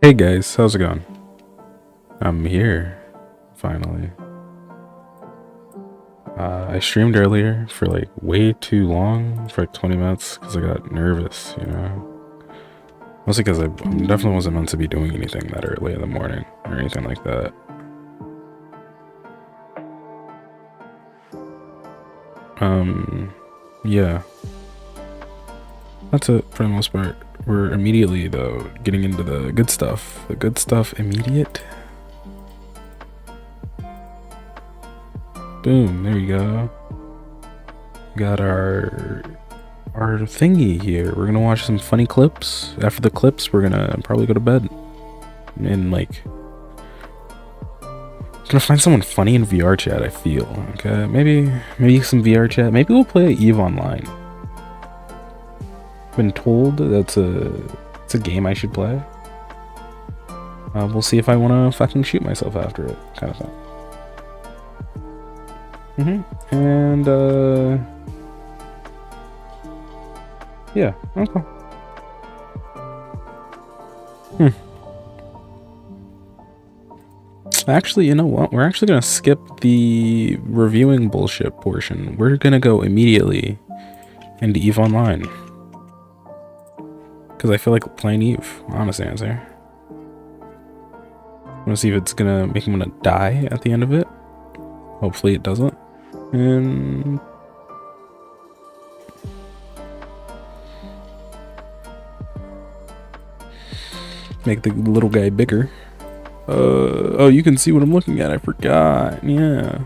Hey guys, how's it going? I'm here, finally. I streamed earlier for like way too long, for like 20 minutes, because I got nervous, you know? Mostly because I definitely wasn't meant to be doing anything that early in the morning, or anything like that. Yeah. That's it, for the most part. We're immediately, though, getting into the good stuff. The good stuff immediate. Boom, there you go. Got our thingy here. We're gonna watch some funny clips. After the clips, we're gonna probably go to bed. And like, gonna find someone funny in VR chat, I feel. Okay, maybe some VR chat. Maybe we'll play EVE Online. Been told it's a game I should play. We'll see if I want to fucking shoot myself after it, kind of thing. And yeah, okay. Actually, you know what? We're actually gonna skip the reviewing bullshit portion. We're gonna go immediately into EVE Online. Because I feel like playing EVE, honest answer. I wanna see if it's gonna make me wanna die at the end of it. Hopefully it doesn't. And make the little guy bigger. Oh, you can see what I'm looking at. I forgot. Yeah.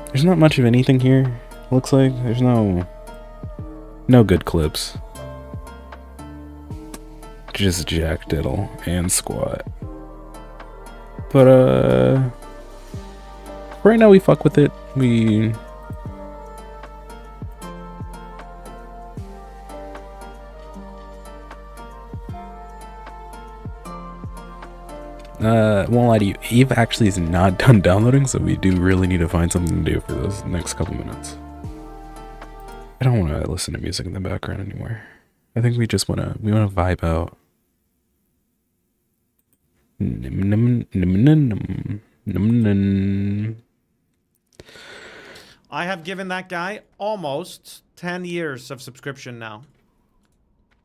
There's not much of anything here. Looks like there's no good clips. Just Jack Diddle and Squat. But right now we fuck with it. We won't lie to you, EVE actually is not done downloading, so we do really need to find something to do for those next couple minutes. I don't want to listen to music in the background anymore. I think we just want to vibe out. I have given that guy almost 10 years of subscription now.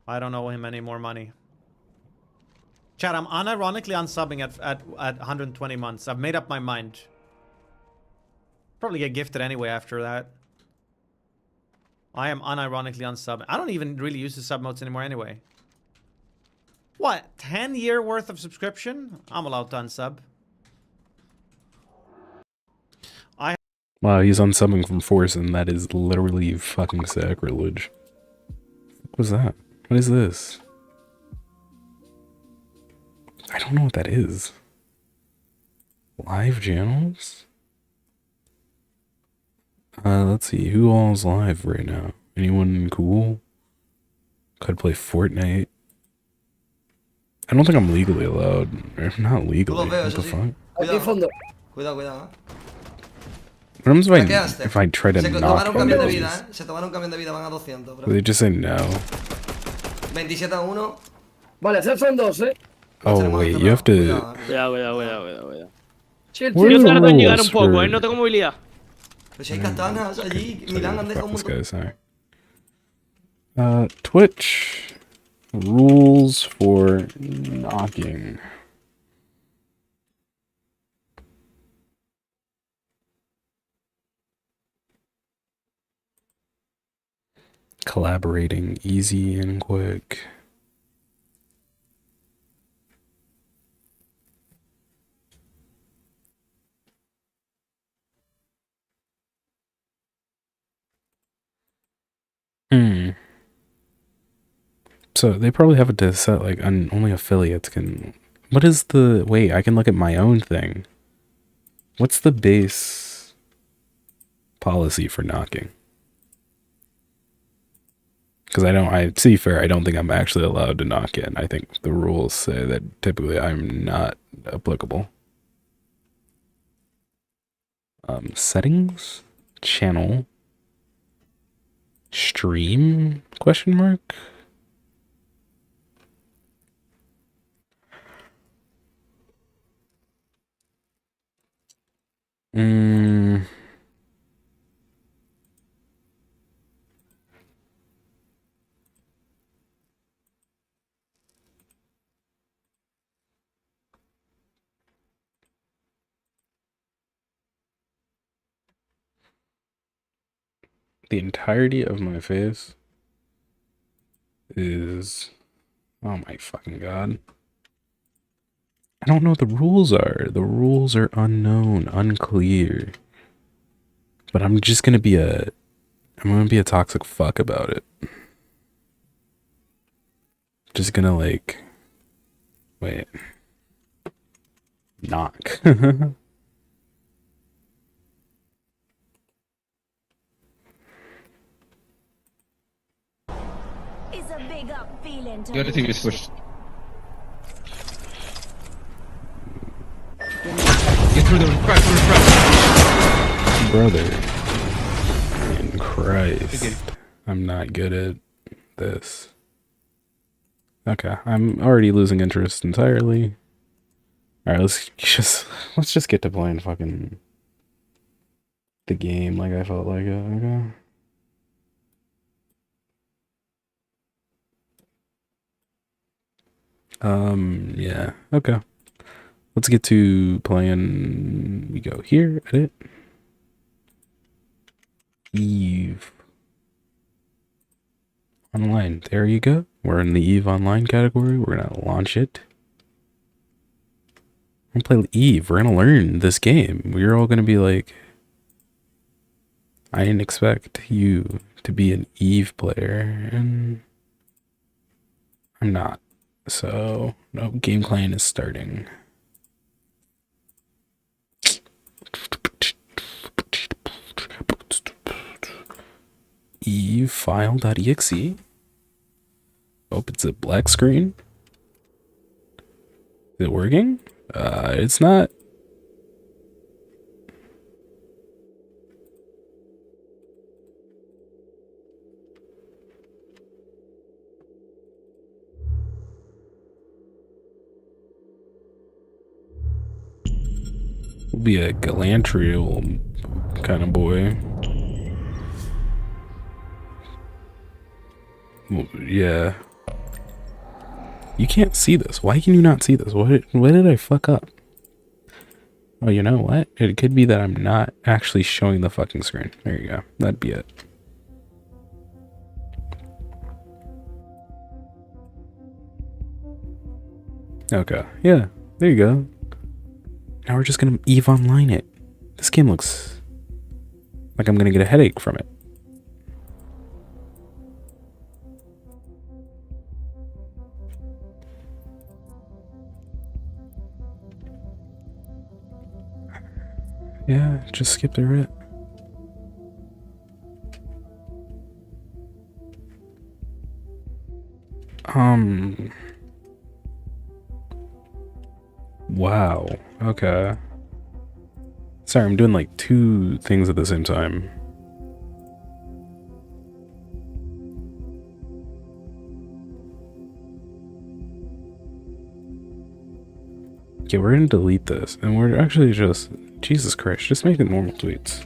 I don't owe him any more money. Chat, I'm unironically unsubbing at 120 months. I've made up my mind. Probably get gifted anyway after that. I am unironically unsubbing. I don't even really use the sub modes anymore anyway. What? 10-year worth of subscription? I'm allowed to unsub. Wow, he's unsubbing from Force, and that is literally fucking sacrilege. What was that? What is this? I don't know what that is. Live channels? Let's see. Who all's live right now? Anyone cool? Could play Fortnite. I don't think I'm legally allowed. Or not legally. What the fuck? Cuidado, cuidado. What happens if I try to knock un camión de vida, ¿eh? Se tomaron un camión de vida, van a 200. Bro. They just say no. 27-1. Vale, son dos, ¿eh? Oh, wait, you have to... Cuidado. Sí, Yo tardo en llegar un poco, no tengo movilidad. Pero si hay katanas allí, Milán han dejado un montón. Twitch rules for knocking. Collaborating easy and quick. So they probably have it to set like only affiliates can. What is the wait? I can look at my own thing. What's the base policy for knocking? Because to be fair, I don't think I'm actually allowed to knock in. I think the rules say that typically I'm not applicable. Settings, channel, stream, question mark? Mm. The entirety of my face is... Oh my fucking god. I don't know what the rules are. The rules are unknown, unclear. But I'm just gonna be a... I'm gonna be a toxic fuck about it. Just gonna like... Wait. Knock. It's a big up feeling to The other thing is pushed. Get through the crack, through the crack. Brother. In Christ. I'm not good at this. Okay, I'm already losing interest entirely. Alright, let's just get to playing fucking the game like I felt like it, okay? Yeah, okay. Let's get to playing. We go here, edit. Eve. Online. There you go. We're in the Eve Online category. We're gonna launch it. We're gonna play Eve. We're gonna learn this game. We're all gonna be like, I didn't expect you to be an Eve player, and I'm not. So, no, game client is starting. Eve file.exe. Oh, it's a black screen. Is it working? It's not. We'll be a Galantriel kind of boy. Well, yeah. You can't see this. Why can you not see this? What did I fuck up? Oh, you know what? It could be that I'm not actually showing the fucking screen. There you go. That'd be it. Okay. Yeah. There you go. Now we're just gonna Eve Online it. This game looks like I'm gonna get a headache from it. Yeah, just skip through it. Wow. Okay. Sorry, I'm doing like two things at the same time. Okay, we're gonna delete this, and we're actually just... Jesus Christ, just make it normal tweets.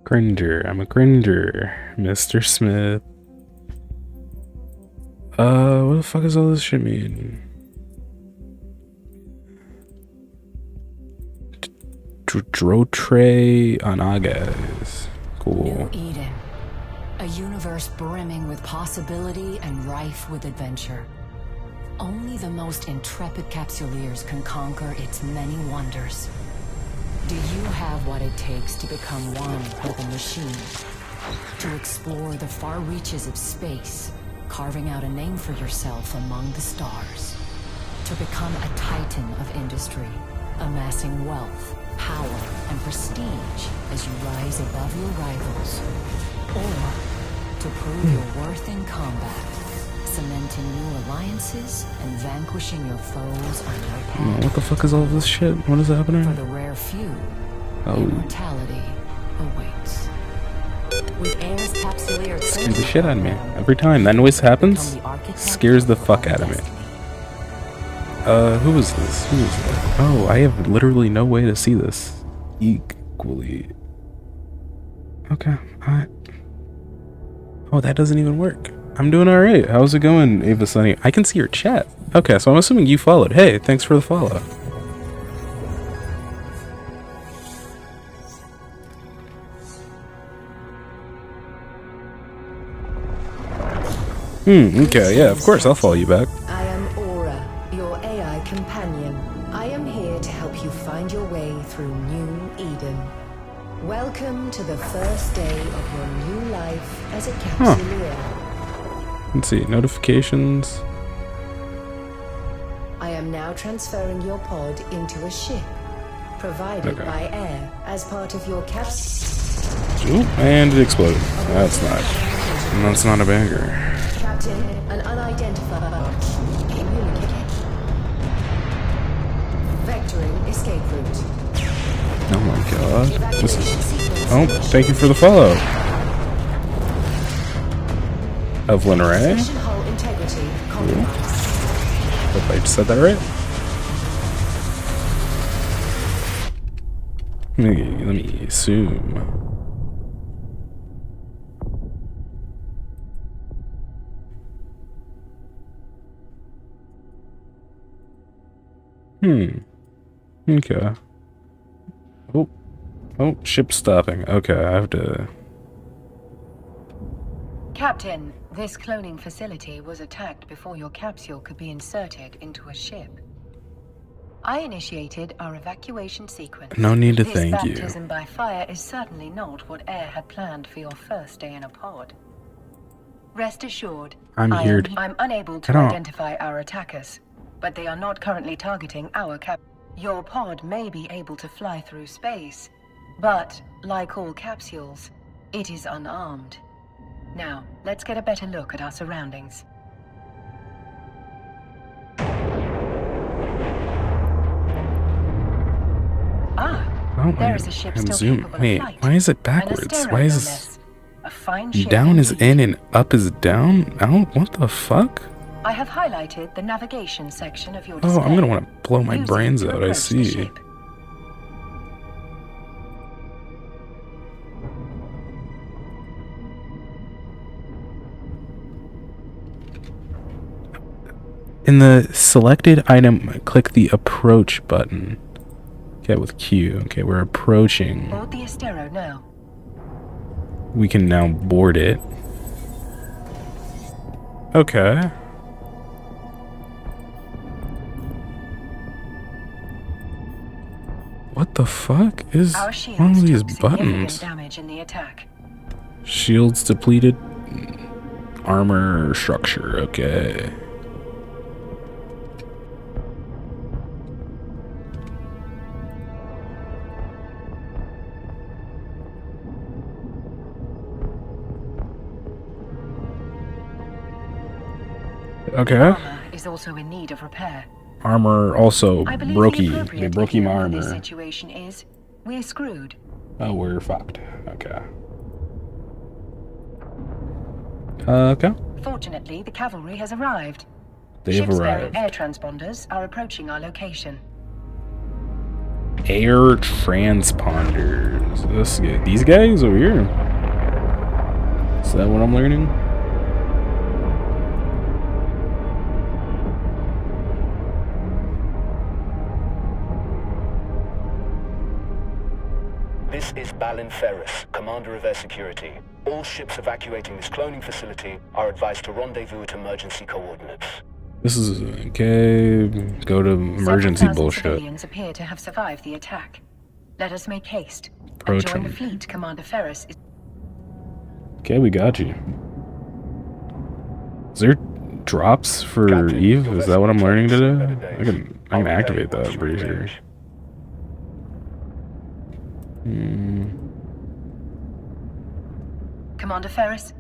Cringer, I'm a cringer, Mr. Smith. What the fuck does all this shit mean? Drotre Anagas. Cool. New Eden. A universe brimming with possibility and rife with adventure. Only the most intrepid capsuleers can conquer its many wonders. Do you have what it takes to become one with the machine? To explore the far reaches of space, carving out a name for yourself among the stars. To become a titan of industry, amassing wealth, power, and prestige as you rise above your rivals. Or to prove your worth in combat, cementing new alliances and vanquishing your foes on your path. What the fuck is all this shit? What is happening? For the rare few, Oh, immortality awaits. With Air's capsuleer scares the shit out of me. Every time that noise happens, scares the fuck out of me. Who is this? Who is that? Oh, I have literally no way to see this equally. Okay, alright. Oh, that doesn't even work. I'm doing alright. How's it going, Ava Sunny? I can see your chat. Okay, so I'm assuming you followed. Hey, thanks for the follow. Okay, yeah, of course, I'll follow you back. I am Aura, your AI companion. I am here to help you find your way through New Eden. Welcome to the first day of your new life as a capsuleer. Let's see, notifications. I am now transferring your pod into a ship, provided Okay. by Air as part of your capsule. Ooh, and it exploded. That's not a banger. Captain, an unidentified communicator. Vectoring escape route. Oh my god. This is. Evacuation sequence. Oh, thank you for the follow. Evelyn Ray. Mission hull integrity compromised. Hope I said that right. Let me assume. Okay. Oh, ship stopping. Okay, I have to. Captain, this cloning facility was attacked before your capsule could be inserted into a ship. I initiated our evacuation sequence. No need to This thank you. baptism by fire is certainly not what Air had planned for your first day in a pod. Rest assured, I'm here to- I'm unable I to don't- identify our attackers, but they are not currently targeting our cap. Your pod may be able to fly through space, but like all capsules, it is unarmed. Now, let's get a better look at our surroundings. Oh, There is a ship I'm still zoom. capable of Wait, flight. why is it An backwards? Astero, Why no is this? less. A fine ship Down is indeed. in and up is down? I don't. What the fuck? I have highlighted the navigation section of your Oh, display. I'm gonna want to blow my Use it brains to out. I approach the see. ship. In the selected item, click the approach button. Okay, with Q. Okay, we're approaching. Board the Astero now. We can now board it. Okay. What the fuck is Our wrong shields with these took significant buttons? damage in the attack. Shields depleted. Armor structure. Okay. Okay. Armor is also in need of repair. Armor also I believe broke the you. They appropriate broke you my review of this armor. situation is we're screwed. Oh, we're fucked. Okay. Okay. Fortunately, the cavalry has arrived. They've Ships bearing arrived. air transponders are approaching our location. Air transponders. These guys over here. Is that what I'm learning? This is Balin Ferris, Commander of Air Security. All ships evacuating this cloning facility are advised to rendezvous at emergency coordinates. This is okay. Go to emergency Several thousand bullshit. Civilians appear to have survived the attack. Let us make haste. Approach and join the them. fleet Commander Ferris is. Okay, we got you. Is there drops for Captain, Eve? your Is that what I'm vessel learning to do? better I days. can I'll repay activate that. once I'm you pretty sure. engage. Commander Ferris,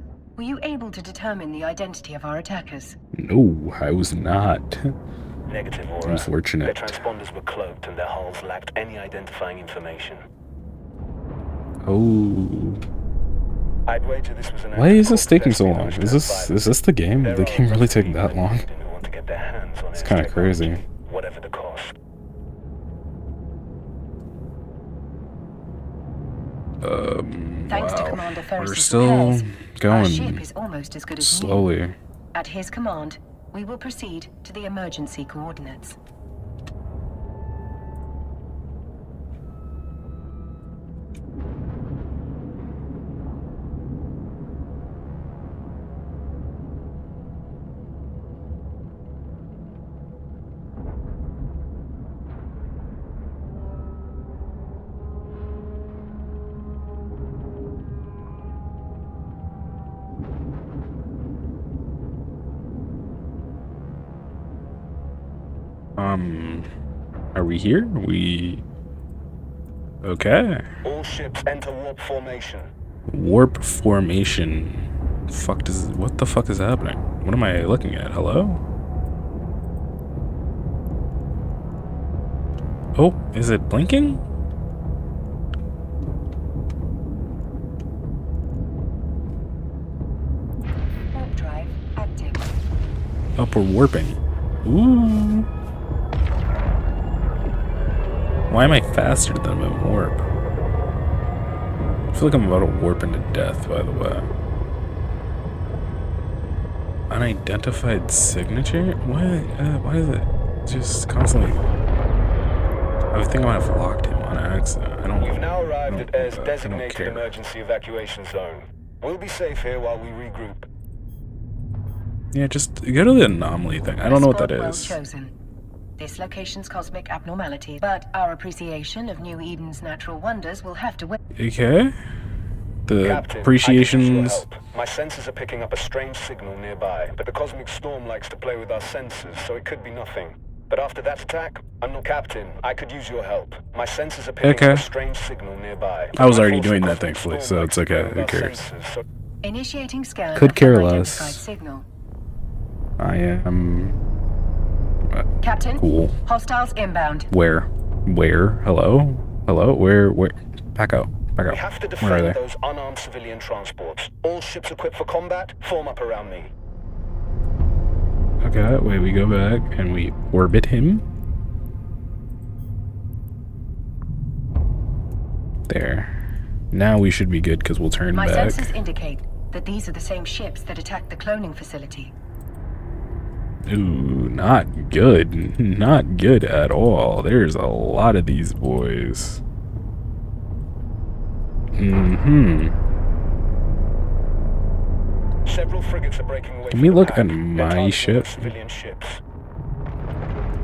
Were you able to determine the identity of our attackers? No, I was not. Negative, Aura. Unfortunate. Their transponders were cloaked and their hulls lacked any identifying information. Oh. I'd wager this was an Why is this act of taking so long? espionage Is this the game? Did the game really take that long? who want to get their hands on It's its kind of technology, crazy. Whatever the cost. Thanks to Wow. Commander We're Ferris's still repairs, our ship going is almost as good as new. slowly. At his command, we will proceed to the emergency coordinates. Are we here? Okay. All ships enter warp formation. Warp formation. What the fuck is happening? What am I looking at? Hello? Oh, is it blinking? Warp drive active. Upper warping. Ooh. Why am I faster than I'm in warp? I feel like I'm about to warp into death, by the way. Unidentified signature? Why is it just constantly... I think I might have locked him on accident. You've now arrived at Air's I don't designated care. emergency evacuation zone. We'll be safe here while we regroup. Yeah, just go to the anomaly thing. I don't know what that Well is. chosen. This location's cosmic abnormality, but our appreciation of New Eden's natural wonders will have to wait. Okay. The Captain, I could use your appreciations. help. My sensors are picking up a strange signal nearby, but the cosmic storm likes to play with our sensors, so it could be nothing. But after that attack, I'm not Captain. I could use your help. My sensors are picking Okay. up a strange signal nearby. I was My already force doing of that, cosmic thankfully, storm so likes it's to play okay. with Who our cares? sensors, so Initiating scan Could of care unidentified less. signal. I am Captain, cool. hostiles inbound. Where? Hello? Hello? Where? Back out. we have to Where are defend they? those unarmed civilian transports. All ships equipped for combat, form up around me. Okay, wait, we go back and we orbit him. There. Now we should be good because we'll turn My back. sensors indicate that these are the same ships that attacked the cloning facility. Ooh, not good. Not good at all. There's a lot of these boys. Several frigates are breaking away Can from we the look pack. at They're my targeting ship? Civilian ships.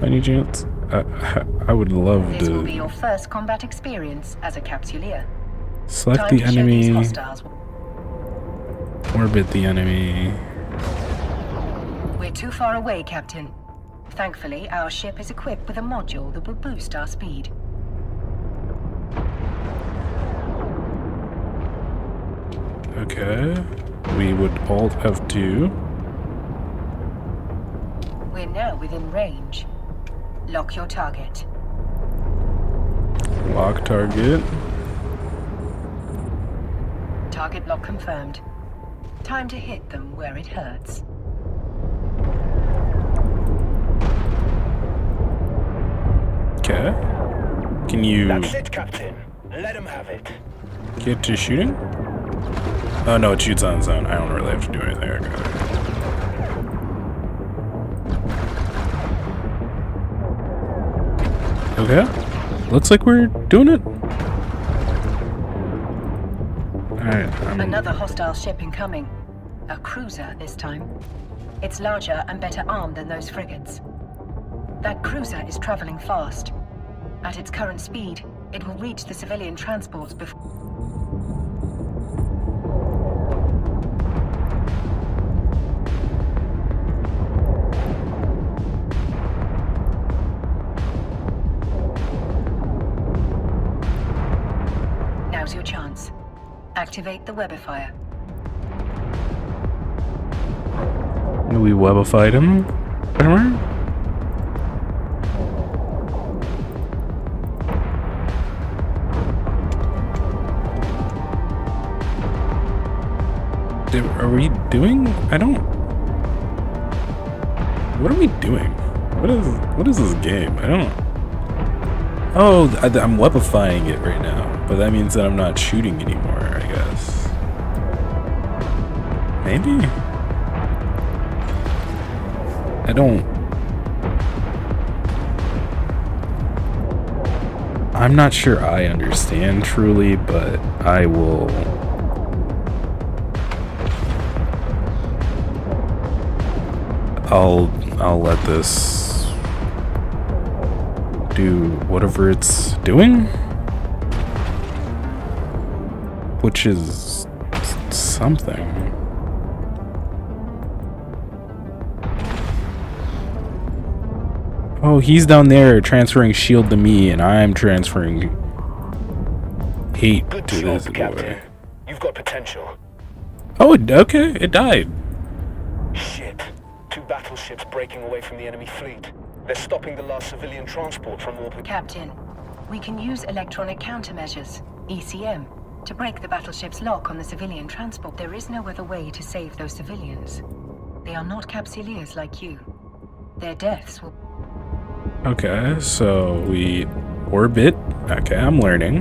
By any chance? I would love This will be to your first combat experience as a capsuleer. select Time the to show these enemy, hostiles. orbit the enemy. We're too far away, Captain. Thankfully, our ship is equipped with a module that will boost our speed. Okay. We would Alt F2. We're now within range. Lock your target. Lock target. Target lock confirmed. Time to hit them where it hurts. Okay. Can you That's it, Captain. Let him have it. get to shooting? Oh no, it shoots on its own. I don't really have to do anything. Okay. Looks like we're doing it. Alright, Another hostile ship incoming. A cruiser this time. It's larger and better armed than those frigates. That cruiser is traveling fast. At its current speed, it will reach the civilian transports before... Now's your chance. Activate the Webifier. We webified him. Are we doing? I don't. What are we doing? What is this game? I don't. Oh, I'm webifying it right now, but that means that I'm not shooting anymore, I guess. Maybe? I don't. I'm not sure I understand truly, but I will. I'll let this do whatever it's doing, which is something. Oh, he's down there transferring shield to me, and I'm transferring hate Good to job, this Captain. boy. You've got potential. Oh, okay, it died. Shit. 2 battleships breaking away from the enemy fleet. They're stopping the last civilian transport from orbit. Captain, we can use electronic countermeasures, ECM, to break the battleship's lock on the civilian transport. There is no other way to save those civilians. They are not capsuleers like you. Their deaths will... Okay, so we orbit. Okay, I'm learning.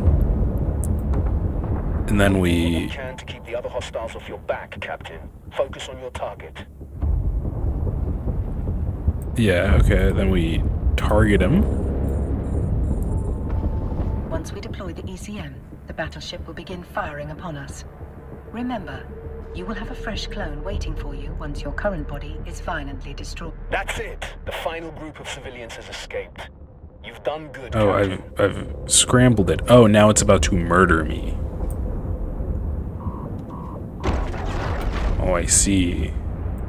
And then Do what you we... can to keep the other hostiles off your back, Captain. Focus on your target. Yeah, okay, then we target him. Once we deploy the ECM, the battleship will begin firing upon us. Remember, you will have a fresh clone waiting for you once your current body is violently destroyed. That's it. The final group of civilians has escaped. You've done good, Oh, Captain. I've scrambled it. Oh, now it's about to murder me. Oh, I see.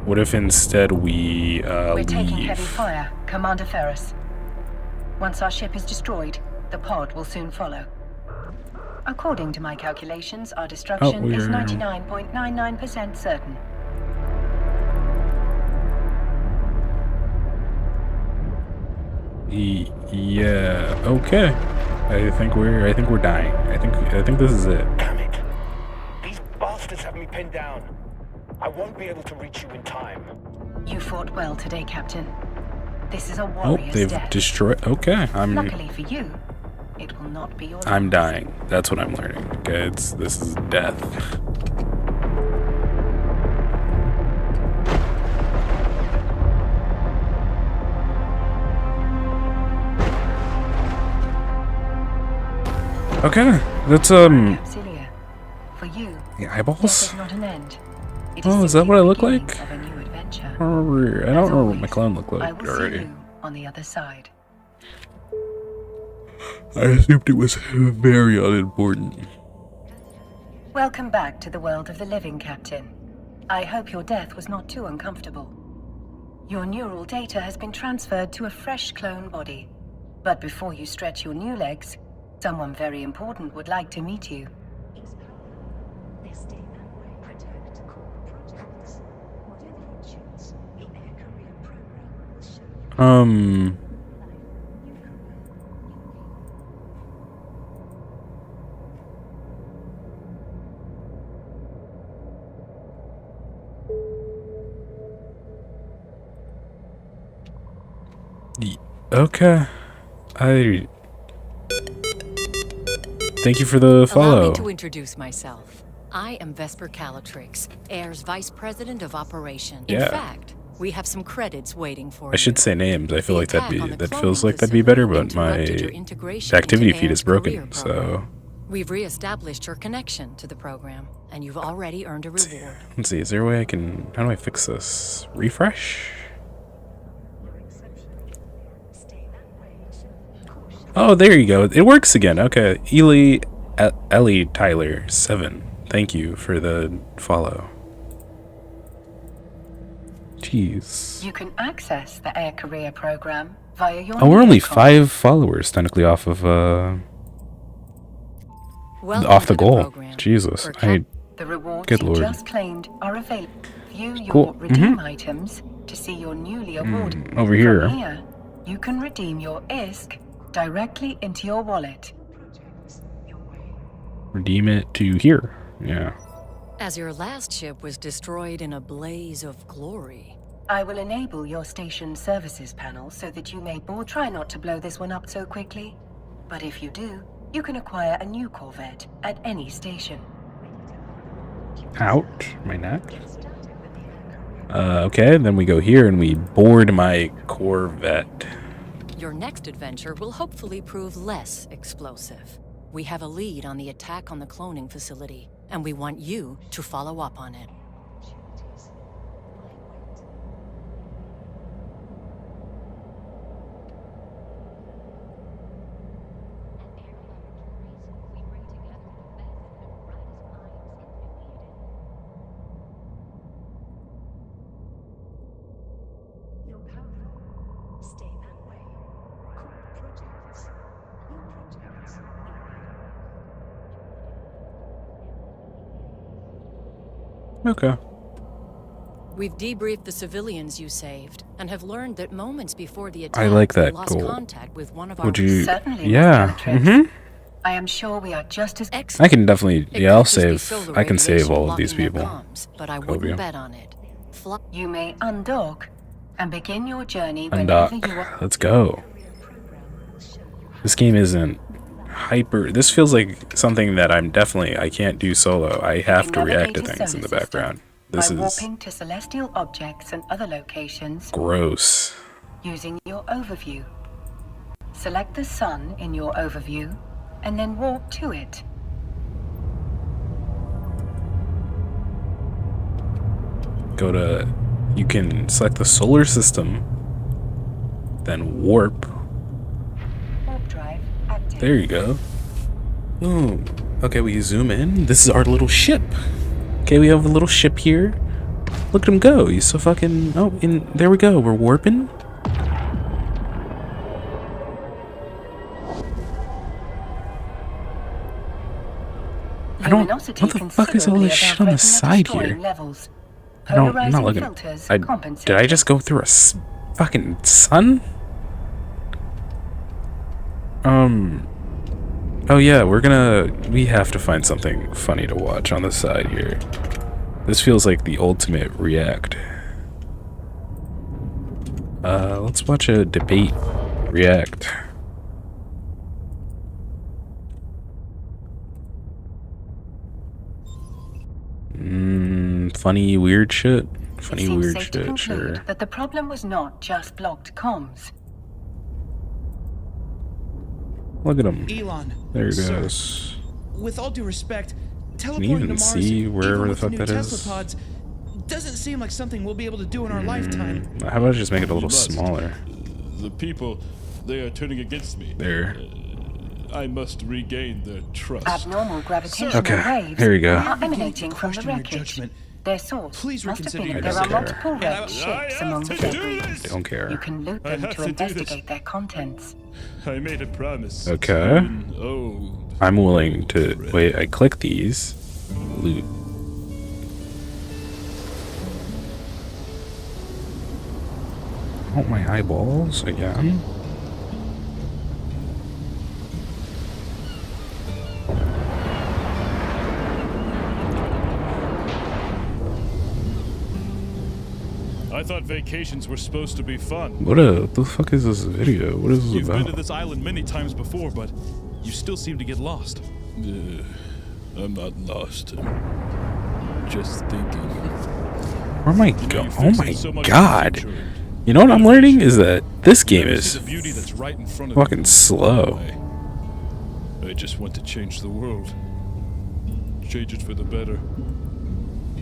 What if instead we We're taking heavy leave? fire, Commander Ferris. Once our ship is destroyed, the pod will soon follow. According to my calculations, our destruction is we're- 99.99% certain. Yeah. Okay. I think we're dying. I think this is it. Damn it. These bastards have me pinned down. I won't be able to reach you in time. You fought well today, Captain. This is a Oh, warrior's they've death. destroyed. Okay, Luckily for you, it will not be your I'm last. dying. That's what I'm learning. Okay, this is death. Okay, that's Capsulia. For you, the death eyeballs. is not an end. It Oh, is that simply what I the look beginning like? of a new adventure. I don't remember As what my always, clone looked I like will already. see you on the other side. I assumed it was very unimportant. Welcome back to the world of the living, Captain. I hope your death was not too uncomfortable. Your neural data has been transferred to a fresh clone body. But before you stretch your new legs, someone very important would like to meet you. Okay. Thank you for the Allow follow. me to introduce myself. I am Vesper Calatrix, Air's Vice President of Operation. Yeah. In fact, we have some credits waiting for you. I should say names. I feel The like attack on the that cloning feels like that'd be facility better, but my interrupted your integration activity into feed Air's is broken. career So program. We've re-established your connection to the program, and you've already earned a reward. let's see. Is there a way I can? How do I fix this? Refresh. Oh, there you go. It works again. Okay, Ellie Tyler 7. Thank you for the follow. Jeez. You can access the Air Career program via your. Oh, we're only Neocom. 5 followers technically off of Welcome off the to goal. program. Jesus. For Cap- the rewards good you lord. just claimed are available. view your Cool. redeem items, to see your newly awarded. Over here. From here, you can redeem your ISK directly into your wallet. Redeem it to here. Yeah. As your last ship was destroyed in a blaze of glory, I will enable your station services panel so that you may board. Try not to blow this one up so quickly. But if you do, you can acquire a new Corvette at any station. Ouch, my neck. Okay, then we go here and we board my Corvette. Your next adventure will hopefully prove less explosive. We have a lead on the attack on the cloning facility, and we want you to follow up on it. Okay. We've debriefed the civilians you saved, and have learned that moments before the attack, I like that you lost goal. contact with one of our. Would you? Certainly, Yeah. Mm-hmm. I am sure we are just as excellent. I can definitely. Yeah, I'll save. I can save all of these people. But I Cobia. wouldn't bet on it. You may undock and begin your journey whenever you are. Undock. Let's go. This game isn't hyper. This feels like something that I can't do solo. I have to react to things in the background. This by is warping to celestial objects and other locations gross. using your overview. Select the sun in your overview and then warp to it. Go to. You can select the solar system, then warp. Warp drive active. There you go. Boom. Okay, we zoom in. This is our little ship. Okay, we have a little ship here. Look at him go. He's so fucking. Oh, and there we go. We're warping. I don't. What the fuck is all this shit on the side here? I'm not looking. Did I just go through a fucking sun? Oh yeah, we have to find something funny to watch on the side here. This feels like the ultimate react. Let's watch a debate react. Funny weird shit. Funny weird shit, sure. That the problem was not just blocked comms. Look at him. Elon. There he sir, goes. With all due respect, Can teleporting you to even Mars, see wherever even the with fuck new that Tesla is? pods, doesn't seem like something we'll be able to do in our lifetime. How about I just make it a little must. smaller? The people, they are turning against me. There. I must regain their trust. Abnormal gravitational Okay, waves here you go. are emanating from the Question your wreckage. judgment. Their source Please must have reconsider been. your There are decision. multiple wrecked ships among the debris. Don't care. You can loot I them have to to do this. investigate their contents. I made a promise. Okay. Oh, I'm willing to wait. I click these. Loot. Oh, my eyeballs again. I thought vacations were supposed to be fun. What the fuck is this video? What is this You've been to about? this island many times before, but you still seem to get lost. I'm not lost. Just thinking. Where am I You know, going? you Oh fix my it so much god. in the future. You know what I'm learning is that this game You is see the beauty that's right in front of fucking you. slow. I just want to change the world. Change it for the better.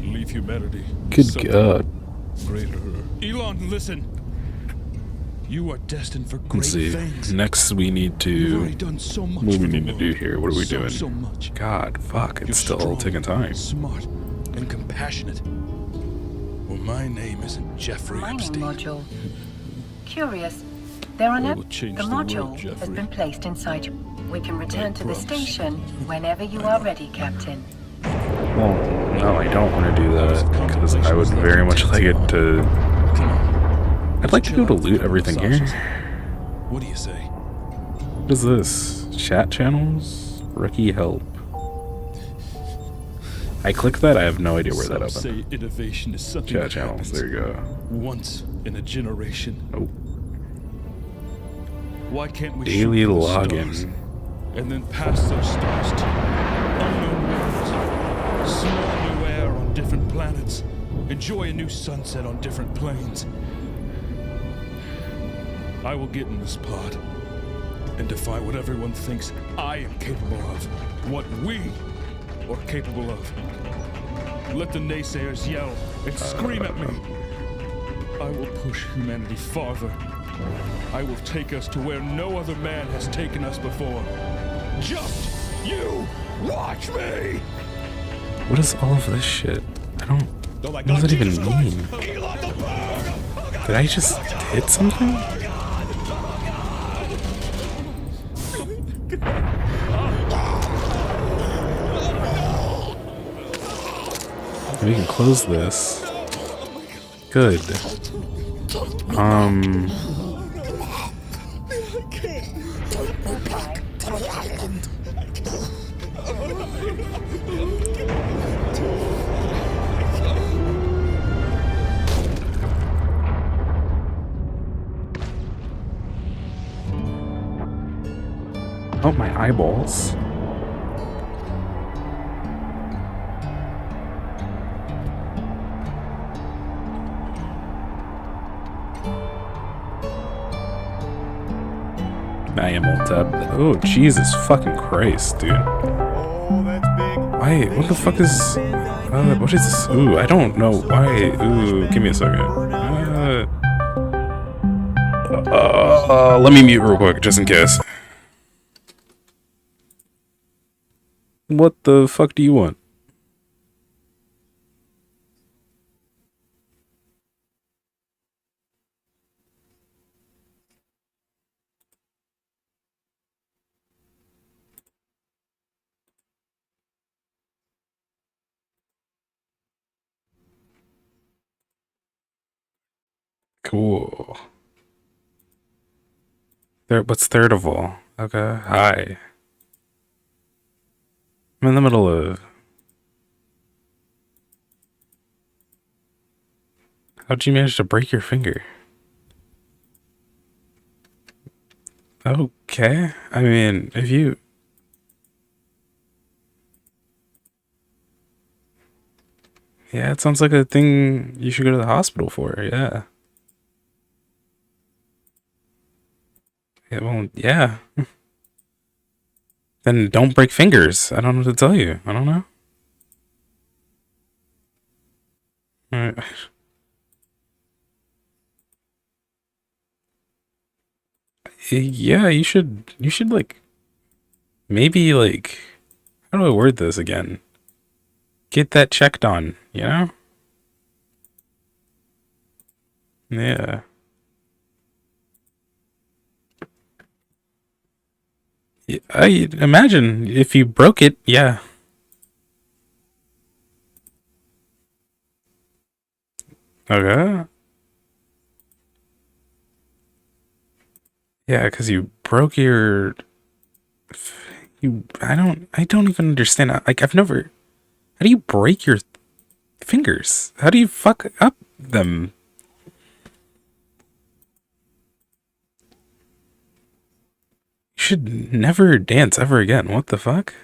Leave humanity. Good something god. Greater. Elon, listen. You are destined for great Let's see. things. Next we need You've to... already done so much What do for we the need to world. do here? What are we doing? So much. God, fuck. You're It's still strong, taking time. smart, and compassionate. Well, my name isn't Jeffrey Mining Epstein. module. Curious. There are I no. will change The the world, module has Jeffrey. been placed inside you. We can return to the promise. station whenever you are ready, Captain. Well, No, I don't want to do that, because I would very much like it to... Come on. I'd like to be able to loot everything here. What do you say? What is this? Chat channels? Rookie help. I clicked that, I have no idea where that opened. Say innovation is something Chat that channels, happens there you go. once in a generation. Oh. Why can't we Daily shoot for the login. stars and then pass those stars to unknown worlds, smell new air on different planets, enjoy a new sunset on different planes? I will get in this pod and defy what everyone thinks I am capable of, what we are capable of. Let the naysayers yell and scream at me. I will push humanity farther. I will take us to where no other man has taken us before. Just you watch me! What is all of this shit? I don't... What does it even mean? Did I just hit something? We can close this. Good. Oh, my eyeballs. I am on tab. Oh, Jesus fucking Christ, dude. Why? What the fuck is... what is this? Ooh, I don't know why. Ooh, give me a second. Let me mute real quick, just in case. What the fuck do you want? Cool. What's third of all? Okay, hi. I'm in the middle of... How'd you manage to break your finger? Okay, I mean, if you... Yeah, it sounds like a thing you should go to the hospital for, yeah. Yeah, well, yeah. Then don't break fingers. I don't know what to tell you. I don't know. Alright. Yeah, you should like, maybe like, how do I word this again? Get that checked on, you know? Yeah. I imagine if you broke it, yeah. Okay. Yeah, because you broke your... I don't even understand. Like, I've never... How do you break your fingers? How do you fuck up them? You should never dance ever again. What the fuck?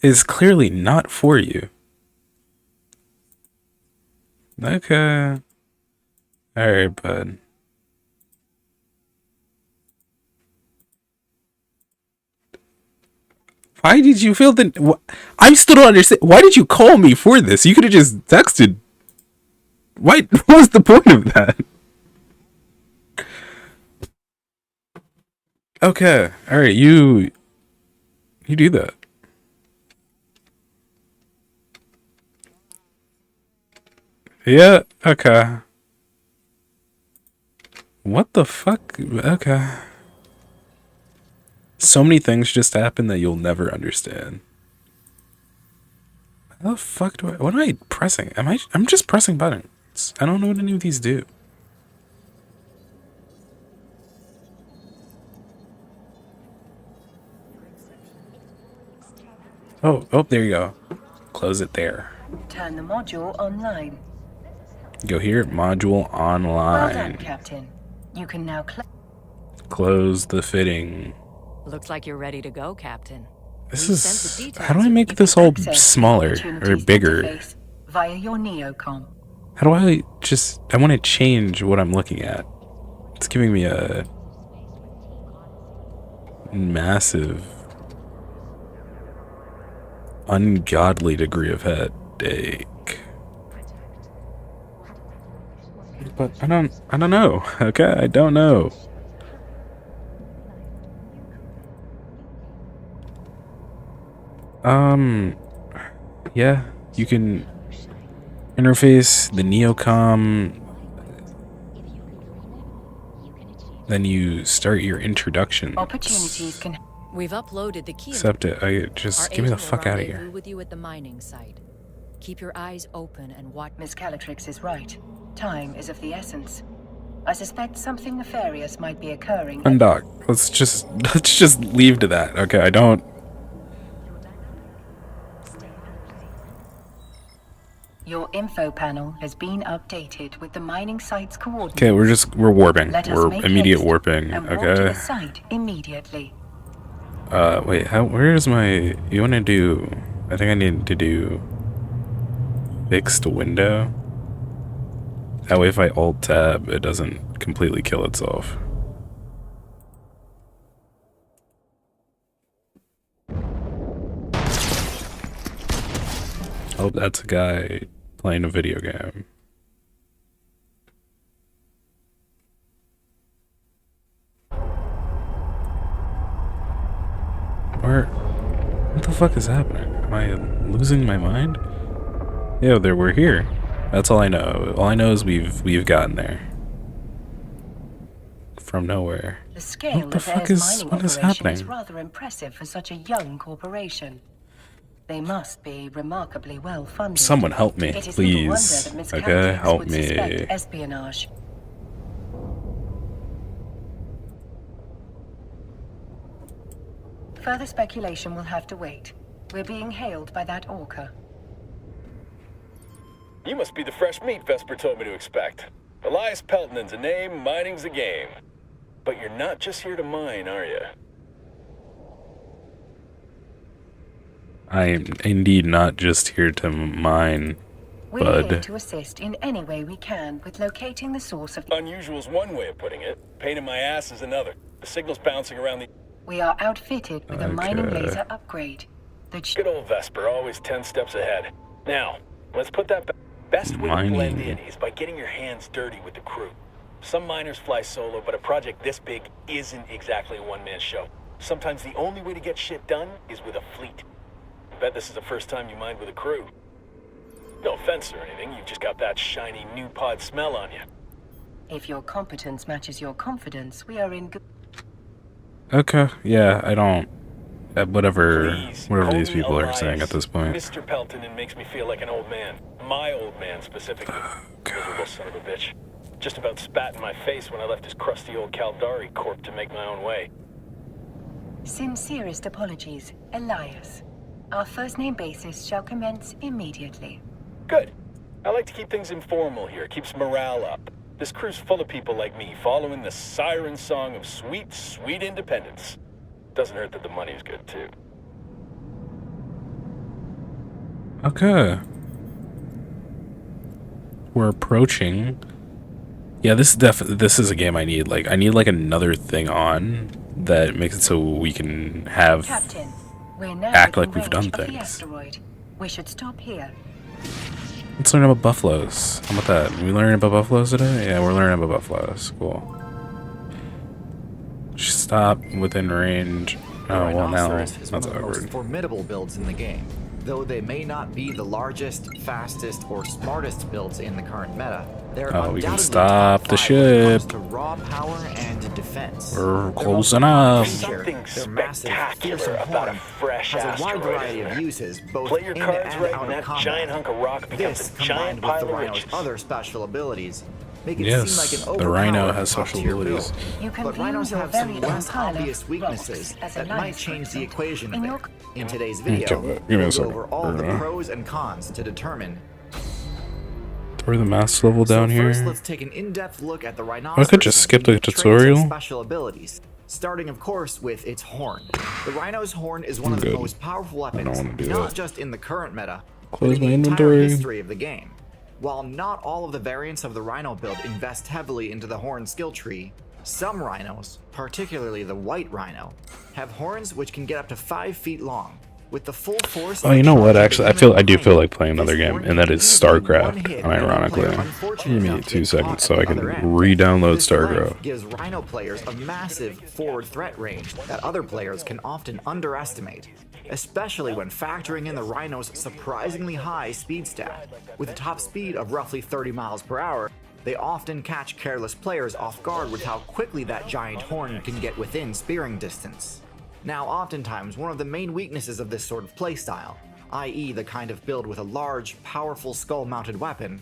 It's clearly not for you. Okay. Alright, bud. Why did you feel the... I still don't understand. Why did you call me for this? You could have just texted. Why? What was the point of that? Okay. Alright, you do that. Yeah, okay. What the fuck? Okay. So many things just happen that you'll never understand. How the fuck do I... What am I pressing? I'm just pressing buttons. I don't know what any of these do. Oh, there you go. Close it there. Turn the module online. Go here, module Well online. done, Captain. You can now Close the fitting. Looks like you're ready to go, Captain. This is... How do I make this all smaller or bigger? Via your Neocom. How do I just... I want to change what I'm looking at. It's giving me a... massive... ungodly degree of headache. But I don't know. Okay, I don't know. Yeah, you can interface the Neocom, then you start your introduction. Opportunities can. We've uploaded the key. Accept it. Just get me the fuck out of here. With you at the mining site. Keep your eyes open and watch. Miss Calatrix is right. Time is of the essence. I suspect something nefarious might be occurring. Undock. Let's just leave to that. Okay, I don't. Your info panel has been updated with the mining site's coordinates. Okay, we're warping. Let us We're make immediate haste warping. and walk to the Okay. site immediately. Wait, where's my... You wanna do... I think I need to do... fixed window? That way if I alt-tab, it doesn't completely kill itself. Oh, that's a guy playing a video game. What the fuck is happening? Am I losing my mind? Yeah, we're here. That's all I know. All I know is we've gotten there. From nowhere. The scale What the of fuck Ayers is... mining What is operation happening? is rather impressive for such a young corporation. They must be remarkably well funded. Someone help me, It is little wonder please. that Miss Okay, Calatrix help would me. suspect espionage. Further speculation will have to wait. We're being hailed by that orca. You must be the fresh meat Vesper told me to expect. Elias Pelton's a name, mining's a game. But you're not just here to mine, are you? I am indeed not just here to mine, We're bud. here to assist in any way we can with locating the source of... Unusual's one way of putting it. Pain in my ass is another. The signal's bouncing around the... We are outfitted with a mining Okay. laser upgrade. The Good old Vesper, always 10 steps ahead. Now, let's put that back. Best way to blend Mining. in is by getting your hands dirty with the crew. Some miners fly solo, but a project this big isn't exactly a one-man show. Sometimes the only way to get shit done is with a fleet. I bet this is the first time you mined with a crew. No offense or anything, you've just got that shiny new pod smell on you. If your competence matches your confidence, we are in good... Okay, yeah, I don't... whatever Please, whatever call these me people are Elias. saying at this point. Mr. Pelton makes me feel like an old man. My old man, specifically. Miserable son of a bitch. Just about spat in my face when I left his crusty old Caldari corp to make my own way. Sincerest apologies, Elias. Our first name basis shall commence immediately. Good. I like to keep things informal here. Keeps morale up. This crew's full of people like me, following the siren song of sweet, sweet independence. Doesn't hurt that the money's good, too. Okay. We're approaching. Yeah, this is a game I need. Like, I need like another thing on that makes it so we can have Captain, we're now act within like we've done range of the things. asteroid. We should stop here. Let's learn about buffaloes. How about that? We learning about buffaloes today? Yeah, we're learning about buffaloes. Cool. Stop within range. Oh, well, now Rhinoceros that's is one of the most awkward. formidable builds in the game. Though they may not be the largest, fastest, or smartest builds in the current meta, They're Oh, we can undoubtedly stop top the 5 when it comes ship. to raw power and defense. We're Their close most enough. feature, Something their massive, spectacular fearsome about a horn fresh has a wide asteroid, variety isn't of there? uses, both Play your in cards and right, out and of that combat. giant hunk of rock becomes This, a giant combined with pile the of Rhino's riches. other special abilities, make it Yes, seem like an the Rhino overpowered has special top-tier abilities. build. You can But view Rhinos your have some very less own pile of obvious weaknesses rocks as a that might life change the system. equation a In bit. your- In today's video, give me a we'll go second. over all the pros and cons to determine. Throw the mass level down So here. first, let's take an in-depth look at the rhinoceros. I could just skip the tutorial. Special abilities, starting of course with its horn. The rhino's horn is one of the Good. most powerful don't weapons, wanna do not that. just in the current meta, Close but in my the entire inventory. history of the game. While not all of the variants of the rhino build invest heavily into the horn skill tree, some rhinos, particularly the white rhino, have horns which can get up to 5 feet long. With the full force. Oh, you know what? Actually, I do feel like playing another game, and that is StarCraft. Ironically, give me 2 seconds so I can re-download StarCraft. Gives rhino players a massive forward threat range that other players can often underestimate, especially when factoring in the rhino's surprisingly high speed stat. With a top speed of roughly 30 miles per hour, they often catch careless players off guard with how quickly that giant horn can get within spearing distance. Now, oftentimes, one of the main weaknesses of this sort of playstyle, i.e. the kind of build with a large, powerful skull-mounted weapon,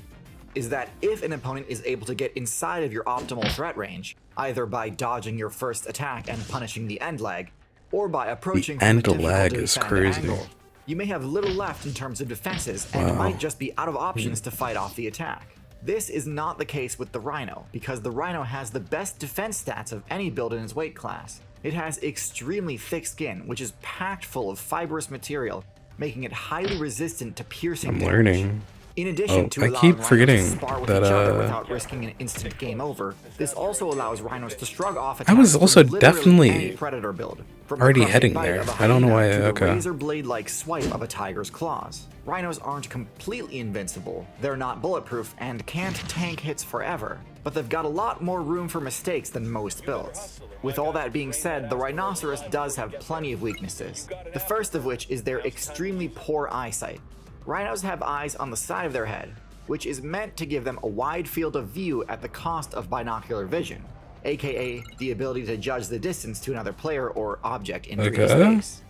is that if an opponent is able to get inside of your optimal threat range, either by dodging your first attack and punishing the end lag, or by approaching from a end difficult lag to is defend crazy. angle, you may have little left in terms of defenses and might just be out of options to fight off the attack. This is not the case with the Rhino, because the Rhino has the best defense stats of any build in its weight class. It has extremely thick skin, which is packed full of fibrous material, making it highly resistant to piercing I'm damage. learning. In addition Oh, to I allowing keep rhinos forgetting to spar with that, each other without risking an instant game over, this also allows rhinos to shrug off attacks I was from also literally definitely any predator build, from the already crushing heading bite there. of a I don't know hyena why- to the okay. razor blade-like swipe of a tiger's claws. Rhinos aren't completely invincible, they're not bulletproof, and can't tank hits forever, but they've got a lot more room for mistakes than most builds. With all that being said, the rhinoceros does have plenty of weaknesses, the first of which is their extremely poor eyesight. Rhinos have eyes on the side of their head, which is meant to give them a wide field of view at the cost of binocular vision, aka the ability to judge the distance to another player or object in 3D space.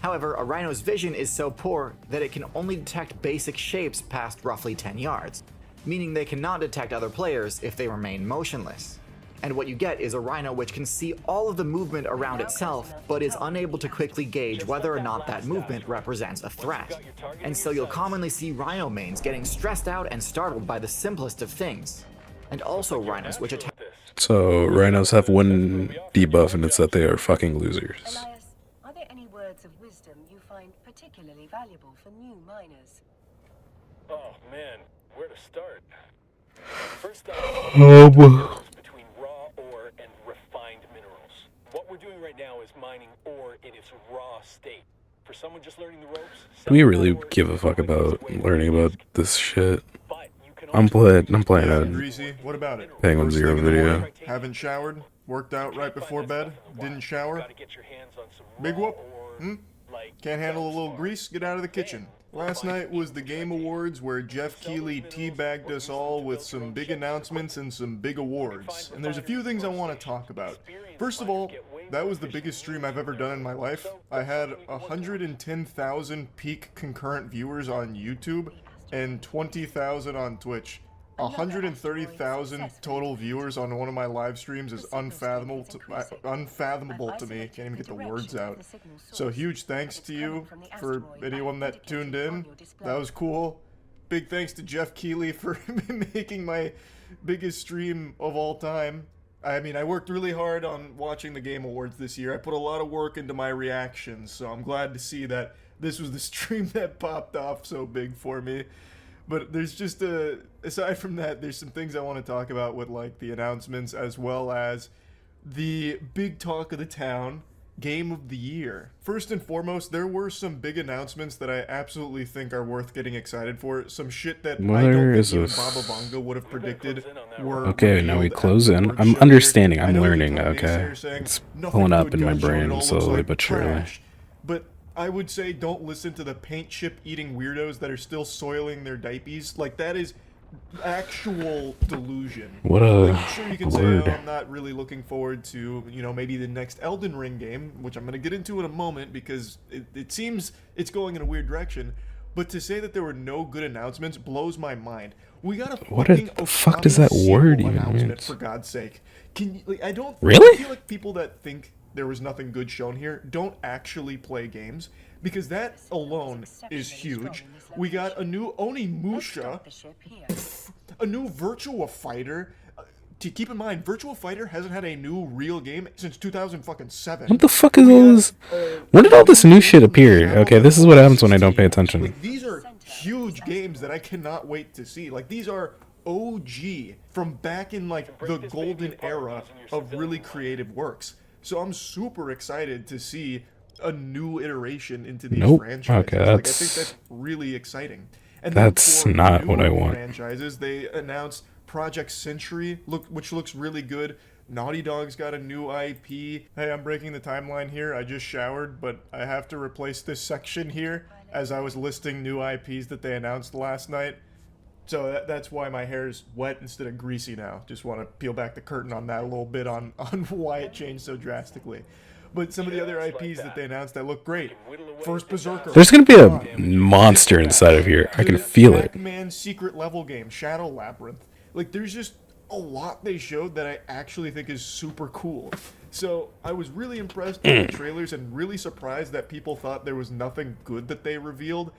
However, a rhino's vision is so poor that it can only detect basic shapes past roughly 10 yards, meaning they cannot detect other players if they remain motionless. And what you get is a rhino which can see all of the movement around itself, but is unable to quickly gauge whether or not that movement represents a threat. And so you'll commonly see rhino mains getting stressed out and startled by the simplest of things. And also rhinos which attack. So rhinos have one debuff, and it's that they are fucking losers. Elias, are there any words of wisdom you find particularly valuable for new miners? Oh man, where to start? First off, between raw ore and refined minerals. What we're doing right now is mining ore in its raw state. For someone just learning the ropes, Do we really give a fuck about learning about this shit? I'm playing a Greasy, what about it? Penguin First Zero thing in the video. morning, haven't showered, worked out right before bed, didn't shower. Big whoop. Can't handle a little grease? Get out of the kitchen. Last night was the Game Awards where Jeff Keighley teabagged us all with some big announcements and some big awards. And there's a few things I want to talk about. First of all, that was the biggest stream I've ever done in my life. I had 110,000 peak concurrent viewers on YouTube and 20,000 on Twitch. 130,000 total viewers on one of my live streams is unfathomable to me. Can't even get the words out. So huge thanks to you for anyone that tuned in. That was cool. Big thanks to Jeff Keighley for making my biggest stream of all time. I mean, I worked really hard on watching the Game Awards this year. I put a lot of work into my reactions, so I'm glad to see that this was the stream that popped off so big for me. But there's just aside from that, there's some things I want to talk about with like the announcements as well as the big talk of the town, Game of the Year. First and foremost, there were some big announcements that I absolutely think are worth getting excited for. Some shit that I don't think even Baba Vanga would have predicted were Okay, now we revealed close at in. award I'm show. understanding. I I'm know you learning. come Okay, naysayers saying, it's "Nothing pulling up good in my got shown, it brain all looks slowly like but surely. trash." But I would say don't listen to the paint chip eating weirdos that are still soiling their diapers. Like, that is actual delusion. What a Like, sure, you can say, word. oh, I'm not really looking forward to, you know, maybe the next Elden Ring game, which I'm going to get into in a moment because it seems it's going in a weird direction. But to say that there were no good announcements blows my mind. We got a What fucking the fuck does Okami that sequel word even announcement, mean? for God's sake. Can you, like, I don't Really? I feel like people that think there was nothing good shown here don't actually play games, because that alone is huge. We got a new Onimusha, a new Virtua Fighter. To keep in mind, Virtua Fighter hasn't had a new real game since 2007. What the fuck is all this? When did all this new shit appear? Okay, this is what happens when I don't pay attention. Like, these are huge games that I cannot wait to see. Like, these are OG from back in, like, the golden era of really creative works. So I'm super excited to see a new iteration into these Nope. franchises. Okay, Like, I that's- think that's really exciting. And then That's for not what I newer want. franchises, they announced Project Century, which looks really good. Naughty Dog's got a new IP. Hey, I'm breaking the timeline here. I just showered, but I have to replace this section here as I was listing new IPs that they announced last night. So that's why my hair's wet instead of greasy now. Just want to peel back the curtain on that a little bit on why it changed so drastically. But some of the other IPs that they announced that look great. First Berserker. There's gonna be a monster inside of here. I can feel it. Pac-Man secret level game, Shadow Labyrinth. Like, there's just a lot they showed that I actually think is super cool. So I was really impressed with the trailers and really surprised that people thought there was nothing good that they revealed.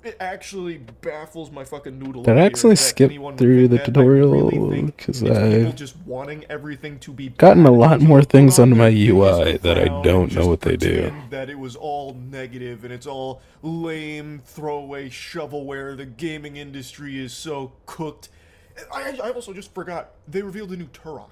It actually baffles my fucking noodle. Did I here actually that skip anyone would through think the that. I really tutorial? think Because it's people I've just wanting everything to be gotten a bad. lot They more just things put on onto my their UI biggest that I frown don't and know just what they do. pretend that it was all negative and it's all lame, throwaway shovelware. The gaming industry is so cooked. I also just forgot, they revealed a new Turok.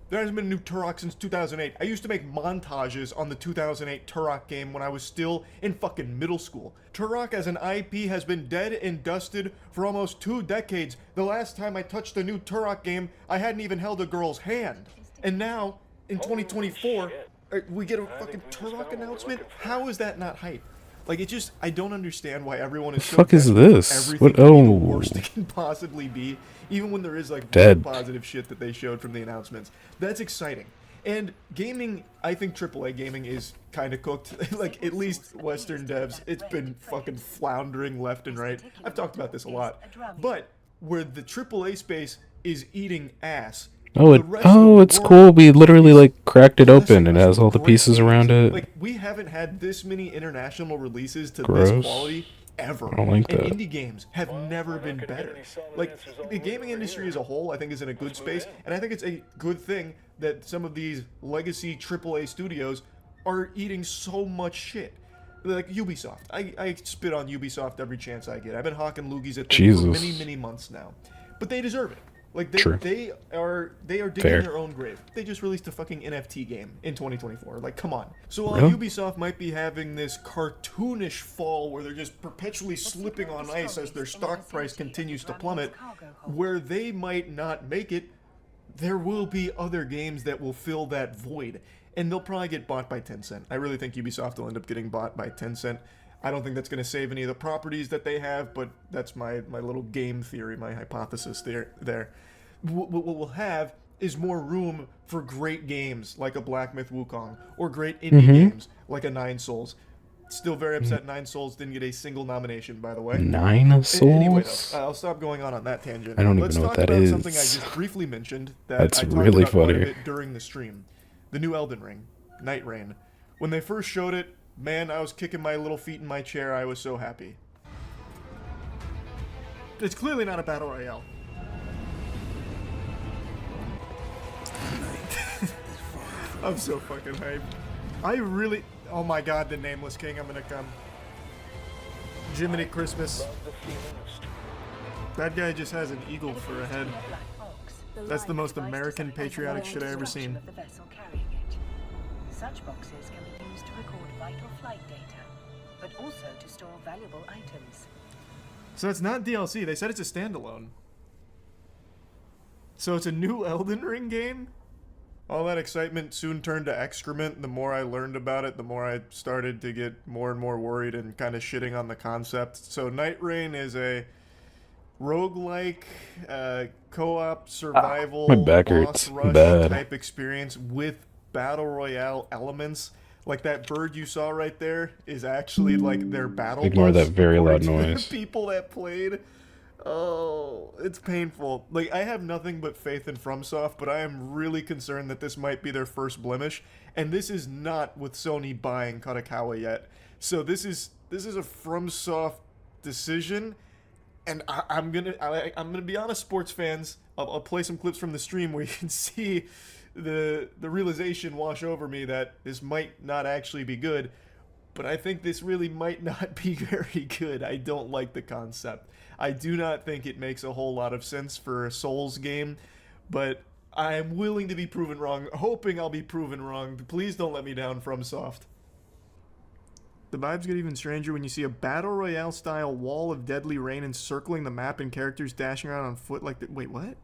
There hasn't been a new Turok since 2008. I used to make montages on the 2008 Turok game when I was still in fucking middle school. Turok as an IP has been dead and dusted for almost 2 decades. The last time I touched a new Turok game, I hadn't even held a girl's hand. And now, in 2024, we get a fucking Turok announcement? How is that not hype? Like, it just, I don't understand why everyone is so fuck is desperate for this? everything What- to be the oh. worst it can possibly be, even when there is, like, Dead. positive shit that they showed from the announcements. That's exciting. And gaming, I think AAA gaming is kind of cooked. Like, at least Western devs, it's been fucking floundering left and right. I've talked about this a lot. But where the AAA space is eating ass. Oh, it's cool. We literally like cracked it open and it has all the pieces around it. Like, we haven't had this many international releases to Gross. this quality ever. I don't like and that. indie games have never been better. Like, the gaming industry as a whole, I think, is in a good space, and I think it's a good thing that some of these legacy AAA studios are eating so much shit. Like Ubisoft. I spit on Ubisoft every chance I get. I've been hawking loogies at them Jesus. for many months now. But they deserve it. Like, True. they are digging Fair. their own grave. They just released a fucking NFT game in 2024. Like, come on. So while Really? Ubisoft might be having this cartoonish fall where they're just perpetually slipping on ice as their stock price continues to plummet, where they might not make it, there will be other games that will fill that void. And they'll probably get bought by Tencent. I really think Ubisoft will end up getting bought by Tencent. I don't think that's going to save any of the properties that they have, but that's my little game theory, my hypothesis there. What we'll have is more room for great games like a Black Myth Wukong, or great indie games like a Nine Souls. Still very upset Nine Souls didn't get a single nomination, by the way. Nine Souls? Anyway, though, I'll stop going on that tangent. I don't even Let's know talk what that about is. something I just briefly mentioned that That's I talked really about quite a funny. bit during the stream. The new Elden Ring, Night Rain. When they first showed it, man, I was kicking my little feet in my chair. I was so happy. It's clearly not a battle royale. I'm so fucking hyped. I really... Oh my god, the Nameless King, I'm gonna come. Jiminy Christmas. That guy just has an eagle for a head. That's the most American patriotic shit I ever seen. Such boxes can be used to record vital flight data, but also to store valuable items. So it's not DLC, they said it's a standalone. So it's a new Elden Ring game? All that excitement soon turned to excrement. The more I learned about it, the more I started to get more and more worried and kind of shitting on the concept. So Night Rain is a roguelike, co-op survival, My back boss hurts rush bad. type experience with battle royale elements. Like that bird you saw right there is actually like their battle Ignore bus, that very loud according to the noise. people that played. Oh, it's painful. Like, I have nothing but faith in FromSoft, but I am really concerned that this might be their first blemish, and this is not with Sony buying Kadokawa yet. So this is a FromSoft decision, and I'm gonna be honest, sports fans. I'll play some clips from the stream where you can see the realization wash over me that this might not actually be good. But I think this really might not be very good. I don't like the concept. I do not think it makes a whole lot of sense for a Souls game, but I am willing to be proven wrong, hoping I'll be proven wrong. Please don't let me down, FromSoft. The vibes get even stranger when you see a Battle Royale style wall of deadly rain encircling the map and characters dashing around on foot like the— wait, what?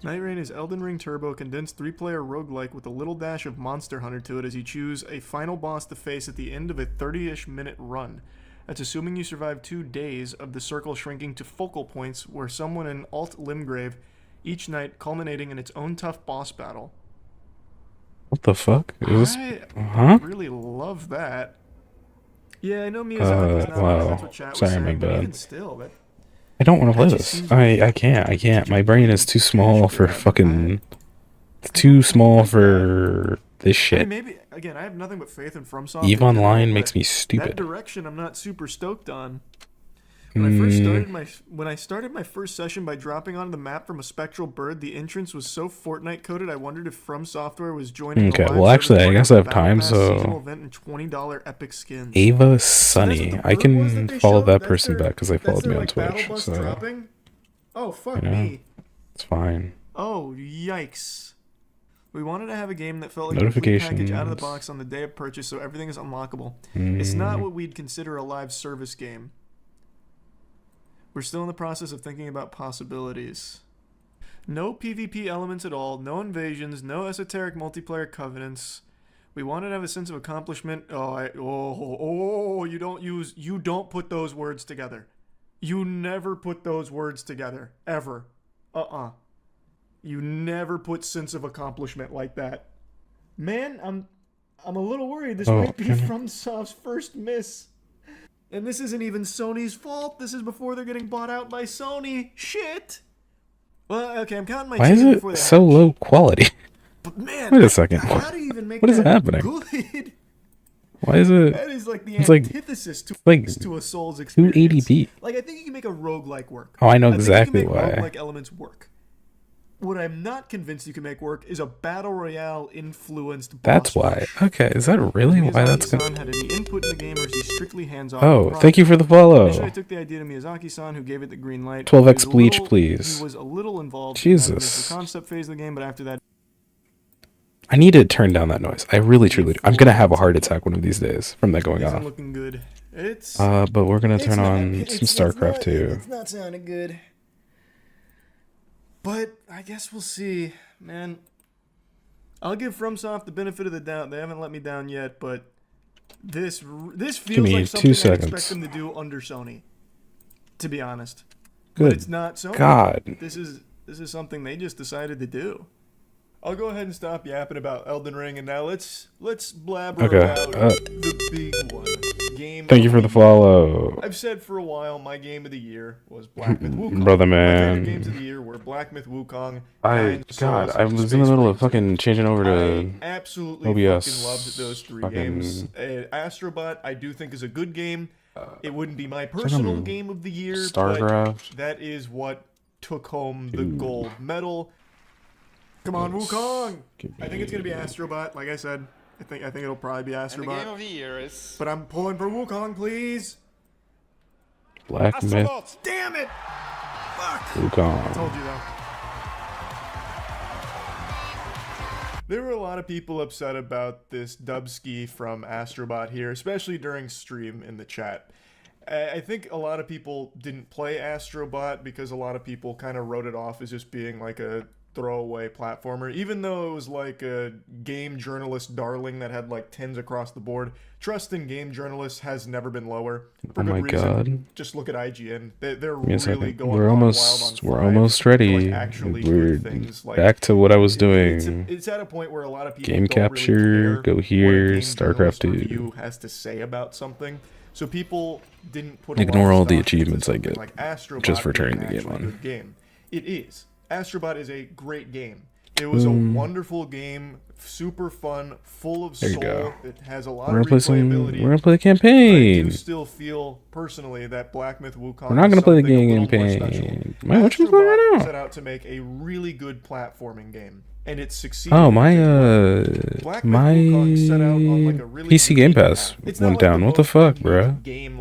Night Rain is Elden Ring Turbo, condensed 3-player roguelike with a little dash of Monster Hunter to it as you choose a final boss to face at the end of a 30-ish minute run. That's assuming you survive 2 days of the circle shrinking to focal points where someone in Alt Limgrave each night, culminating in its own tough boss battle. What the fuck? Is this? I really love that. Yeah, I know Miyazaki's not wow. that's what chat was Sorry, saying, my but bad. even still, that I don't want to play that just this. seems I can't. My brain is too small for fucking... It's too small for this I shit. mean, maybe again, I have nothing but faith in FromSoft. EVE in general, Online but makes me That stupid. direction, I'm not super stoked on. When I started my first session by dropping onto the map from a spectral bird, the entrance was so Fortnite coded. I wondered if From Software was joining. Okay, the live well, actually, service I market guess I with have time, Battle Pass, so- seasonal event, and $20 epic skins. Ava So that's Sunny. what the I bird was can that they follow showed? that That's person their- back because they that's followed their, me on like, battle Twitch. bus So, dropping? Oh fuck you know, me! it's fine. Oh yikes! We wanted to have a game that felt like a complete package out of the Notifications. box on the day of purchase, so everything is unlockable. It's Hmm. not what we'd consider a live service game. We're still in the process of thinking about possibilities. No PvP elements at all, no invasions, no esoteric multiplayer covenants. We wanted to have a sense of accomplishment. You don't put those words together. You never put those words together. Ever. You never put sense of accomplishment like that. Man, I'm a little worried this might be FromSoft's first miss. And this isn't even Sony's fault. This is before they're getting bought out by Sony. Shit. Well, okay, I'm counting my Why is chickens it before they so hatch. low quality? But man, Wait a second. how do you even make What is that happening? good? Why is it? That is like the It's like- antithesis like to a Souls experience. 280p. Like, I think you can make a roguelike work. Oh, I know think exactly you can make why. roguelike elements work. What I'm not convinced you can make work is a battle royale influenced. That's boss why. rush. Okay, is that really why that's Miyazaki-san gonna... had any input in the game, or is he strictly hands-off? Oh, with thank you for the Initially, I follow. took the idea to Miyazaki-san, who gave it the green light. 12x He was a bleach, little- please. He was a little involved in the Jesus. concept phase of the game, but after that, I need to turn down that noise. I really, truly do. I'm gonna have a heart attack one of these days from that going isn't off. looking good. It's But we're gonna it's turn not- on it's- some it's StarCraft not- 2. It's not sounding good. But I guess we'll see, man. I'll give FromSoft the benefit of the doubt. They haven't let me down yet, but this feels me like 2 something I expect seconds. them to do under Sony. To be honest, Good but it's not Sony. God. This is something they just decided to do. I'll go ahead and stop yapping about Elden Ring, and now let's blabber Okay, about the big one. Game. Thank you of for the follow. I've said for a while my game of the year was Black Myth Wukong. Brother, My man. favorite games of the year were Black Myth Wukong. I and Souls was in the Space middle Marine of fucking changing over I to absolutely OBS. fucking loved those 3 fucking- games. Astrobot, I do think is a good game. It wouldn't be my personal game of the year, StarCraft. but that is what took home the gold medal. Come on, Wukong! I think it's gonna be Astrobot. Like I said, I think it'll probably be And the game Astrobot. of the year is But I'm pulling for Wukong, please. Black Myth Astrobot. Damn it! Fuck! Wukong. Told you though. There were a lot of people upset about this dubski from Astrobot here, especially during stream in the chat. I think a lot of people didn't play Astrobot because a lot of people kind of wrote it off as just being like a throwaway platformer. Even though it was like a game journalist darling that had like 10s across the board, trust in game journalists has never been lower. For Oh my good reason. God. Just look at IGN. They're Give me a really second. going We're wild almost on we're Five almost for, ready. like, actually We're good things. Like, back to what I was doing. it's at a point where a lot of people Game don't really capture, care go what a here, game StarCraft journalist 2. review has to say about something. So people didn't put a Ignore lot of all the stock into achievements I something get like Astrobot just for being turning the an game actually on. good game. It is. Astrobot is a great game. It was a wonderful game, super fun, full of There you soul. go. It has a lot We're of gonna play some. replayability. We're gonna play the I do campaign. still feel personally that Black Myth Wukong. We're not is gonna play the something a game little more campaign. special. Man, what you playing right Astrobot now? set out to make a really good platforming game, and it succeeded. Oh my Black Myth my Wukong set out on, like, a really PC Game unique Pass path. It's not went like down. What the most fuck, unique bruh? Game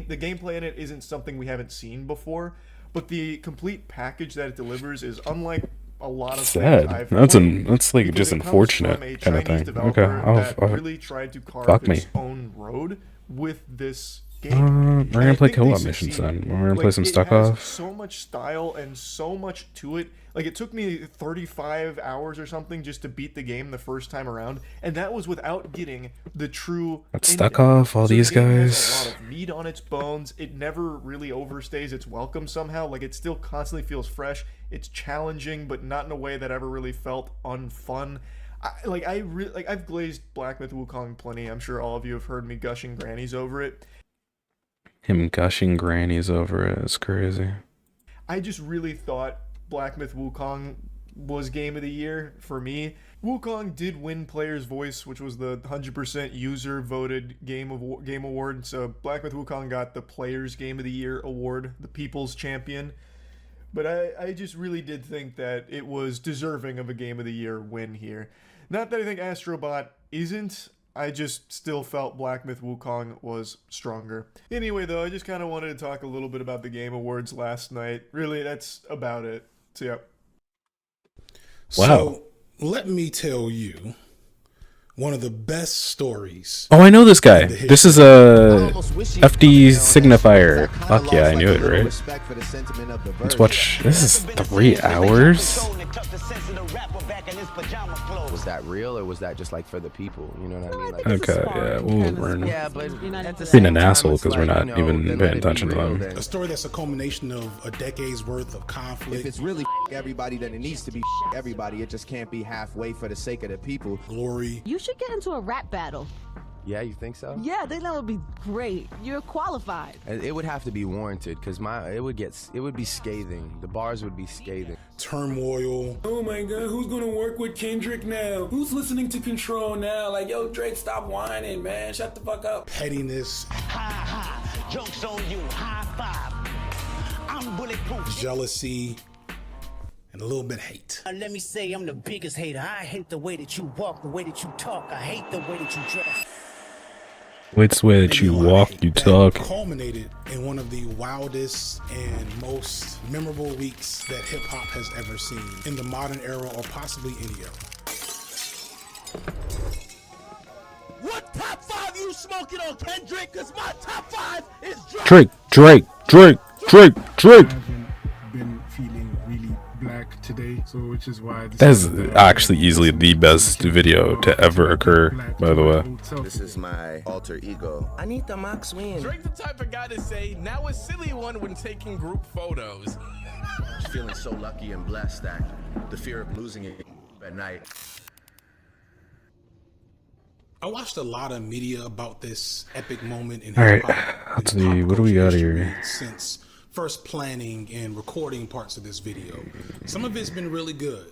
the gameplay in it isn't something we haven't seen before, but the complete package that it delivers is unlike a lot of Sad. things I've That's played, that's like because just it comes unfortunate from a kind of Chinese thing. developer Okay, that really tried to carve fuck me. its own road with this game. We're And gonna I play think they co-op missions then. succeeded. We're gonna play Like, some it Stuck has Off. so much style and so much to it. Like, it took me 35 hours or something just to beat the game the first time around, and that was without getting the true Let's Stuck ending. Off, all So these the game has guys. a lot of meat on its bones. It never really overstays its welcome somehow. Like, it still constantly feels fresh. It's challenging, but not in a way that ever really felt unfun. I've glazed Black Myth Wukong plenty. I'm sure all of you have heard me gushing grannies over it. Him gushing grannies over it. It's crazy. I just really thought Black Myth Wukong was game of the year for me. Wukong did win Player's Voice, which was the 100% user voted game award. So Black Myth Wukong got the Player's Game of the Year award, the People's Champion. But I just really did think that it was deserving of a Game of the Year win here. Not that I think Astrobot isn't. I just still felt Black Myth Wukong was stronger. Anyway, though, I just kind of wanted to talk a little bit about the Game Awards last night. Really, that's about it. So, yep. Wow. So, let me tell you one of the best stories. Oh, I know this guy. This is a FD signifier. Fuck yeah, I knew it, right? Let's watch. This is 3 hours. Was that real, or was that just like for the people? You know what I mean? Like, Okay, yeah, we're but being an asshole because we're not even paying attention to them. A story that's a culmination of a decade's worth of conflict. If it's really everybody, then it needs to be everybody. It just can't be halfway for the sake of the people. Glory. You should get into a rap battle. Yeah, you think so? Yeah, that would be great. You're qualified. It would have to be warranted because it would be scathing. The bars would be scathing. Turmoil. Oh my God, who's gonna work with Kendrick now? Who's listening to Control now? Like, yo, Drake, stop whining, man. Shut the fuck up. Pettiness. Jokes on you. High five. I'm bulletproof. Jealousy. And a little bit of hate. Let me say I'm the biggest hater. I hate the way that you walk, the way that you talk. I hate the way that you dress. It's the way that you walk, you talk. Culminated in one of the wildest and most memorable weeks that hip hop has ever seen in the modern era, or possibly any era. What top 5 you smoking on, Kendrick? Cause my top 5 is Drake. Been feeling really black today, so which is why That's actually easily the best video to ever occur, by the way. This is my alter ego. I need the Max win. Drake's the type of guy to say, now a silly one when taking group photos. Feeling so lucky and blessed that the fear of losing it at night. I watched a lot of media about this epic moment in All right, hip-hop. let's see. What do we got here? Since first planning and recording parts of this video, some of it's been really good,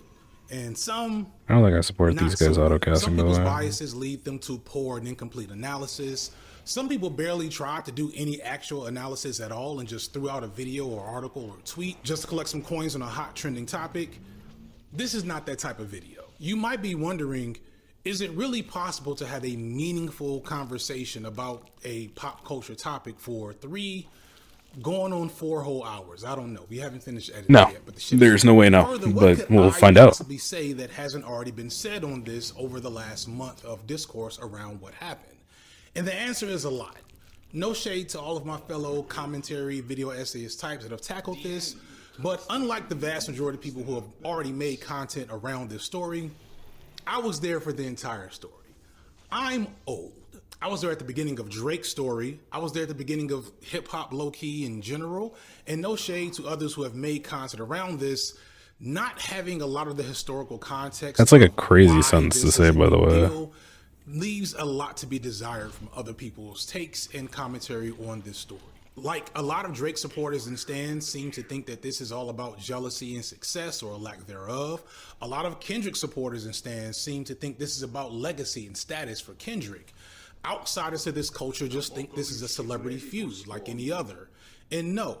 and some I don't think I support not these guys so. autocasting, Some by the people's way. biases lead them to poor and incomplete analysis. Some people barely try to do any actual analysis at all and just threw out a video or article or tweet just to collect some coins on a hot trending topic. This is not that type of video. You might be wondering, is it really possible to have a meaningful conversation about a pop culture topic for 4 whole hours? I don't know. We haven't finished editing No, yet. But the shit there's no way now, Further, what but could we'll I find out. possibly say that hasn't already been said on this over the last month of discourse around what happened? And the answer is a lot. No shade to all of my fellow commentary video essayist types that have tackled this, But unlike the vast majority of people who have already made content around this story, I was there for the entire story. I'm old. I was there at the beginning of Drake's story. I was there at the beginning of hip-hop low-key in general. And no shade to others who have made content around this, not having a lot of the historical context. That's like a crazy sentence to say, by the way. Leaves a lot to be desired from other people's takes and commentary on this story. Like, a lot of Drake supporters and stans seem to think that this is all about jealousy and success or lack thereof. A lot of Kendrick supporters and stans seem to think this is about legacy and status for Kendrick. Outsiders of this culture just think this is a celebrity feud like any other. And no,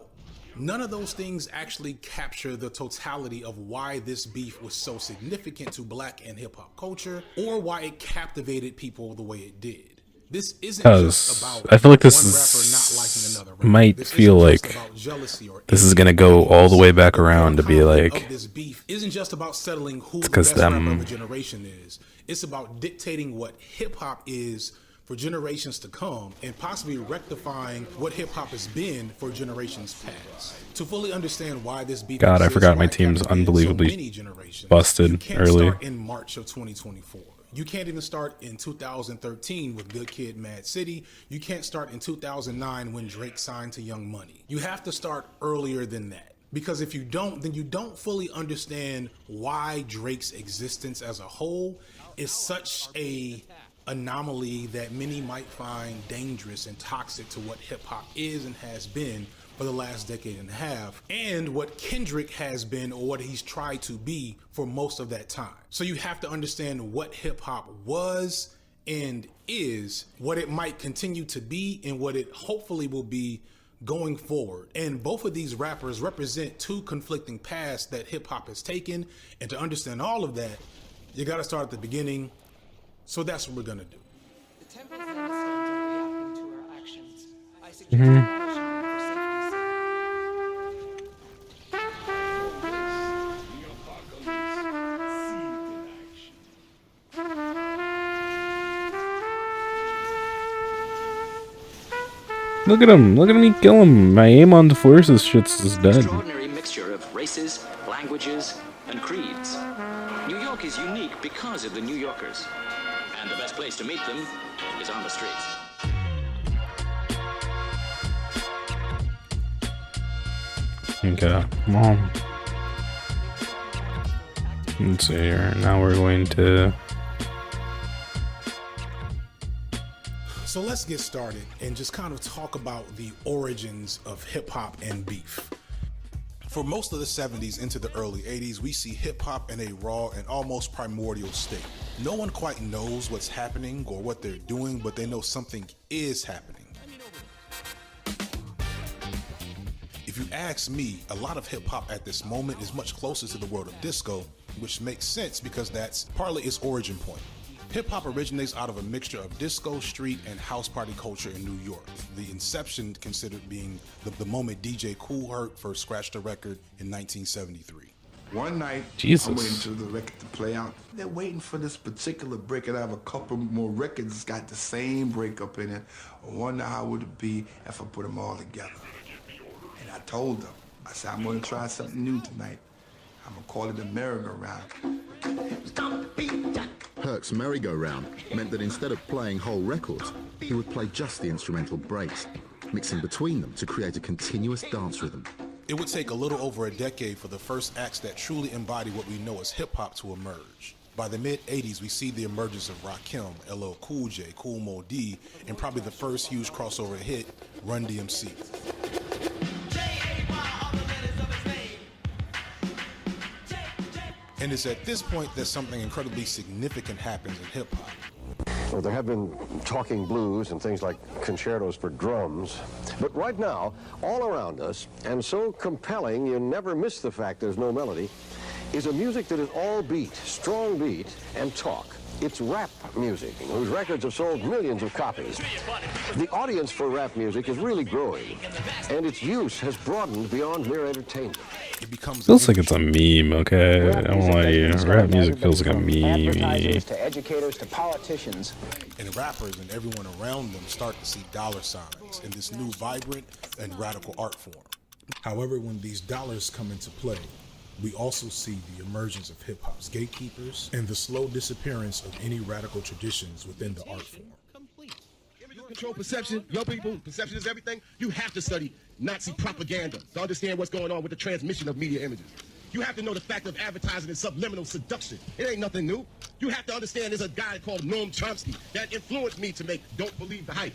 none of those things actually capture the totality of why this beef was so significant to black and hip hop culture, or why it captivated people the way it did. This isn't just about I feel like this one is rapper not liking another rapper. might This feel isn't like just about jealousy or this is gonna go all the way back around to be like of this beef isn't just about settling who the 'cause best rapper them- of a generation is. It's about dictating what hip hop is for generations to come, and possibly rectifying what hip hop has been for generations past. To fully understand why this beef God, I exists, forgot why my it team's captivated so unbelievably many generations, busted you can't early. start in March of 2024. You can't even start in 2013 with Good Kid, Mad City. You can't start in 2009 when Drake signed to Young Money. You have to start earlier than that. Because if you don't, then you don't fully understand why Drake's existence as a whole is such a anomaly that many might find dangerous and toxic to what hip hop is and has been for the last decade and a half, and what Kendrick has been, or what he's tried to be for most of that time. So you have to understand what hip hop was and is, what it might continue to be, and what it hopefully will be going forward. And both of these rappers represent two conflicting paths that hip hop has taken, and to understand all of that, you gotta start at the beginning. So that's what we're gonna do. Look at him! Look at me kill him! My aim on the forces shits is dead. Extraordinary mixture of races, languages, and creeds. New York is unique because of the New Yorkers. And the best place to meet them is on the streets. Okay, Mom. Let's see here. Now we're going to. So let's get started and just kind of talk about the origins of hip hop and beef. For most of the 70s into the early 80s, we see hip hop in a raw and almost primordial state. No one quite knows what's happening or what they're doing, but they know something is happening. If you ask me, a lot of hip hop at this moment is much closer to the world of disco, which makes sense because that's partly its origin point. Hip hop originates out of a mixture of disco, street, and house party culture in New York. The inception considered being the moment DJ Kool Herc first scratched a record in 1973. One night, Jesus. I'm waiting for the record to play out. They're waiting for this particular break, and I have a couple more records got the same breakup in it. I wonder how would it be if I put them all together. And I told them, I said, I'm gonna try something new tonight. I'm gonna call it a merry-go-round. Herc's merry-go-round meant that instead of playing whole records, he would play just the instrumental breaks, mixing between them to create a continuous dance rhythm. It would take a little over a decade for the first acts that truly embody what we know as hip-hop to emerge. By the mid-'80s, we see the emergence of Rakim, LL Cool J, Kool Moe Dee, and probably the first huge crossover hit, Run DMC. And it's at this point that something incredibly significant happens in hip-hop. Well, there have been talking blues and things like concertos for drums. But right now, all around us, and so compelling you never miss the fact there's no melody, is a music that is all beat, strong beat, and talk. It's rap music, whose records have sold millions of copies. The audience for rap music is really growing, and its use has broadened beyond mere entertainment. Feels like it's a meme, okay? I won't lie to you. Rap music feels like a meme. Advertisers to educators to politicians. And rappers and everyone around them start to see dollar signs in this new vibrant and radical art form. However, when these dollars come into play, we also see the emergence of hip-hop's gatekeepers and the slow disappearance of any radical traditions within the art form. Control perception, young people, perception is everything. You have to study Nazi propaganda to understand what's going on with the transmission of media images. You have to know the fact of advertising and subliminal seduction. It ain't nothing new. You have to understand there's a guy called Noam Chomsky that influenced me to make Don't Believe the Hype.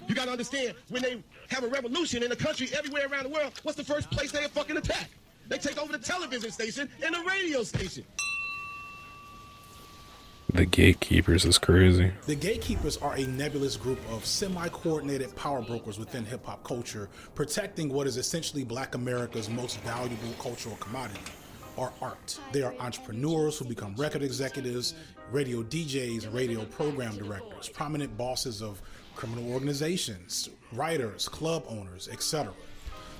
You gotta understand, when they have a revolution in a country everywhere around the world, what's the first place they fucking attack? They take over the television station and the radio station. The gatekeepers is crazy. The gatekeepers are a nebulous group of semi-coordinated power brokers within hip-hop culture, protecting what is essentially Black America's most valuable cultural commodity, our art. They are entrepreneurs who become record executives, radio DJs, and radio program directors, prominent bosses of criminal organizations, writers, club owners, etc.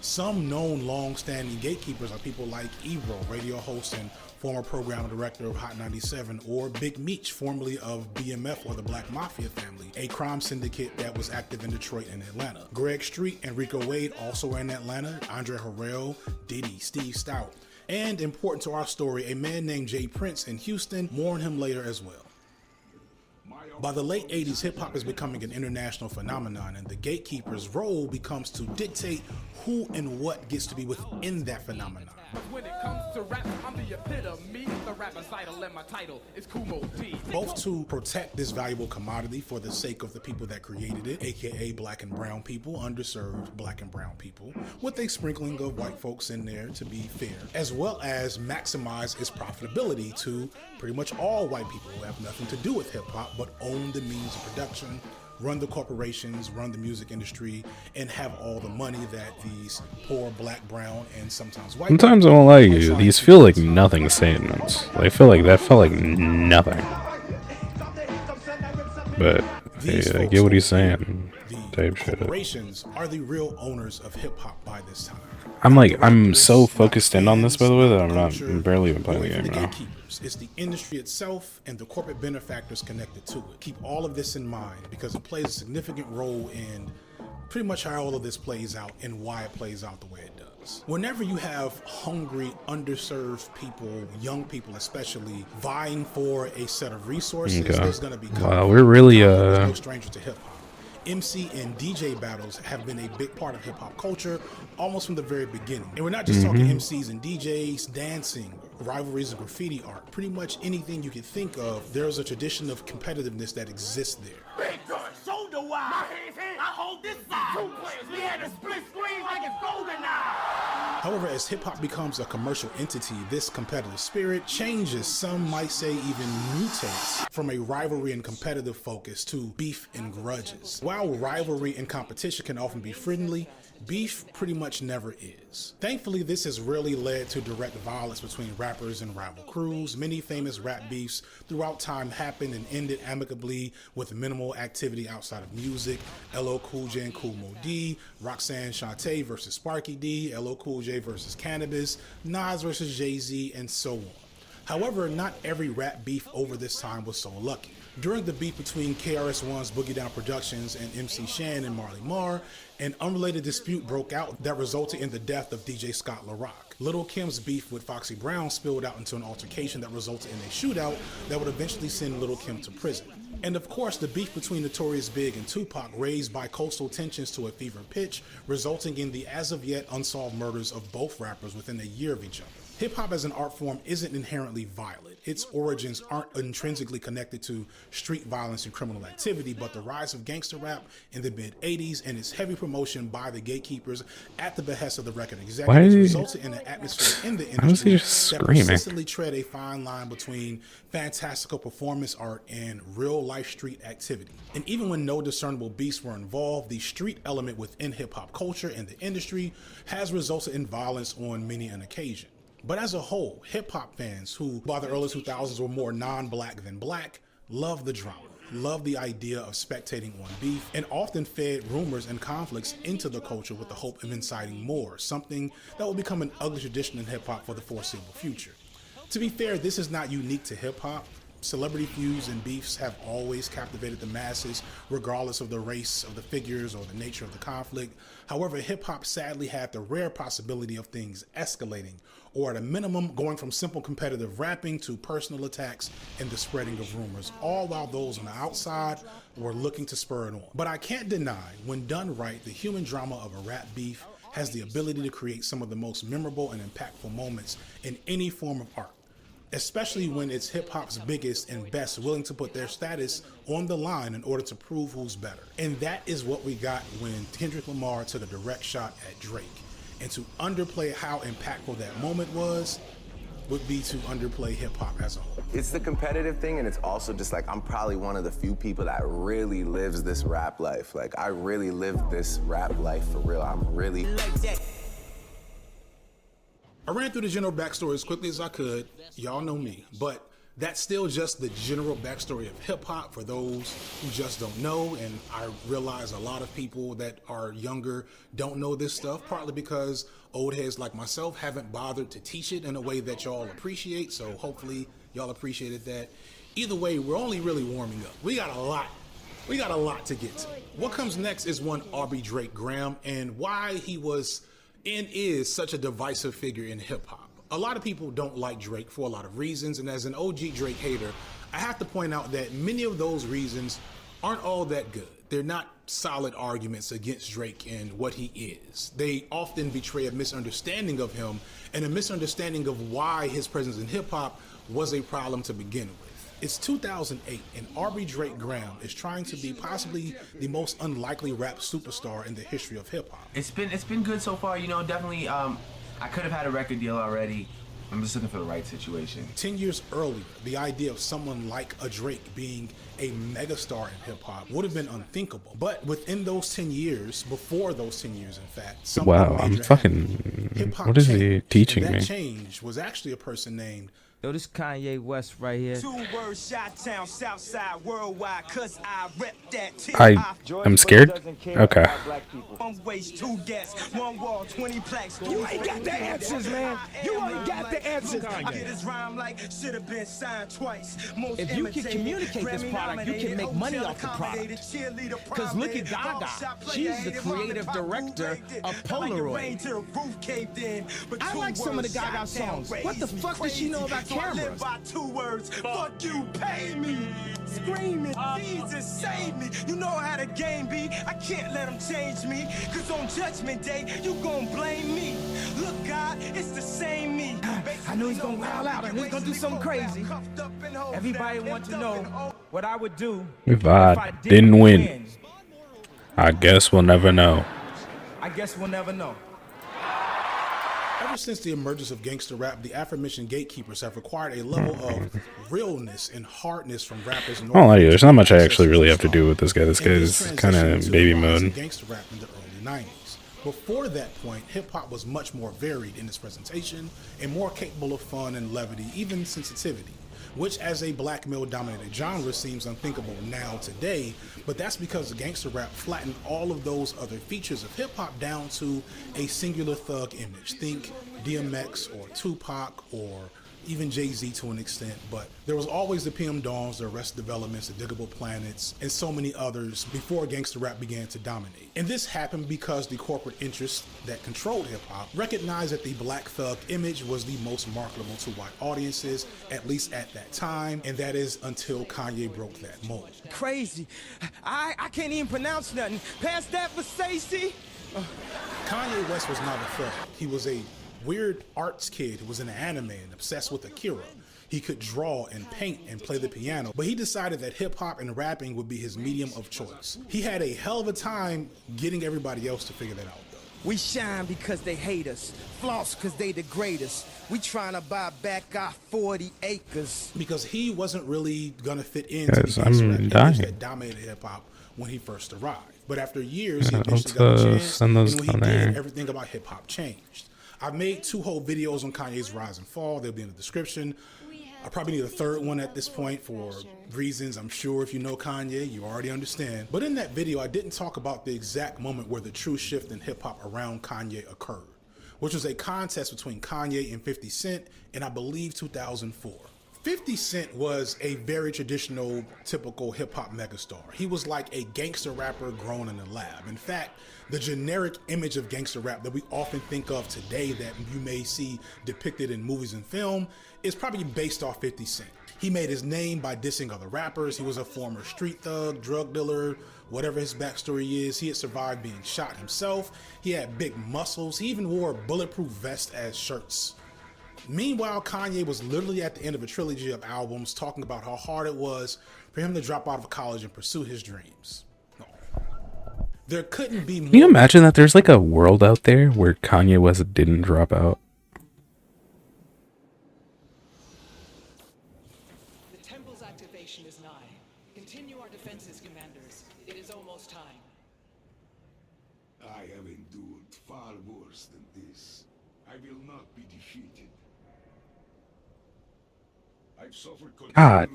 Some known long-standing gatekeepers are people like Ebro, radio host and former program director of Hot 97, or Big Meech, formerly of BMF or the Black Mafia family, a crime syndicate that was active in Detroit and Atlanta. Greg Street and Rico Wade also were in Atlanta, Andre Harrell, Diddy, Steve Stout, and important to our story, a man named Jay Prince in Houston, more on him later as well. By the late 80s, hip-hop is becoming an international phenomenon, and the gatekeeper's role becomes to dictate who and what gets to be within that phenomenon. When it comes to rap, I'm the epitome. The rap recital and my title is Kumo D. Both to protect this valuable commodity for the sake of the people that created it, aka Black and brown people, underserved Black and brown people, with a sprinkling of white folks in there to be fair, as well as maximize its profitability to pretty much all white people who have nothing to do with hip-hop but own the means of production, run the corporations, run the music industry, and have all the money that these poor Black, brown, and sometimes white Sometimes I won't lie to you, these feel like nothing statements. I feel like that felt like nothing. But I get what he's saying. Type shit. Corporations are the real owners of hip-hop by this time. I'm so focused in on this, by the way, that I'm barely even playing the game now. It's the industry itself and the corporate benefactors connected to it. Keep all of this in mind because it plays a significant role in pretty much how all of this plays out and why it plays out the way it does. Whenever you have hungry, underserved people, young people especially, vying for a set of resources, there's going to be wow, we're really no stranger to hip-hop. MC and DJ battles have been a big part of hip-hop culture almost from the very beginning. And we're not just talking MCs and DJs, dancing, rivalries and graffiti art. Pretty much anything you can think of, there's a tradition of competitiveness that exists there. Big gun, shoulder wide. My hands here, I hold this side. Two players, we had a split screen like it's golden now. However, as hip-hop becomes a commercial entity, this competitive spirit changes, some might say even mutates, from a rivalry and competitive focus to beef and grudges. While rivalry and competition can often be friendly, beef pretty much never is. Thankfully, this has rarely led to direct violence between rappers and rival crews. Many famous rap beefs throughout time happened and ended amicably with minimal activity outside of music. LL Cool J and Kool Moe Dee, Roxanne Shante versus Sparky D, LL Cool J versus Cannabis, Nas versus Jay-Z, and so on. However, not every rap beef over this time was so lucky. During the beef between KRS-One's Boogie Down Productions and MC Shan and Marley Marr, an unrelated dispute broke out that resulted in the death of DJ Scott LaRock. Lil' Kim's beef with Foxy Brown spilled out into an altercation that resulted in a shootout that would eventually send Lil' Kim to prison. And of course, the beef between Notorious Big and Tupac raised bi-coastal tensions to a fever pitch, resulting in the as-of-yet unsolved murders of both rappers within a year of each other. Hip-hop as an art form isn't inherently violent. Its origins aren't intrinsically connected to street violence and criminal activity, but the rise of gangster rap in the mid-'80s and its heavy promotion by the gatekeepers at the behest of the record executives resulted in an atmosphere in the industry that persistently tread a fine line between fantastical performance art and real-life street activity. And even when no discernible beasts were involved, the street element within hip-hop culture and the industry has resulted in violence on many an occasion. But as a whole, hip-hop fans who by the early 2000s were more non-black than black love the drama, love the idea of spectating on beef, and often fed rumors and conflicts into the culture with the hope of inciting more, something that will become an ugly tradition in hip-hop for the foreseeable future. To be fair, this is not unique to hip-hop. Celebrity feuds and beefs have always captivated the masses, regardless of the race of the figures or the nature of the conflict. However, hip-hop sadly had the rare possibility of things escalating, or at a minimum, going from simple competitive rapping to personal attacks and the spreading of rumors, all while those on the outside were looking to spur it on. But I can't deny, when done right, the human drama of a rap beef has the ability to create some of the most memorable and impactful moments in any form of art, especially when it's hip-hop's biggest and best willing to put their status on the line in order to prove who's better. And that is what we got when Kendrick Lamar took a direct shot at Drake. And to underplay how impactful that moment was would be to underplay hip-hop as a whole. It's the competitive thing, and it's also just like, I'm probably one of the few people that really lives this rap life. Like, I really lived this rap life for real. I'm really... I ran through the general backstory as quickly as I could. Y'all know me, but that's still just the general backstory of hip hop for those who just don't know. And I realize a lot of people that are younger don't know this stuff, partly because old heads like myself haven't bothered to teach it in a way that y'all appreciate. So hopefully y'all appreciated that. Either way, we're only really warming up. We got a lot to get to. What comes next is one Aubrey Drake Graham and why he was and is such a divisive figure in hip-hop. A lot of people don't like Drake for a lot of reasons, and as an OG Drake hater, I have to point out that many of those reasons aren't all that good. They're not solid arguments against Drake and what he is. They often betray a misunderstanding of him and a misunderstanding of why his presence in hip-hop was a problem to begin with. It's 2008, and Aubrey Drake Graham is trying to be possibly the most unlikely rap superstar in the history of hip-hop. It's been good so far, you know, definitely, I could have had a record deal already. I'm just looking for the right situation. 10 years earlier, the idea of someone like a Drake being a megastar in hip-hop would have been unthinkable. But within those 10 years, before those 10 years, in fact, wow, I'm fucking... What is he teaching me? That change was actually a person named... Yo, this Kanye West right here. 2 words, Chi-Town, Southside, worldwide, cause I rep that. I'm scared? Okay. 1 waist, 2 guests, 1 wall, 20 plaques. You ain't got the answers, man. You ain't got the answers. I get his rhyme like should have been signed twice. If you can communicate this product, you can make money off the product. Because look at Gaga. She's the creative director of Polaroid. I like some of the Gaga songs. What the fuck does she know about cameras? By 2 words, fuck you, pay me. Screaming, Jesus, save me. You know how the game be. I can't let them change me. Cause on Judgment Day, you gon' blame me. Look, God, it's the same me. I knew he's gonna wild out and he's gonna do something crazy. Everybody wants to know what I would do if I didn't win. I guess we'll never know. I guess we'll never know. Ever since the emergence of gangster rap, the aforementioned gatekeepers have required a level of realness and hardness from rappers. I won't lie to you, there's not much I actually really have to do with this guy. This guy's kind of baby mode. Gangster rap in the early 90s. Before that point, hip-hop was much more varied in its presentation and more capable of fun and levity, even sensitivity, which as a black male-dominated genre seems unthinkable now today, but that's because the gangster rap flattened all of those other features of hip-hop down to a singular thug image. Think DMX or Tupac or even Jay-Z to an extent, but there was always the PM Dawns, the Arrested Developments, the Diggable Planets, and so many others before gangster rap began to dominate. And this happened because the corporate interests that controlled hip-hop recognized that the black thug image was the most marketable to white audiences, at least at that time, and that is until Kanye broke that mold. Crazy. I can't even pronounce nothing. Pass that for Stacey. Kanye West was not a thug. He was a weird arts kid who was into anime and obsessed with Akira. He could draw and paint and play the piano, but he decided that hip-hop and rapping would be his medium of choice. He had a hell of a time getting everybody else to figure that out, though. We shine because they hate us, floss because they degrade us. We trying to buy back our 40 acres. Because he wasn't really gonna fit into the I'm dying. that dominated hip-hop when he first arrived. But after years, he eventually got a chance, send those and when he down did, there. everything about hip-hop changed. I've made 2 whole videos on Kanye's rise and fall. They'll be in the description. I probably need a 3rd one at this point for reasons I'm sure if you know Kanye, you already understand. But in that video, I didn't talk about the exact moment where the true shift in hip-hop around Kanye occurred, which was a contest between Kanye and 50 Cent in, I believe, 2004. 50 Cent was a very traditional, typical hip-hop megastar. He was like a gangster rapper grown in the lab. In fact, the generic image of gangster rap that we often think of today that you may see depicted in movies and film is probably based off 50 Cent. He made his name by dissing other rappers. He was a former street thug, drug dealer, whatever his backstory is. He had survived being shot himself. He had big muscles. He even wore bulletproof vests as shirts. Meanwhile, Kanye was literally at the end of a trilogy of albums talking about how hard it was for him to drop out of college and pursue his dreams. There couldn't be more. Can you imagine that there's like a world out there where Kanye West didn't drop out? The temple's activation is nigh. Continue our defenses, commanders. It is almost time. I have endured far worse than this. I will not be defeated. I've suffered. God,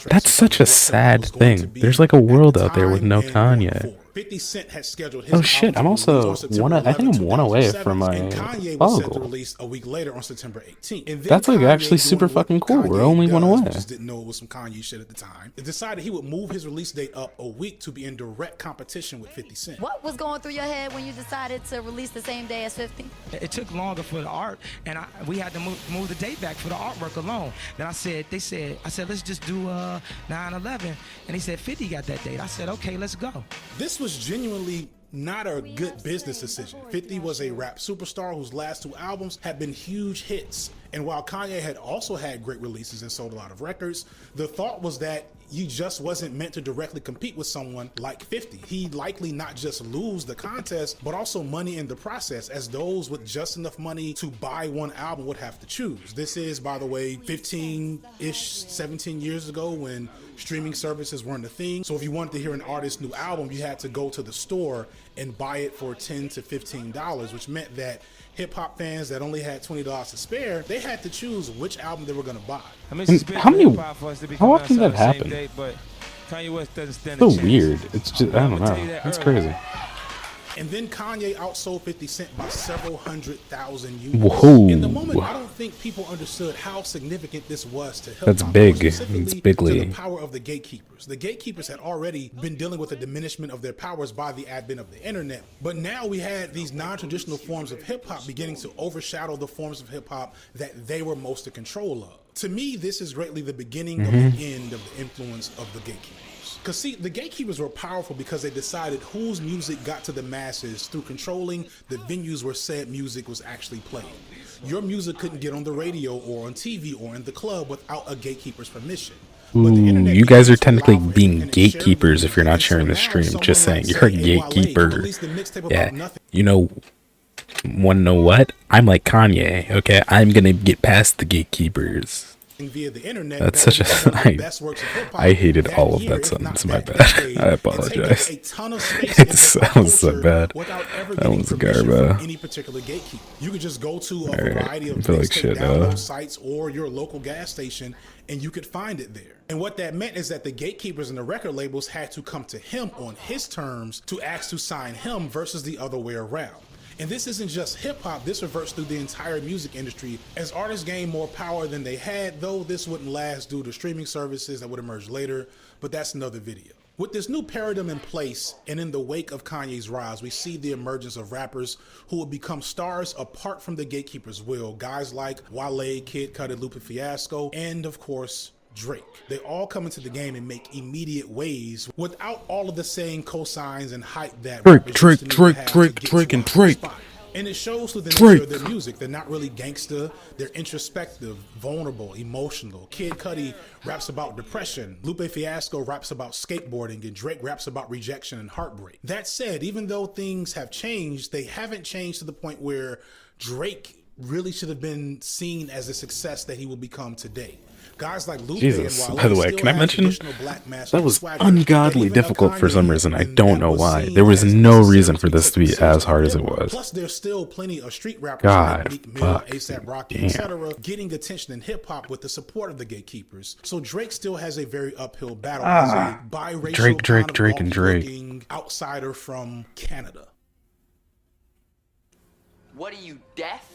that's such a sad thing. There's like a world out there with no Kanye. 50 Cent had scheduled his Oh shit, I'm also I think I'm one away from my Kanye was follow set to goal. release a week later on September 18th. And then That's like Kanye, actually super doing what fucking cool. We're Kanye only one does, away. we just didn't know it was some Kanye shit at the time. It decided he would move his release date up a week to be in direct competition with 50 Cent. What was going through your head when you decided to release the same day as 50? It took longer for the art, and we had to move the date back for the artwork alone. Then I said, let's just do 9/11, and he said 50 got that date. I said, okay, let's go. This was genuinely not a good business decision. 50 was a rap superstar whose last two albums had been huge hits. And while Kanye had also had great releases and sold a lot of records, the thought was that he just wasn't meant to directly compete with someone like 50. He'd likely not just lose the contest, but also money in the process, as those with just enough money to buy one album would have to choose. This is, by the way, 15-ish, 17 years ago when streaming services weren't a thing. So if you wanted to hear an artist's new album, you had to go to the store and buy it for $10 to $15, which meant that hip-hop fans that only had $20 to spare, they had to choose which album they were going to buy. How often does that happen? It's so weird. It's just, I don't know. It's crazy. And then Kanye outsold 50 Cent by several 100,000 units. Whoa. In the moment, I don't think people understood how significant this was to hip-hop. That's big. Specifically It's bigly. to the power of the gatekeepers. The gatekeepers had already been dealing with a diminishment of their powers by the advent of the internet. But now we had these non-traditional forms of hip-hop beginning to overshadow the forms of hip-hop that they were most in control of. To me, this is greatly the beginning of the end of the influence of the gatekeepers. Because see, the gatekeepers were powerful because they decided whose music got to the masses through controlling the venues where said music was actually played. Your music couldn't get on the radio or on TV or in the club without a gatekeeper's permission. Ooh, you guys are technically being gatekeepers if you're not sharing the stream. Just saying, you're a gatekeeper. Yeah, you know, wanna know what? I'm like Kanye, okay? I'm gonna get past the gatekeepers. Via the internet, that's such a I hated all of that sentence. My bad. I apologize. It sounds so bad. That was garbage. Any particular gatekeeper, you could just go to a variety of download sites or your local gas station, and you could find it there. And what that meant is that the gatekeepers and the record labels had to come to him on his terms to ask to sign him versus the other way around. And this isn't just hip-hop, this reverts through the entire music industry. As artists gain more power than they had, though this wouldn't last due to streaming services that would emerge later, but that's another video. With this new paradigm in place, and in the wake of Kanye's rise, we see the emergence of rappers who will become stars apart from the gatekeepers' will. Guys like Wale, Kid Cudi, Lupe Fiasco, and of course, Drake. They all come into the game and make immediate waves without all of the same cosigns and hype that Drake. And it shows through the nature of their music. They're not really gangster. They're introspective, vulnerable, emotional. Kid Cudi raps about depression. Lupe Fiasco raps about skateboarding, and Drake raps about rejection and heartbreak. That said, even though things have changed, they haven't changed to the point where Drake really should have been seen as a success that he will become today. Guys like Lupe Jesus, and Wale, by the way, can I mention that was ungodly difficult for some reason? I don't know why. There was no reason for this to be as hard as it was. Plus, there's still plenty of street rappers God, like Meek Mill, A$AP Rocky, etc., getting attention in hip hop with the support of the gatekeepers. So Drake still has a very uphill battle as a biracial, Drake outsider from Canada. What are you, deaf?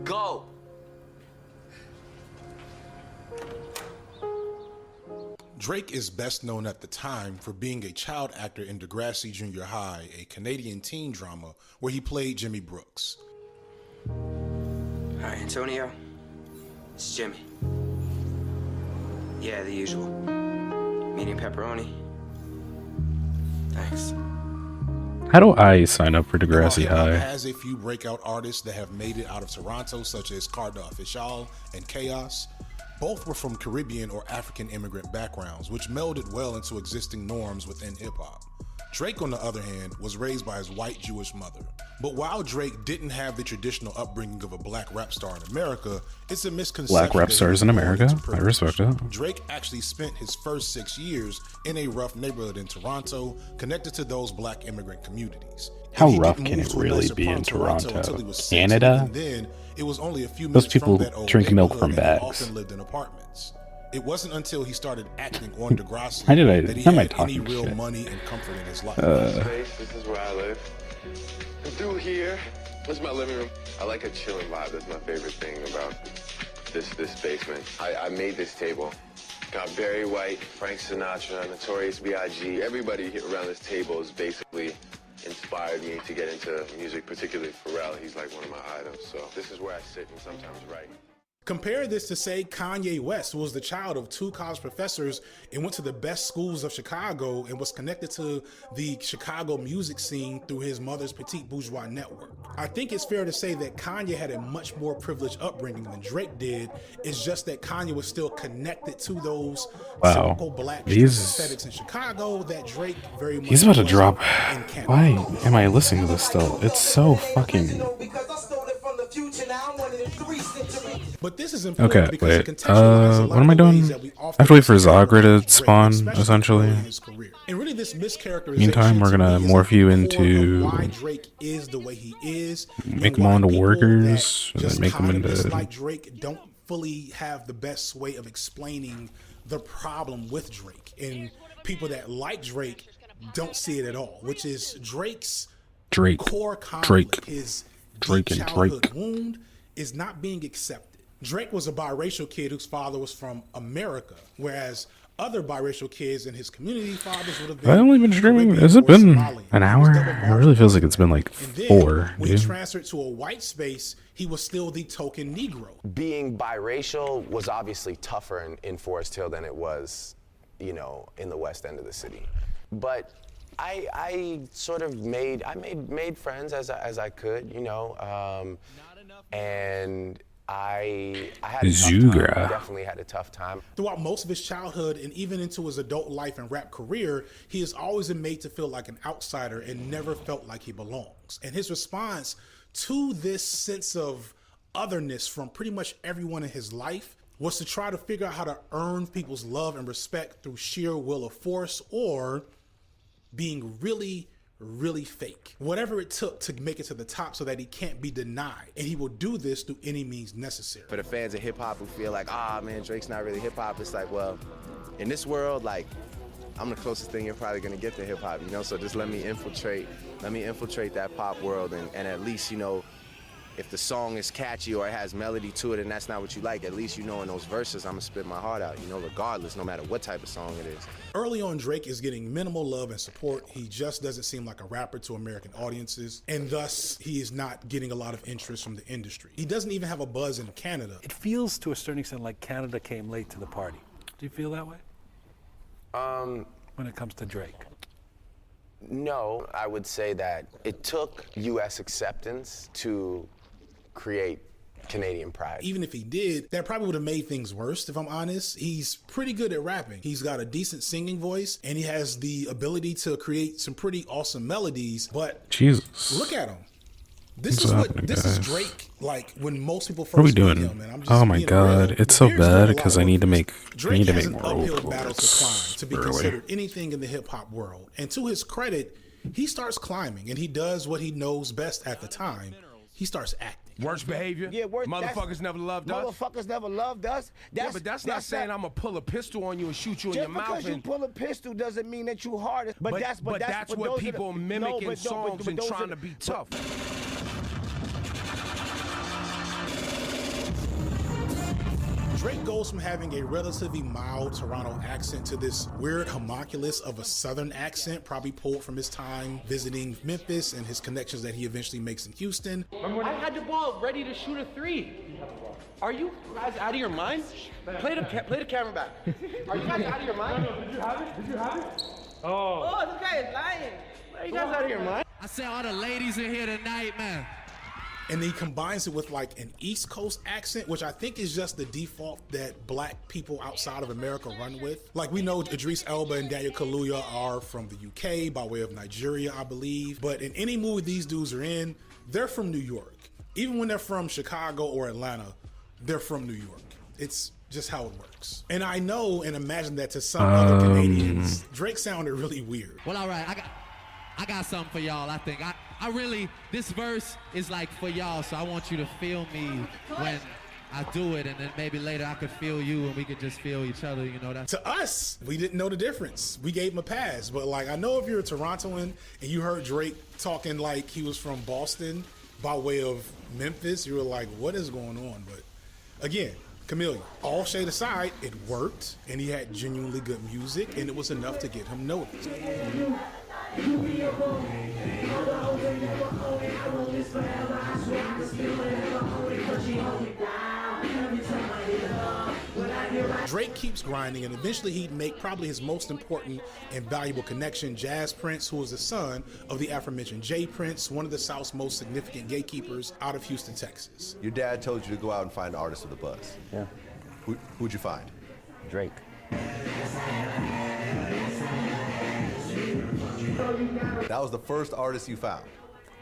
Go. Drake is best known at the time for being a child actor in Degrassi Junior High, a Canadian teen drama where he played Jimmy Brooks. Hi, Antonio. It's Jimmy. Yeah, the usual. Medium pepperoni. Thanks. How do I sign up for Degrassi Hip-hop High? has a few breakout artists that have made it out of Toronto, such as Carda Official and Chaos. Both were from Caribbean or African immigrant backgrounds, which melded well into existing norms within hip-hop. Drake, on the other hand, was raised by his white Jewish mother. But while Drake didn't have the traditional upbringing of a black rap star in America, it's a misconception. Black rap that stars he in was born America? into I respect privilege. that. Drake actually spent his first 6 years in a rough neighborhood in Toronto, connected to those black immigrant communities. How And he rough didn't can move it to a really nicer be part in of Toronto Toronto? until he was 6, Canada? and even then, it was only a few Those minutes people from that old drink milk from neighborhood, and he bags. often lived in apartments. It wasn't until he started acting on Degrassi Why did I- that he why am I had any talking real shit? money and comfort in his life. This is where I live. And through here, this is my living room. I like a chilling vibe. That's my favorite thing about this basement. I made this table. Got Barry White, Frank Sinatra, Notorious B.I.G. Everybody here around this table has basically inspired me to get into music, particularly Pharrell. He's like one of my idols. So this is where I sit and sometimes write. Compare this to, say, Kanye West, who was the child of 2 college professors and went to the best schools of Chicago and was connected to the Chicago music scene through his mother's Petite Bourgeois network. I think it's fair to say that Kanye had a much more privileged upbringing than Drake did. It's just that Kanye was still connected to those typical black aesthetics in Chicago that Drake very much He's about to wasn't drop. in Canada. Why am I listening to this still? It's so fucking. But this is important Okay, because it wait. contextualizes a lot What am I of the doing? ways that we I have to wait for Zagra to Drake, spawn, especially essentially. early in his career. And really, this mischaracterization Meantime, we're to gonna me is morph at the you core into. of why Drake is the way he is, Make and them all why into people workers, that and then just make them kinda into. dislike Drake don't fully have the best way of explaining the problem with Drake, and people that like Drake don't see it at all, which is Drake's Drake, core Drake, conflict, his Drake deep and childhood Drake. wound is not being accepted. Drake was a biracial kid whose father was from America, whereas other biracial kids in his community fathers would have been. I've only been streaming. Caribbean Has it or been Somalian. an hour? It really feels like it's been like And then, 4, when he dude. transferred to a white space, he was still the token Negro. Being biracial was obviously tougher in Forest Hill than it was, you know, in the west end of the city. But I sort of made friends as I could, you know, and I had a tough time. Zugra. I definitely had a tough time. Throughout most of his childhood and even into his adult life and rap career, he has always been made to feel like an outsider and never felt like he belongs. And his response to this sense of otherness from pretty much everyone in his life was to try to figure out how to earn people's love and respect through sheer will of force or being really, really fake. Whatever it took to make it to the top so that he can't be denied. And he will do this through any means necessary. For the fans of hip hop who feel like, man, Drake's not really hip hop, it's like, well, in this world, like, I'm the closest thing you're probably gonna get to hip hop, you know? So just let me infiltrate that pop world and at least, you know, if the song is catchy or it has melody to it and that's not what you like, at least you know in those verses I'm gonna spit my heart out, you know, regardless, no matter what type of song it is. Early on, Drake is getting minimal love and support. He just doesn't seem like a rapper to American audiences, and thus he is not getting a lot of interest from the industry. He doesn't even have a buzz in Canada. It feels to a certain extent like Canada came late to the party. Do you feel that way? When it comes to Drake? No, I would say that it took U.S. acceptance to create Canadian pride. Even if he did, that probably would have made things worse, if I'm honest. He's pretty good at rapping. He's got a decent singing voice, and he has the ability to create some pretty awesome melodies, but Jesus. look at him. This What's is what happening, this is guys? Drake like when most people first What are we meet doing? him, and I'm just Oh my being god, real. it's so Here's where bad a lot because of I need to work make Drake has an more uphill road battle to climb to be early. considered anything in the hip hop world. And to his credit, he starts climbing and he does what he knows best at the time. He starts acting. Worst behavior? Yeah, Motherfuckers never loved us. Motherfuckers never loved us. Yeah, but that's not saying I'm gonna pull a pistol on you and shoot you in your mouth. Just because you pull a pistol doesn't mean that you hard. But that's what those people are the, mimic no, in songs and trying to be tough. Drake goes from having a relatively mild Toronto accent to this weird homunculus of a southern accent, probably pulled from his time visiting Memphis and his connections that he eventually makes in Houston. I had the ball ready to shoot a three. Are you guys out of your mind? Play the camera back. Are you guys out of your mind? Did you have it? Did you have it? Oh, this guy is lying. Are you guys out of your mind? I said all the ladies in here tonight, man. And he combines it with like an East Coast accent, which I think is just the default that black people outside of America run with. Like we know Idris Elba and Daniel Kaluuya are from the UK by way of Nigeria, I believe. But in any movie these dudes are in, they're from New York. Even when they're from Chicago or Atlanta, they're from New York. It's just how it works. And I know and imagine that to some other Canadians, Drake sounded really weird. Well, all right, I got something for y'all. I think I really, this verse is like for y'all, so I want you to feel me when I do it, and then maybe later I could feel you and we could just feel each other, you know. That to us, we didn't know the difference. We gave him a pass, but like I know if you're a Torontoan and you heard Drake talking like he was from Boston by way of Memphis, you were like, what is going on? But again, Chameleon, all shade aside, it worked, and he had genuinely good music, and it was enough to get him noticed. Drake keeps grinding, and eventually he'd make probably his most important and valuable connection, Jazz Prince, who was the son of the aforementioned Jay Prince, one of the South's most significant gatekeepers out of Houston, Texas. Your dad told you to go out and find artists with a buzz. Yeah. Who'd you find? Drake. That was the first artist you found?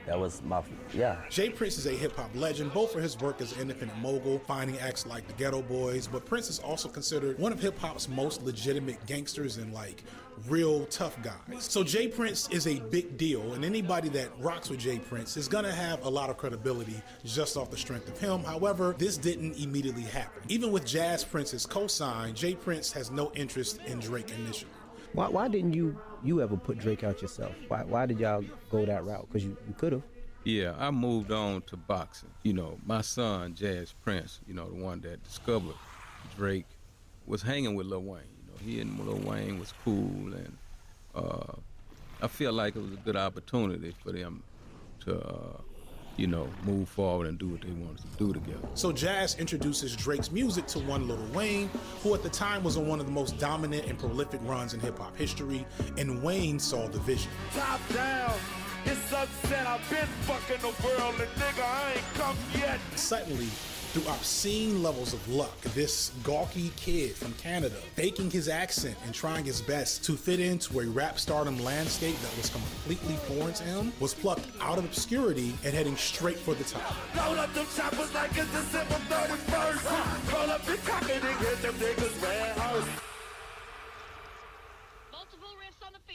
That was my, yeah. Jay Prince is a hip-hop legend, both for his work as an independent mogul, finding acts like the Ghetto Boys, but Prince is also considered one of hip-hop's most legitimate gangsters and like real tough guys. So Jay Prince is a big deal, and anybody that rocks with Jay Prince is gonna have a lot of credibility just off the strength of him. However, this didn't immediately happen. Even with Jazz Prince's cosign, Jay Prince has no interest in Drake initially. Why didn't you ever put Drake out yourself? Why did y'all go that route? Because you could have. Yeah, I moved on to boxing. You know, my son, Jazz Prince, you know, the one that discovered Drake, was hanging with Lil Wayne. You know, he and Lil Wayne was cool, and I feel like it was a good opportunity for them to, you know, move forward and do what they wanted to do together. So Jazz introduces Drake's music to one Lil Wayne, who at the time was on one of the most dominant and prolific runs in hip-hop history, and Wayne saw the vision. Top down, it's upset, I've been fucking the world, and nigga, I ain't come yet. Suddenly, through obscene levels of luck, this gawky kid from Canada, faking his accent and trying his best to fit into a rap stardom landscape that was completely foreign to him, was plucked out of obscurity and heading straight for the top. Load up them choppers like it's December 31st. Roll up the cock and hit them niggas red house.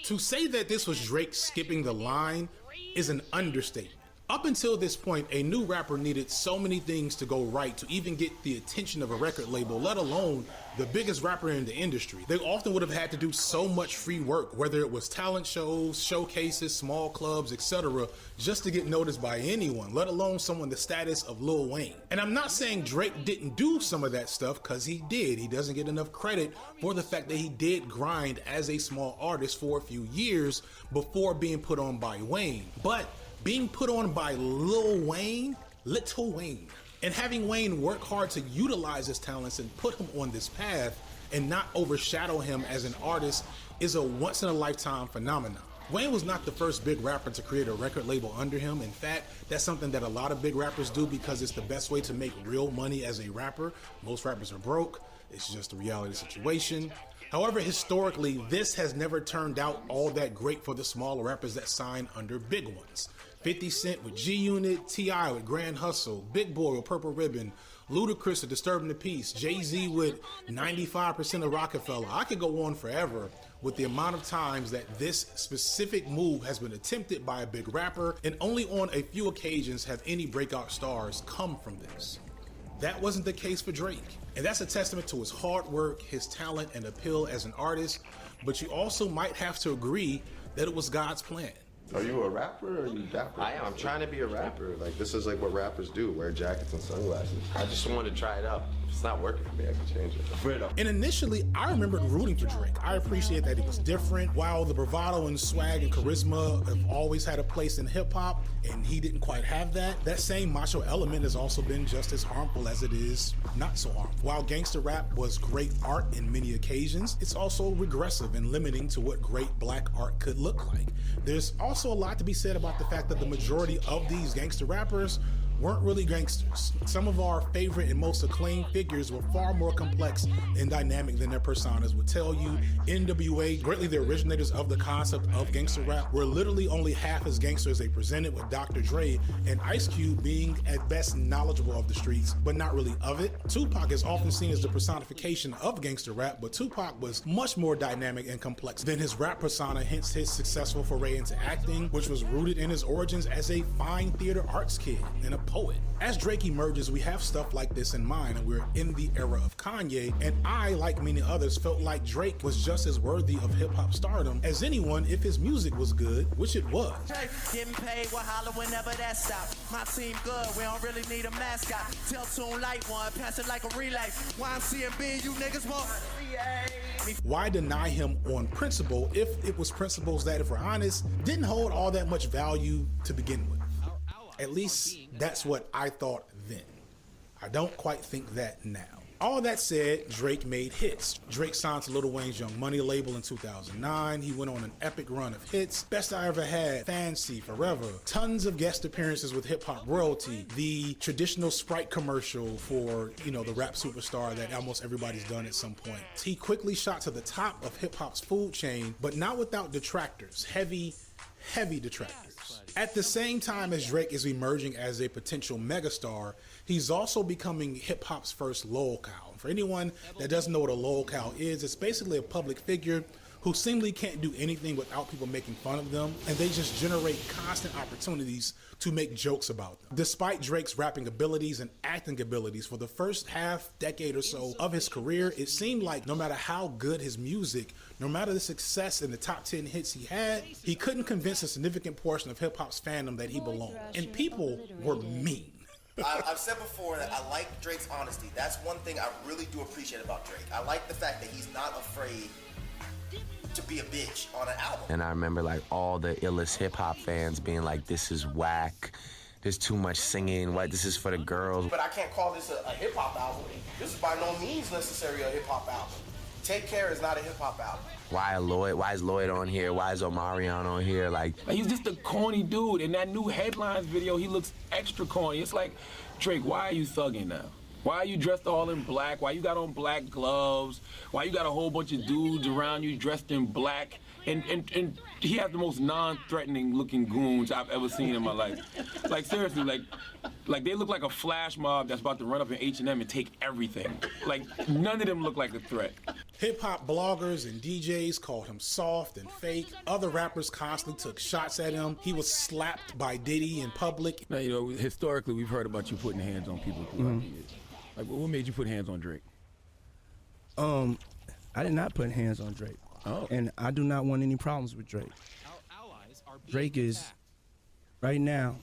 To say that this was Drake skipping the line is an understatement. Up until this point, a new rapper needed so many things to go right to even get the attention of a record label, let alone the biggest rapper in the industry. They often would have had to do so much free work, whether it was talent shows, showcases, small clubs, etc., just to get noticed by anyone, let alone someone the status of Lil Wayne. And I'm not saying Drake didn't do some of that stuff, because he did. He doesn't get enough credit for the fact that he did grind as a small artist for a few years before being put on by Wayne. But being put on by Lil Wayne, and having Wayne work hard to utilize his talents and put him on this path and not overshadow him as an artist is a once-in-a-lifetime phenomenon. Wayne was not the first big rapper to create a record label under him. In fact, that's something that a lot of big rappers do because it's the best way to make real money as a rapper. Most rappers are broke. It's just a reality situation. However, historically, this has never turned out all that great for the smaller rappers that sign under big ones. 50 Cent with G-Unit, T.I. with Grand Hustle, Big Boy with Purple Ribbon, Ludacris with Disturbing the Peace, Jay-Z with 95% of Rockefeller. I could go on forever with the amount of times that this specific move has been attempted by a big rapper, and only on a few occasions have any breakout stars come from this. That wasn't the case for Drake. And that's a testament to his hard work, his talent, and appeal as an artist, but you also might have to agree that it was God's plan. Are you a rapper or are you dapper? I am. I'm trying to be a rapper. Like, this is like what rappers do, wear jackets and sunglasses. I just wanted to try it out. it's not working for me, I can change it. And initially, I remembered rooting for Drake. I appreciate that he was different. While the bravado and swag and charisma have always had a place in hip hop, and he didn't quite have that, that same macho element has also been just as harmful as it is not so harmful. While gangster rap was great art in many occasions, it's also regressive and limiting to what great black art could look like. There's also a lot to be said about the fact that the majority of these gangster rappers weren't really gangsters. Some of our favorite and most acclaimed figures were far more complex and dynamic than their personas would tell you. NWA, greatly the originators of the concept of gangster rap, were literally only half as gangster as they presented, with Dr. Dre and Ice Cube being at best knowledgeable of the streets, but not really of it. Tupac is often seen as the personification of gangster rap, but Tupac was much more dynamic and complex than his rap persona, hence his successful foray into acting, which was rooted in his origins as a fine theater arts kid and a poet. As Drake emerges, we have stuff like this in mind, and we're in the era of Kanye, and I, like many others, felt like Drake was just as worthy of hip-hop stardom as anyone if his music was good, which it was. Getting paid, we'll holler whenever that stops. My team good, we don't really need a mascot. Tell Tune Light one, pass it like a relay. YMCMB, you niggas want. Why deny him on principle if it was principles that, if we're honest, didn't hold all that much value to begin with? At least that's what I thought then. I don't quite think that now. All that said, Drake made hits. Drake signed to Lil Wayne's Young Money label in 2009. He went on an epic run of hits. Best I Ever Had, Fancy, Forever. Tons of guest appearances with hip hop royalty. The traditional Sprite commercial for, the rap superstar that almost everybody's done at some point. He quickly shot to the top of hip hop's food chain, but not without detractors. Heavy detractors. At the same time as Drake is emerging as a potential megastar, he's also becoming hip-hop's first lolcow. For anyone that doesn't know what a lolcow is, it's basically a public figure who seemingly can't do anything without people making fun of them, and they just generate constant opportunities to make jokes about them. Despite Drake's rapping abilities and acting abilities for the first decade or so of his career, it seemed like no matter how good his music, no matter the success and the top 10 hits he had, he couldn't convince a significant portion of hip-hop's fandom that he belonged. And people were mean. I've said before that I like Drake's honesty. That's one thing I really do appreciate about Drake. I like the fact that he's not afraid to be a bitch on an album. And I remember like all the illest hip hop fans being like, this is whack, there's too much singing, what, this is for the girls. But I can't call this a hip hop album. This is by no means necessarily a hip hop album. Take Care is not a hip hop album. Why is Lloyd on here? Why is Omarion on here? Like he's just a corny dude. In that new Headlines video, he looks extra corny. It's like, Drake, why are you thugging now? Why are you dressed all in black? Why you got on black gloves? Why you got a whole bunch of dudes around you dressed in black? And he has the most non-threatening looking goons I've ever seen in my life. Like seriously, like they look like a flash mob that's about to run up in H&M and take everything. Like none of them look like a threat. Hip-hop bloggers and DJs called him soft and fake. Other rappers constantly took shots at him. He was slapped by Diddy in public. Now, historically, we've heard about you putting hands on people throughout the years. Like, what made you put hands on Drake? I did not put hands on Drake. Oh. And I do not want any problems with Drake. Drake is, right now,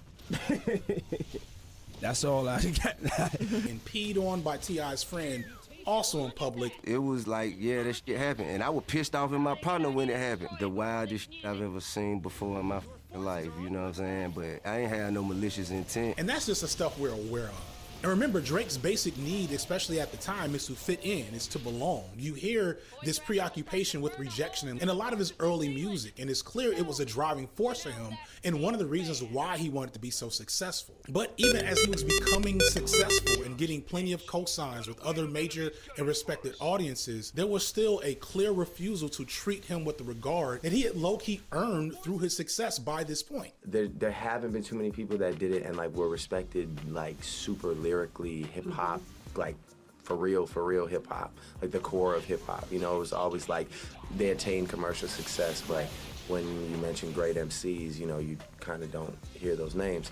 that's all I got. And peed on by T.I.'s friend, also in public. It was like, yeah, that shit happened. And I was pissed off at my partner when it happened. The wildest shit I've ever seen before in my life, you know what I'm saying? But I ain't had no malicious intent. And that's just the stuff we're aware of. And remember, Drake's basic need, especially at the time, is to fit in, is to belong. You hear this preoccupation with rejection in a lot of his early music, and it's clear it was a driving force for him and one of the reasons why he wanted to be so successful. But even as he was becoming successful and getting plenty of cosigns with other major and respected audiences, there was still a clear refusal to treat him with the regard that he had low-key earned through his success by this point. There haven't been too many people that did it and like were respected like super lyrically hip hop, like for real hip hop, like the core of hip hop. It was always like they attained commercial success, but when you mention great MCs, you kind of don't hear those names.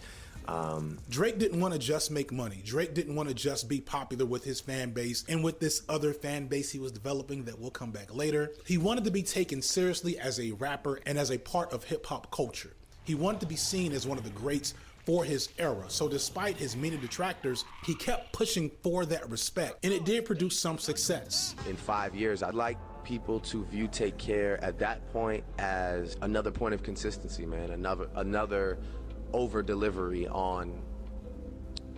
Drake didn't want to just make money. Drake didn't want to just be popular with his fan base and with this other fan base he was developing that will come back later. He wanted to be taken seriously as a rapper and as a part of hip hop culture. He wanted to be seen as one of the greats for his era. So despite his many detractors, he kept pushing for that respect, and it did produce some success. In 5 years, I'd like people to view Take Care at that point as another point of consistency, man. Another over delivery on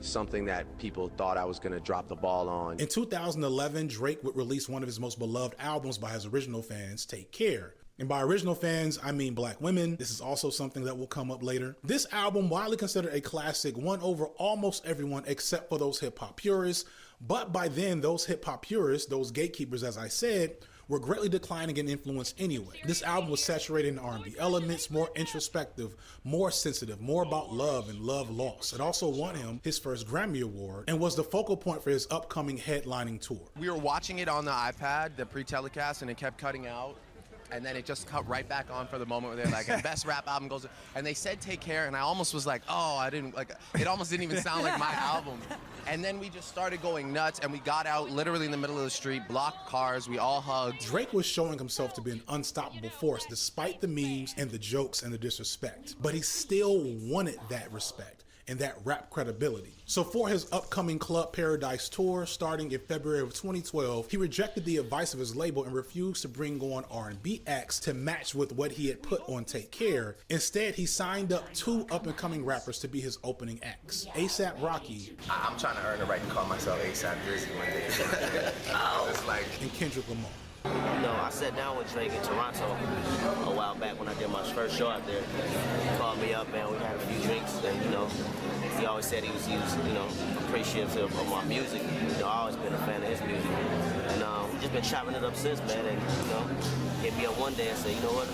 something that people thought I was gonna drop the ball on. In 2011, Drake would release one of his most beloved albums by his original fans, Take Care. And by original fans, I mean black women. This is also something that will come up later. This album, widely considered a classic, won over almost everyone except for those hip-hop purists. But by then, those hip-hop purists, those gatekeepers, as I said, were greatly declining in influence anyway. This album was saturated in R&B elements, more introspective, more sensitive, more about love and love loss. It also won him his first Grammy Award and was the focal point for his upcoming headlining tour. We were watching it on the iPad, the pre-telecast, and it kept cutting out. And then it just cut right back on for the moment where they're like, best rap album goes, and they said Take Care, and I almost was like, oh, I didn't, like, it almost didn't even sound like my album. And then we just started going nuts, and we got out literally in the middle of the street, blocked cars, we all hugged. Drake was showing himself to be an unstoppable force despite the memes and the jokes and the disrespect. But he still wanted that respect and that rap credibility. So for his upcoming Club Paradise tour starting in February of 2012, he rejected the advice of his label and refused to bring on R&B acts to match with what he had put on Take Care. Instead, he signed up 2 up-and-coming rappers to be his opening acts, A$AP Rocky. I'm trying to earn the right to call myself A$AP Drizzy one day. It's like, and Kendrick Lamar. You know, I sat down with Drake in Toronto a while back when I did my first show out there. He called me up, and we had a few drinks, and, you know, he always said he was you know, appreciative of my music. You know, I've always been a fan of his music. And we've just been chopping it up since, man, and, you know, hit me up one day and said, you know what,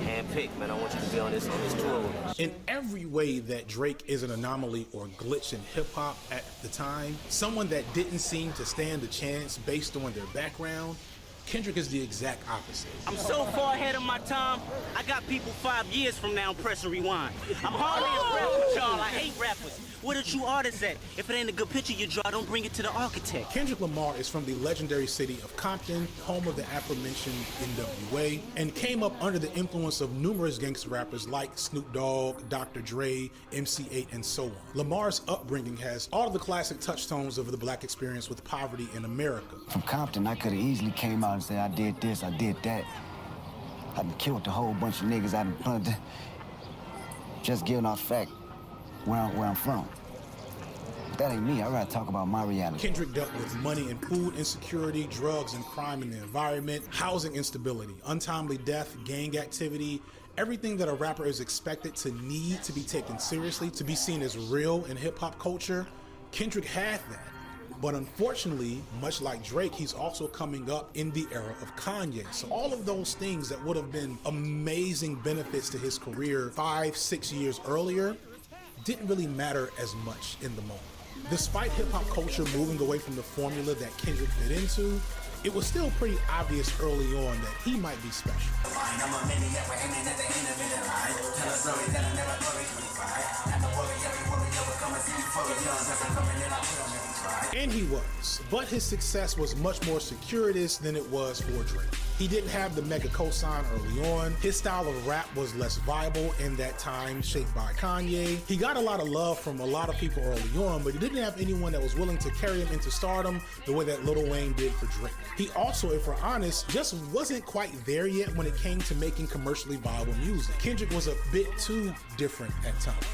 handpicked, man, I want you to be on this tour with us. In every way that Drake is an anomaly or glitch in hip-hop at the time, someone that didn't seem to stand a chance based on their background, Kendrick is the exact opposite. I'm so far ahead of my time, I got people 5 years from now pressing rewind. I'm hardly impressed with y'all. I hate rappers. Where the true artists at? If it ain't a good picture you draw, don't bring it to the architect. Kendrick Lamar is from the legendary city of Compton, home of the aforementioned NWA, and came up under the influence of numerous gangster rappers like Snoop Dogg, Dr. Dre, MC8, and so on. Lamar's upbringing has all of the classic touchstones of the black experience with poverty in America. From Compton, I could have easily came out and said, I did this, I did that. I done killed a whole bunch of niggas, I done punted. Just giving off fact where I'm from. That ain't me. I gotta talk about my reality. Kendrick dealt with money and food insecurity, drugs and crime in the environment, housing instability, untimely death, gang activity, everything that a rapper is expected to need to be taken seriously, to be seen as real in hip-hop culture. Kendrick had that. But unfortunately, much like Drake, he's also coming up in the era of Kanye. So all of those things that would have been amazing benefits to his career 5-6 years earlier didn't really matter as much in the moment. Despite hip-hop culture moving away from the formula that Kendrick fit into, it was still pretty obvious early on that he might be special. And he was, but his success was much more circuitous than it was for Drake. He didn't have the mega cosign early on. His style of rap was less viable in that time, shaped by Kanye. He got a lot of love from a lot of people early on, but he didn't have anyone that was willing to carry him into stardom the way that Lil Wayne did for Drake. He also, if we're honest, just wasn't quite there yet when it came to making commercially viable music. Kendrick was a bit too different at times.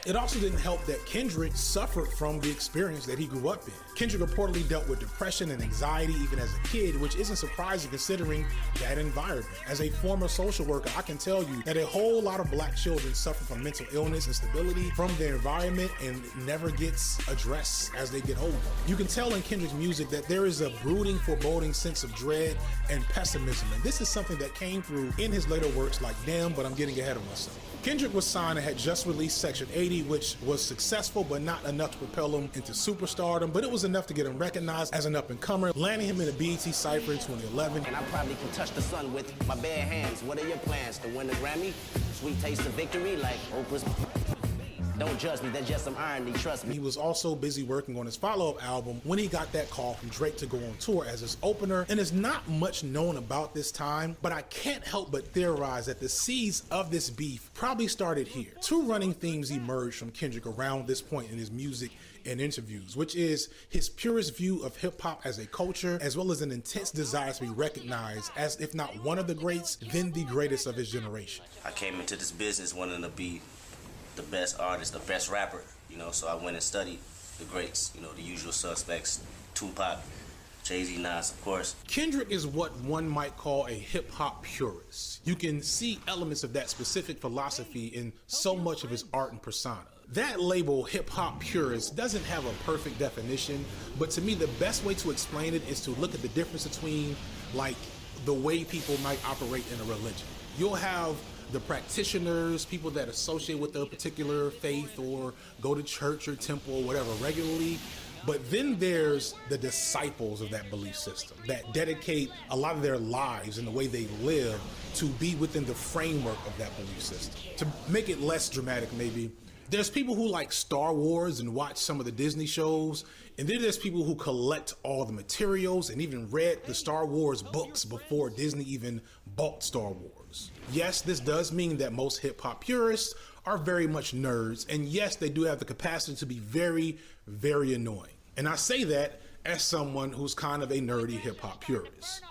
It also didn't help that Kendrick suffered from the experience that he grew up in. Kendrick reportedly dealt with depression and anxiety even as a kid, which isn't surprising considering that environment. As a former social worker, I can tell you that a whole lot of black children suffer from mental illness and instability from their environment, and it never gets addressed as they get older. You can tell in Kendrick's music that there is a brooding, foreboding sense of dread and pessimism, and this is something that came through in his later works like Damn, But I'm Getting Ahead of Myself. Kendrick was signed and had just released Section 80, which was successful but not enough to propel him into superstardom, but it was enough to get him recognized as an up-and-comer, landing him in a BET Cypher in 2011. And I probably can touch the sun with my bare hands. What are your plans? To win the Grammy? Sweet taste of victory like Oprah's. Don't judge me, that's just some irony, trust me. He was also busy working on his follow-up album when he got that call from Drake to go on tour as his opener, and there's not much known about this time, but I can't help but theorize that the seeds of this beef probably started here. Two running themes emerged from Kendrick around this point in his music and interviews, which is his purest view of hip-hop as a culture, as well as an intense desire to be recognized as, if not one of the greats, then the greatest of his generation. I came into this business wanting to be the best artist, the best rapper, you know, so I went and studied the greats, you know, the usual suspects, Tupac, Jay-Z, Nas, of course. Kendrick is what one might call a hip-hop purist. You can see elements of that specific philosophy in so much of his art and persona. That label, hip-hop purist, doesn't have a perfect definition, but to me the best way to explain it is to look at the difference between, like, the way people might operate in a religion. You'll have the practitioners, people that associate with a particular faith or go to church or temple or whatever regularly, but then there's the disciples of that belief system that dedicate a lot of their lives and the way they live to be within the framework of that belief system. To make it less dramatic maybe, there's people who like Star Wars and watch some of the Disney shows, and then there's people who collect all the materials and even read the Star Wars books before Disney even bought Star Wars. Yes, this does mean that most hip-hop purists are very much nerds, and yes, they do have the capacity to be very, very annoying. And I say that as someone who's kind of a nerdy hip-hop purist.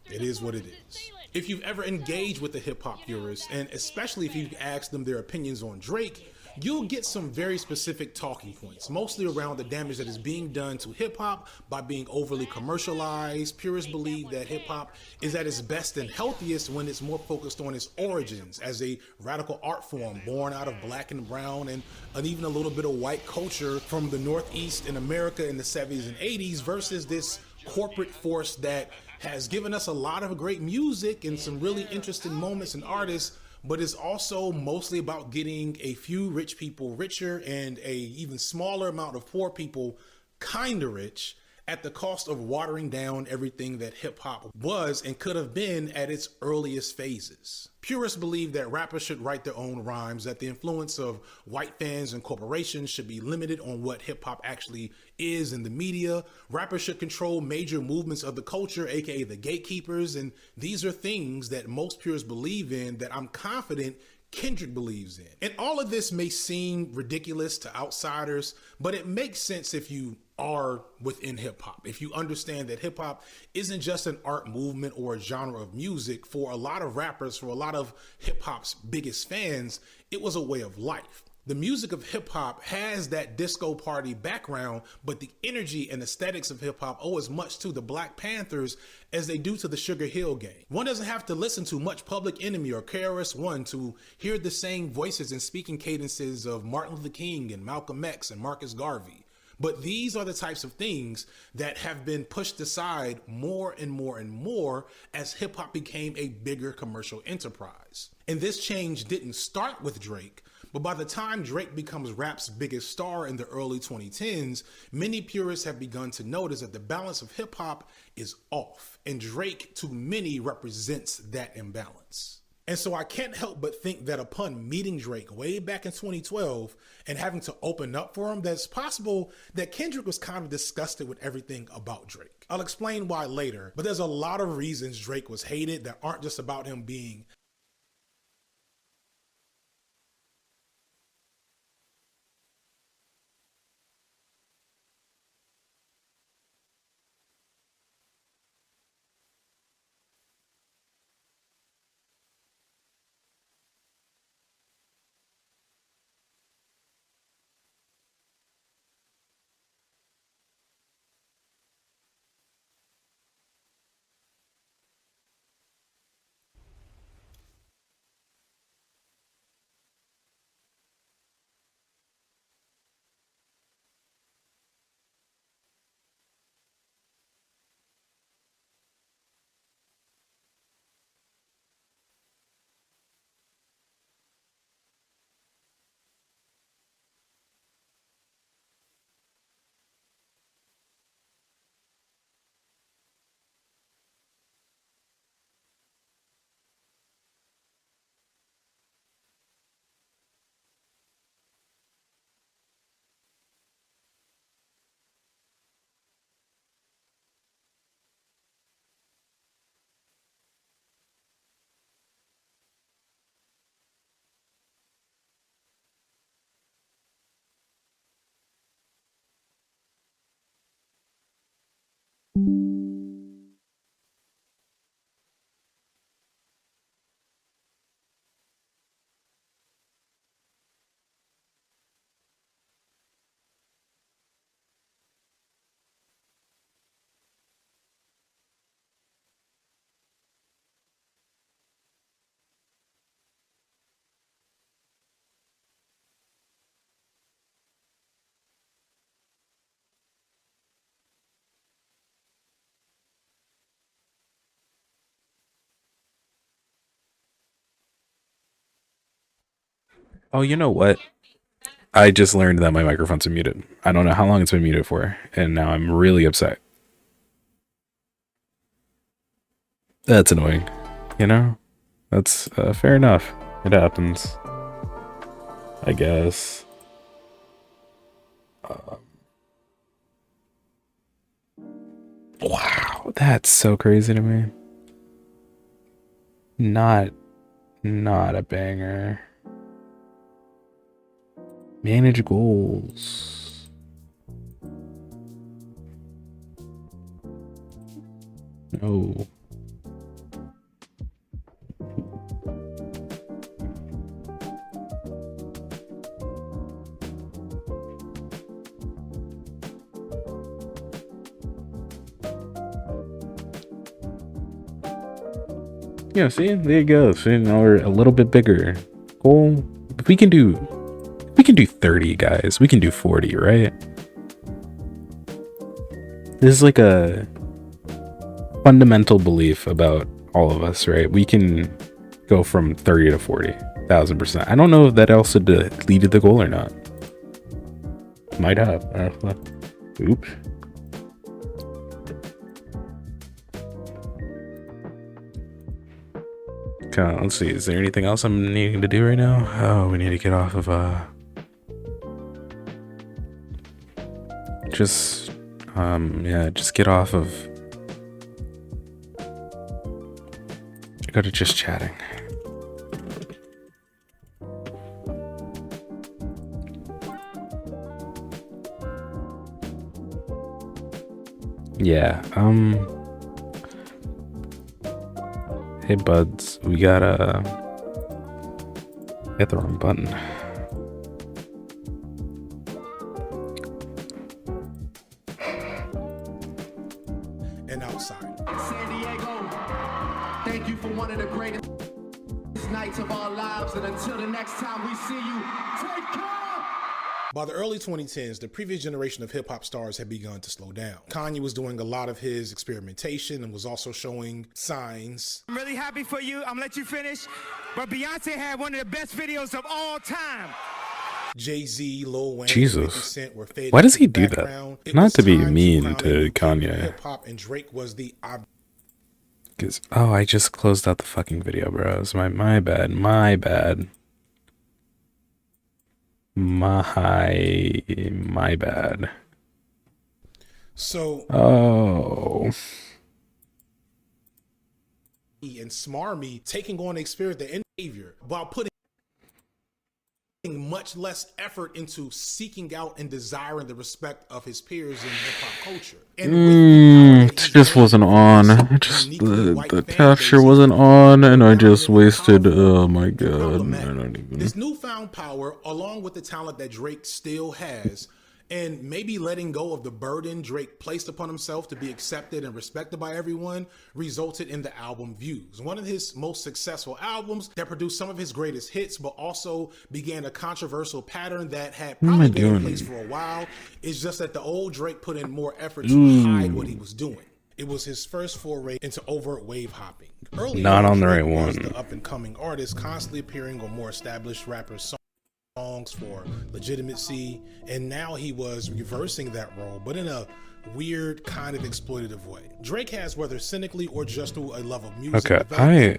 It is what it is. If you've ever engaged with a hip-hop purist, and especially if you've asked them their opinions on Drake, you'll get some very specific talking points, mostly around the damage that is being done to hip-hop by being overly commercialized. Purists believe that hip-hop is at its best and healthiest when it's more focused on its origins as a radical art form born out of black and brown and even a little bit of white culture from the Northeast in America in the 70s and 80s versus this corporate force that has given us a lot of great music and some really interesting moments and artists, but it's also mostly about getting a few rich people richer and a even smaller amount of poor people kinda rich at the cost of watering down everything that hip hop was and could have been at its earliest phases. Purists believe that rappers should write their own rhymes, that the influence of white fans and corporations should be limited on what hip hop actually is in the media. Rappers should control major movements of the culture, aka the gatekeepers, and these are things that most purists believe in that I'm confident Kendrick believes in. And all of this may seem ridiculous to outsiders, but it makes sense if you are within hip hop. If you understand that hip hop isn't just an art movement or a genre of music, for a lot of rappers, for a lot of hip hop's biggest fans, it was a way of life. The music of hip hop has that disco party background, but the energy and aesthetics of hip hop owe as much to the Black Panthers as they do to the Sugar Hill Gang. One doesn't have to listen to much Public Enemy or KRS-One to hear the same voices and speaking cadences of Martin Luther King and Malcolm X and Marcus Garvey. But these are the types of things that have been pushed aside more and more and more as hip hop became a bigger commercial enterprise. And this change didn't start with Drake, but by the time Drake becomes rap's biggest star in the early 2010s, many purists have begun to notice that the balance of hip hop is off, and Drake to many represents that imbalance. And so I can't help but think that upon meeting Drake way back in 2012 and having to open up for him, that it's possible that Kendrick was kind of disgusted with everything about Drake. I'll explain why later, but there's a lot of reasons Drake was hated that aren't just about him being Oh, you know what? I just learned that my microphone's been muted. I don't know how long it's been muted for, and now I'm really upset. That's annoying. You know? That's fair enough. It happens. I guess. Wow, that's so crazy to me. Not a banger. Manage goals. No. Yeah, see, there you go. See, now we're a little bit bigger. Goal. We can do 30, guys. We can do 40, right? This is like a fundamental belief about all of us, right? We can go from 30 to 40, 1000%. I don't know if that also deleted the goal or not. Might have. Oops. Okay, let's see. Is there anything else I'm needing to do right now? Oh, we need to get off of just get off of. Go to just chatting. Yeah. Hey buds, we gotta hit the wrong button. And outside. San Diego, thank you for one of the greatest nights of our lives, and until the next time we see you, take care. By the early 2010s, the previous generation of hip-hop stars had begun to slow down. Kanye was doing a lot of his experimentation and was also showing signs. I'm really happy for you. I'm gonna let you finish. But Beyonce had one of the best videos of all time. Jay-Z, Lil Wayne, Jesus. 50 Cent were fading Why does he into the do background. that? It Not was to be time mean crown to a Kanye. hip-hop, and Drake was the Cause I just closed out the fucking video, bros. My bad. My bad. My bad. So and Smarmy taking on the experience, the behavior, while putting much less effort into seeking out and desiring the respect of his peers in hip-hop culture. It just wasn't on. The capture wasn't on, and I just wasted. Oh my god! I don't even. This newfound power, along with the talent that Drake still has, and maybe letting go of the burden Drake placed upon himself to be accepted and respected by everyone, resulted in the album Views, one of his most successful albums that produced some of his greatest hits, but also began a controversial pattern that had probably been in place for a while. It's just that the old Drake put in more effort to hide what he was doing. It was his first foray into overt wave hopping. Early Not on the Drake right was one. the up-and-coming artist, constantly appearing on more established rappers' songs for legitimacy, and now he was reversing that role, but in a weird kind of exploitative way. Drake has, whether cynically or just through a love of music, Okay,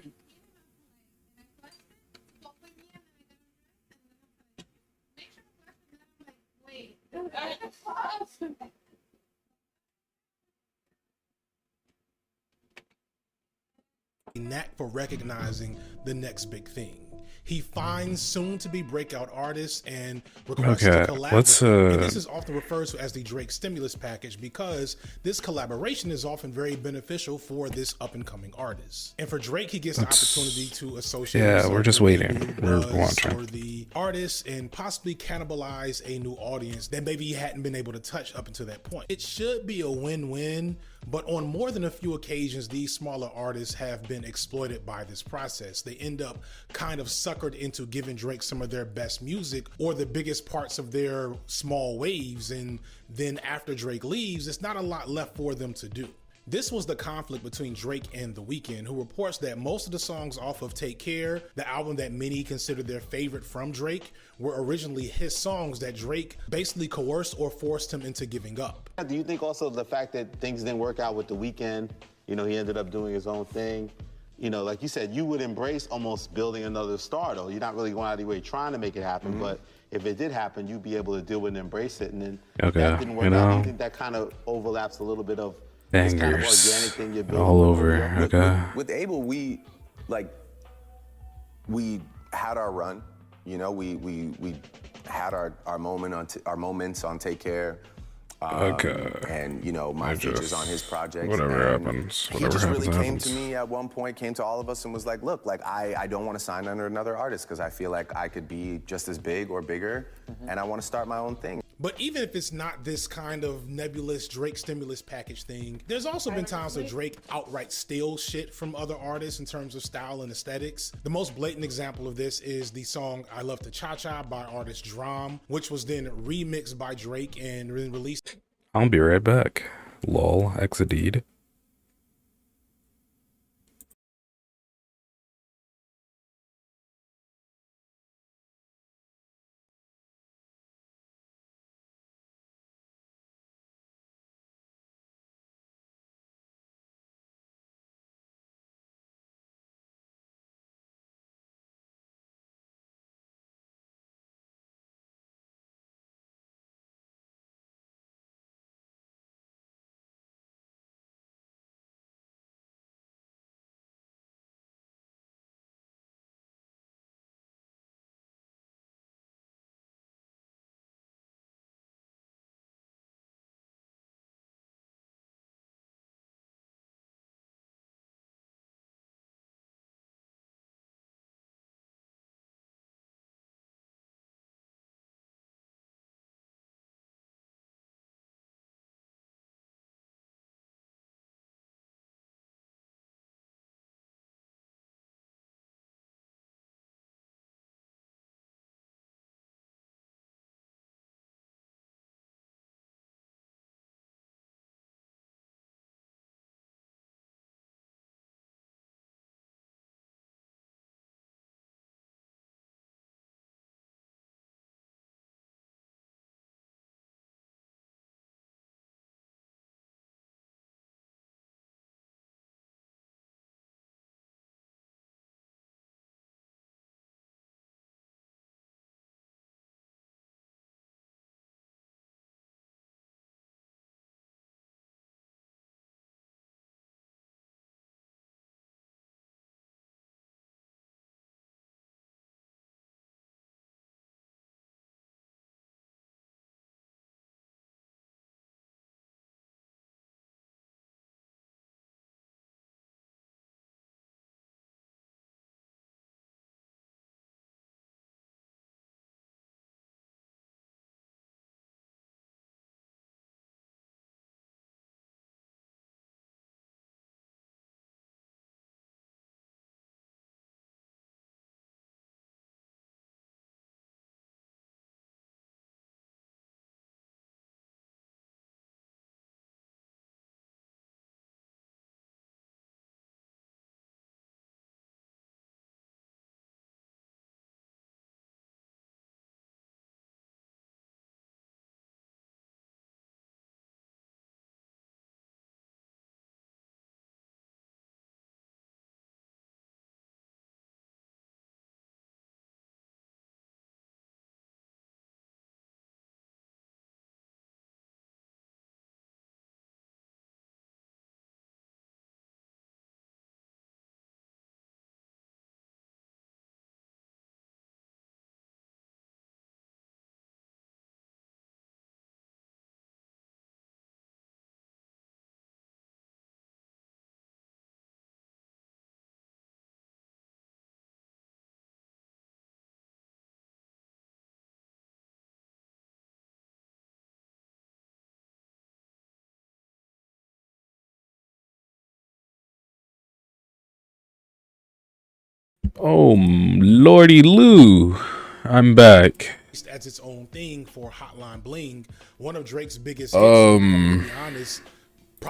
a knack for recognizing the next big thing. He finds soon-to-be breakout artists and requests to collaborate. And this is often referred to as the Drake stimulus package because this collaboration is often very beneficial for this up-and-coming artist. And for Drake, he gets the opportunity to associate himself we're just with waiting. the We're watching. or the artist and possibly cannibalize a new audience that maybe he hadn't been able to touch up until that point. It should be a win-win, but on more than a few occasions, these smaller artists have been exploited by this process. They end up kind of suckered into giving Drake some of their best music or the biggest parts of their small waves, and then after Drake leaves, it's not a lot left for them to do. This was the conflict between Drake and The Weeknd, who reports that most of the songs off of Take Care, the album that many consider their favorite from Drake, were originally his songs that Drake basically coerced or forced him into giving up. Do you think also the fact that things didn't work out with The Weeknd, you know, he ended up doing his own thing, you know, like you said, you would embrace almost building another star, though. You're not really going out of your way trying to make it happen, but if it did happen, you'd be able to deal with it and embrace it, and then that didn't work out. Do you think that kind of overlaps a little bit of this kind of organic thing you're building all over? With Abel, we had our run. You know, we had our moments on Take Care. And you know, my features on his project. Whatever happens, he just really came to me at one point, came to all of us and was like, look, like I don't want to sign under another artist because I feel like I could be just as big or bigger, and I want to start my own thing. But even if it's not this kind of nebulous Drake stimulus package thing, there's also been times where Drake outright steals shit from other artists in terms of style and aesthetics. The most blatant example of this is the song I Love to Cha-Cha by artist Drum, which was then remixed by Drake and then released. I'll be right back. Lol, Exadeed. Oh, Lordy Lou, I'm back. As its own thing for Hotline Bling, one of Drake's biggest Um, hits, to be honest,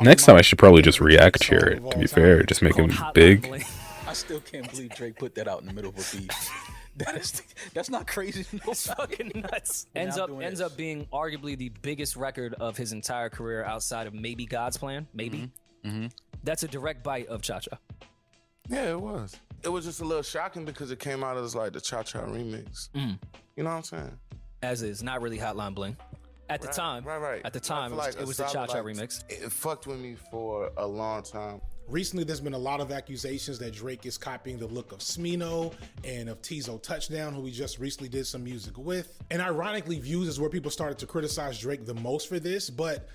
Next time I should probably just react cheer it, to be fair. Just make him big. I still can't believe Drake put that out in the middle of a beat. That's not crazy. It's fucking nuts. Ends up being arguably the biggest record of his entire career outside of maybe God's Plan. Maybe. Mm-hmm. That's a direct bite of Cha Cha. Yeah, it was. It was just a little shocking because it came out as like the Cha Cha remix. You know what I'm saying? As is, not really Hotline Bling. At the time. Right. At the time, it was the Cha Cha remix. It fucked with me for a long time. Recently, there's been a lot of accusations that Drake is copying the look of Smino and of Tizo Touchdown, who we just recently did some music with. And ironically, Views is where people started to criticize Drake the most for this, but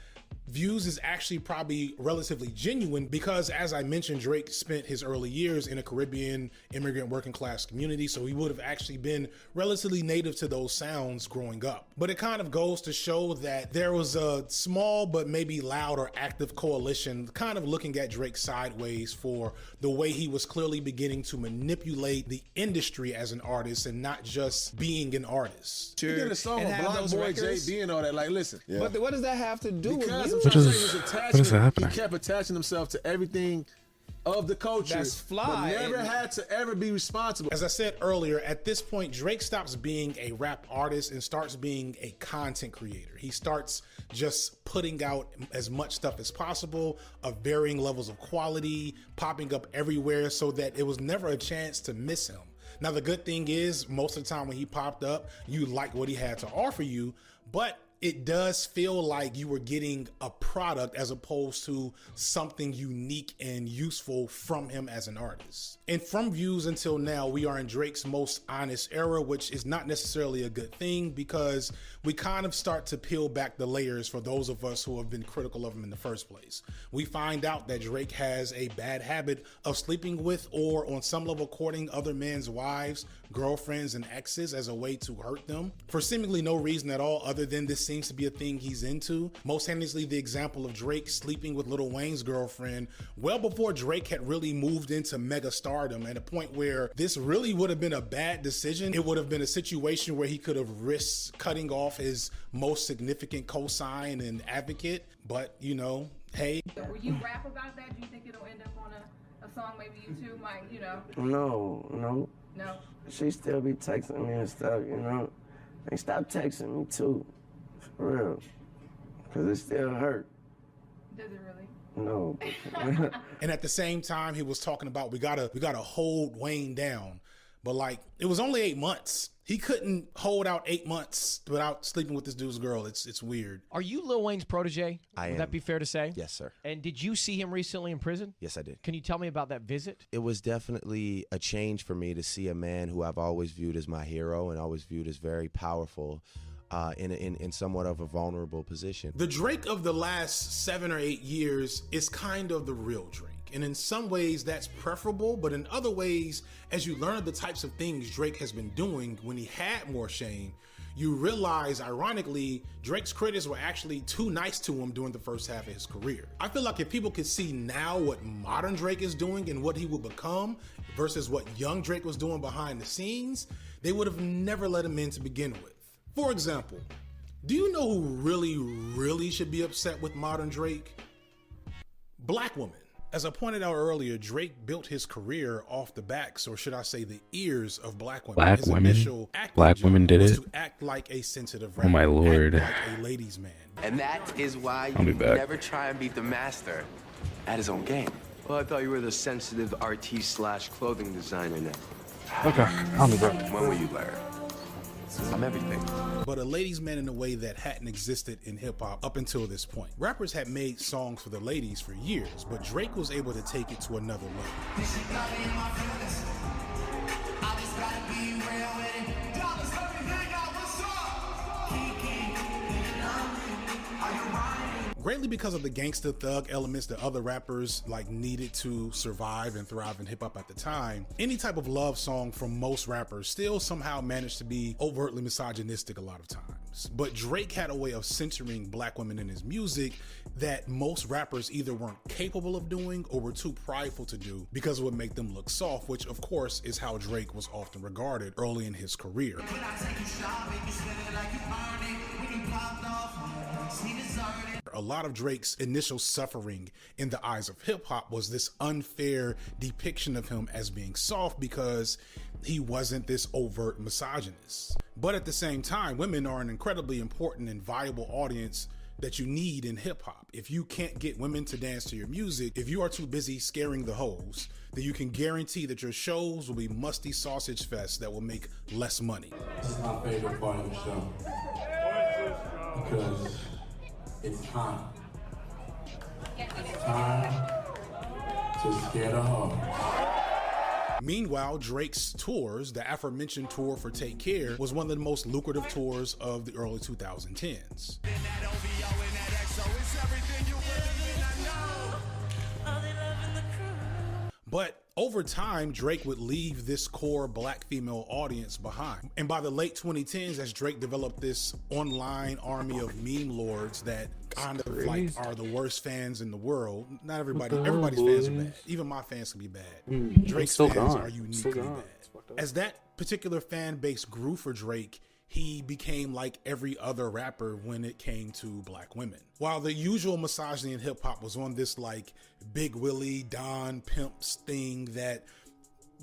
Views is actually probably relatively genuine because, as I mentioned, Drake spent his early years in a Caribbean immigrant working class community, so he would have actually been relatively native to those sounds growing up. But it kind of goes to show that there was a small but maybe loud or active coalition kind of looking at Drake sideways for the way he was clearly beginning to manipulate the industry as an artist and not just being an artist. He did a song with Block Boy JB and all that. Like, listen, but what does that have to do with you? What is happening? He kept attaching himself to everything of the culture. That's fly. But never had to ever be responsible. As I said earlier, at this point, Drake stops being a rap artist and starts being a content creator. He starts just putting out as much stuff as possible of varying levels of quality, popping up everywhere so that it was never a chance to miss him. Now, the good thing is most of the time when he popped up, you liked what he had to offer you, but it does feel like you were getting a product as opposed to something unique and useful from him as an artist. And from Views until now, we are in Drake's most honest era, which is not necessarily a good thing because we kind of start to peel back the layers for those of us who have been critical of him in the first place. We find out that Drake has a bad habit of sleeping with or on some level courting other men's wives, girlfriends, and exes as a way to hurt them for seemingly no reason at all other than this seems to be a thing he's into. Most famously, the example of Drake sleeping with Lil Wayne's girlfriend well before Drake had really moved into mega stardom, at a point where this really would have been a bad decision. It would have been a situation where he could have risked cutting off his most significant cosign and advocate, but you know, hey. Will you rap about that? Do you think it'll end up on a song maybe you two might, you know? No. No? She still be texting me and stuff, you know? They stop texting me too, for real, because it still hurt. Does it really? No. And at the same time, he was talking about we gotta hold Wayne down, but like it was only 8 months. He couldn't hold out 8 months without sleeping with this dude's girl. It's weird. Are you Lil Wayne's protege? I am. Would that be fair to say? Yes, sir. And did you see him recently in prison? Yes, I did. Can you tell me about that visit? It was definitely a change for me to see a man who I've always viewed as my hero and always viewed as very powerful in somewhat of a vulnerable position. The Drake of the last 7 or 8 years is kind of the real Drake. And in some ways that's preferable, but in other ways, as you learn the types of things Drake has been doing when he had more shame, you realize, ironically, Drake's critics were actually too nice to him during the first half of his career. I feel like if people could see now what modern Drake is doing and what he will become versus what young Drake was doing behind the scenes, they would have never let him in to begin with. For example, do you know who really should be upset with modern Drake? Black women. As I pointed out earlier, Drake built his career off the backs, or should I say the ears of black women. Black women? Black women did it? To act like a sensitive rapper, Oh my lord. act like a ladies' man. And that is why I'll be you back. never try and beat the master at his own game. Well, I thought you were the sensitive artiste/clothing designer now. Okay, I'll be back. When will you learn? I'm everything. But a ladies' man in a way that hadn't existed in hip hop up until this point. Rappers had made songs for the ladies for years, but Drake was able to take it to another level. Greatly because of the gangster thug elements that other rappers like needed to survive and thrive in hip hop at the time, any type of love song from most rappers still somehow managed to be overtly misogynistic a lot of times. But Drake had a way of censoring black women in his music that most rappers either weren't capable of doing or were too prideful to do because it would make them look soft, which of course is how Drake was often regarded early in his career. a lot of Drake's initial suffering in the eyes of hip hop was this unfair depiction of him as being soft because he wasn't this overt misogynist. But at the same time, women are an incredibly important and viable audience that you need in hip hop. If you can't get women to dance to your music, if you are too busy scaring the hoes, then you can guarantee that your shows will be musty sausage fests that will make less money. This is my favorite part of the show because it's time. It's time to scare the hoes. Meanwhile, Drake's tours, the aforementioned tour for Take Care, was one of the most lucrative tours of the early 2010s. But over time, Drake would leave this core black female audience behind. And by the late 2010s, as Drake developed this online army of meme lords that kind of like are the worst fans in the world. Not everybody, everybody's fans are bad. Even my fans can be bad. Drake's fans are uniquely bad. As that particular fan base grew for Drake, he became like every other rapper when it came to black women. While the usual misogyny in hip hop was on this like Big Willie, Don Pimps thing that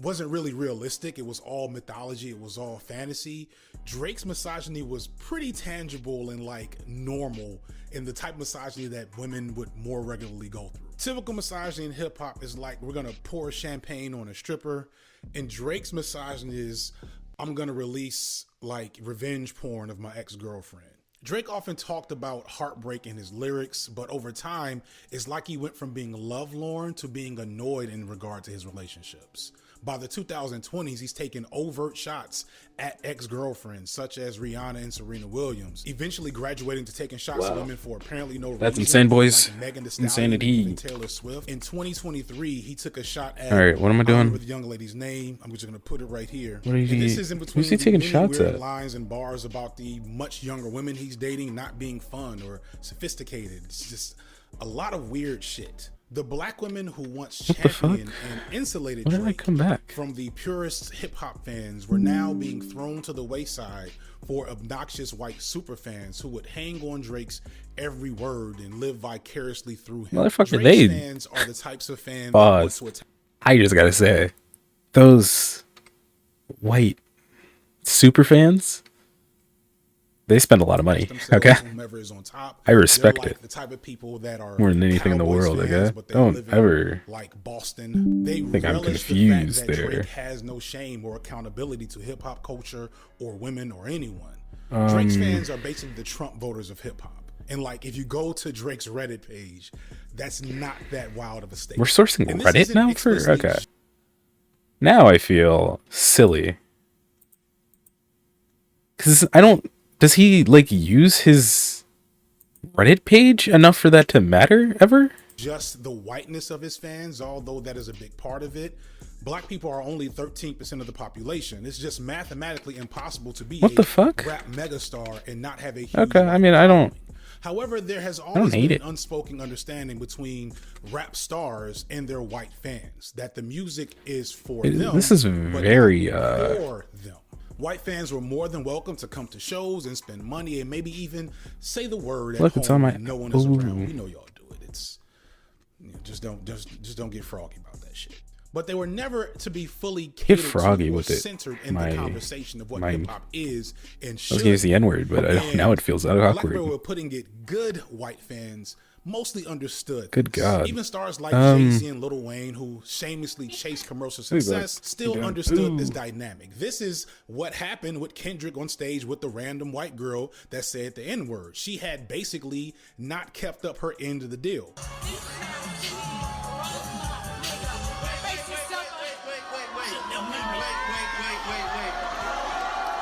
wasn't really realistic, it was all mythology, it was all fantasy, Drake's misogyny was pretty tangible and like normal in the type of misogyny that women would more regularly go through. Typical misogyny in hip hop is like, we're gonna pour champagne on a stripper, and Drake's misogyny is, I'm gonna release like revenge porn of my ex-girlfriend. Drake often talked about heartbreak in his lyrics, but over time, it's like he went from being lovelorn to being annoyed in regard to his relationships. By the 2020s, he's taken overt shots at ex-girlfriends such as Rihanna and Serena Williams, eventually graduating to taking shots at women for apparently no reason. That's insane, boys. Like Megan Thee Insanity. And Taylor Swift. In 2023, he took a shot at, all right, what am I doing? With the young lady's name. I'm just going to put it right here. What is he? This is in between Who's he taking many shots weird at? lines and bars about the much younger women he's dating not being fun or sophisticated. It's just a lot of weird shit. The black women who once championed and insulated Drake from the purest hip-hop fans were now being thrown to the wayside for obnoxious white superfans who would hang on Drake's every word and live vicariously through him. Motherfucker, Drake's fans are the types of fans pause. I just gotta say, those white super fans, they spend a lot of money, okay? I respect it the type of people that are more than anything in the world, okay? Don't ever like Boston. They think I'm relish confused the fact that there. Drake has no shame or accountability to hip hop culture or women or anyone. Drake's fans are basically the Trump voters of hip hop. And like, if you go to Drake's Reddit page, that's not that wild of a statement. We're sourcing Reddit now for okay. Now I feel silly because I don't. Does he like use his Reddit page enough for that to matter ever? Just the whiteness of his fans, although that is a big part of it. Black people are only 13% of the population. It's just mathematically impossible to be What the fuck? rap megastar and not have a huge Okay, I mean, I don't. However, there has don't always hate been it. an unspoken understanding between rap stars and their white fans that the music is for them. This is but very not for them. White fans were more than welcome to come to shows and spend money and maybe even say the word at Look, home it's on my- when no one is around. Ooh. We know y'all do it. It's just don't get froggy about that shit. But they were never to be fully catered froggy to or with it. centered in My- the conversation of what my- hip hop is and I was should. gonna use the N-word, but now it feels Black awkward. people were putting it good white fans mostly understood. Good God. Even stars like Jay-Z and Lil Wayne, who shamelessly chased commercial success, still understood this dynamic. This is what happened with Kendrick on stage with the random white girl that said the N-word. She had basically not kept up her end of the deal.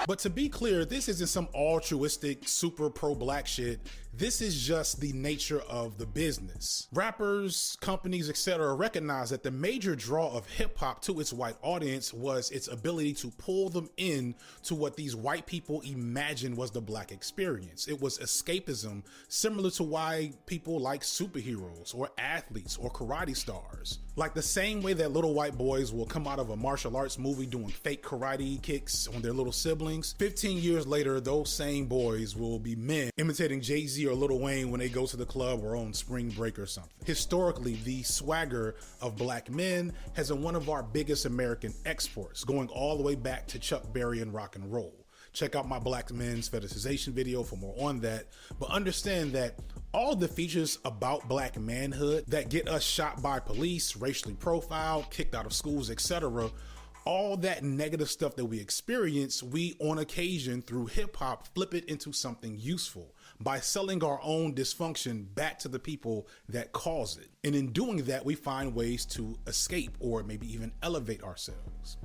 But to be clear, this isn't some altruistic, super pro-black shit. This is just the nature of the business. Rappers, companies, etc. recognize that the major draw of hip-hop to its white audience was its ability to pull them in to what these white people imagined was the black experience. It was escapism, similar to why people like superheroes or athletes or karate stars. Like the same way that little white boys will come out of a martial arts movie doing fake karate kicks on their little siblings, 15 years later, those same boys will be men imitating Jay-Z or Lil Wayne when they go to the club or on spring break or something. Historically, the swagger of black men has been one of our biggest American exports, going all the way back to Chuck Berry and rock and roll. Check out my black men's fetishization video for more on that. But understand that all the features about black manhood that get us shot by police, racially profiled, kicked out of schools, etc., all that negative stuff that we experience, we on occasion through hip hop flip it into something useful by selling our own dysfunction back to the people that cause it. And in doing that, we find ways to escape or maybe even elevate ourselves.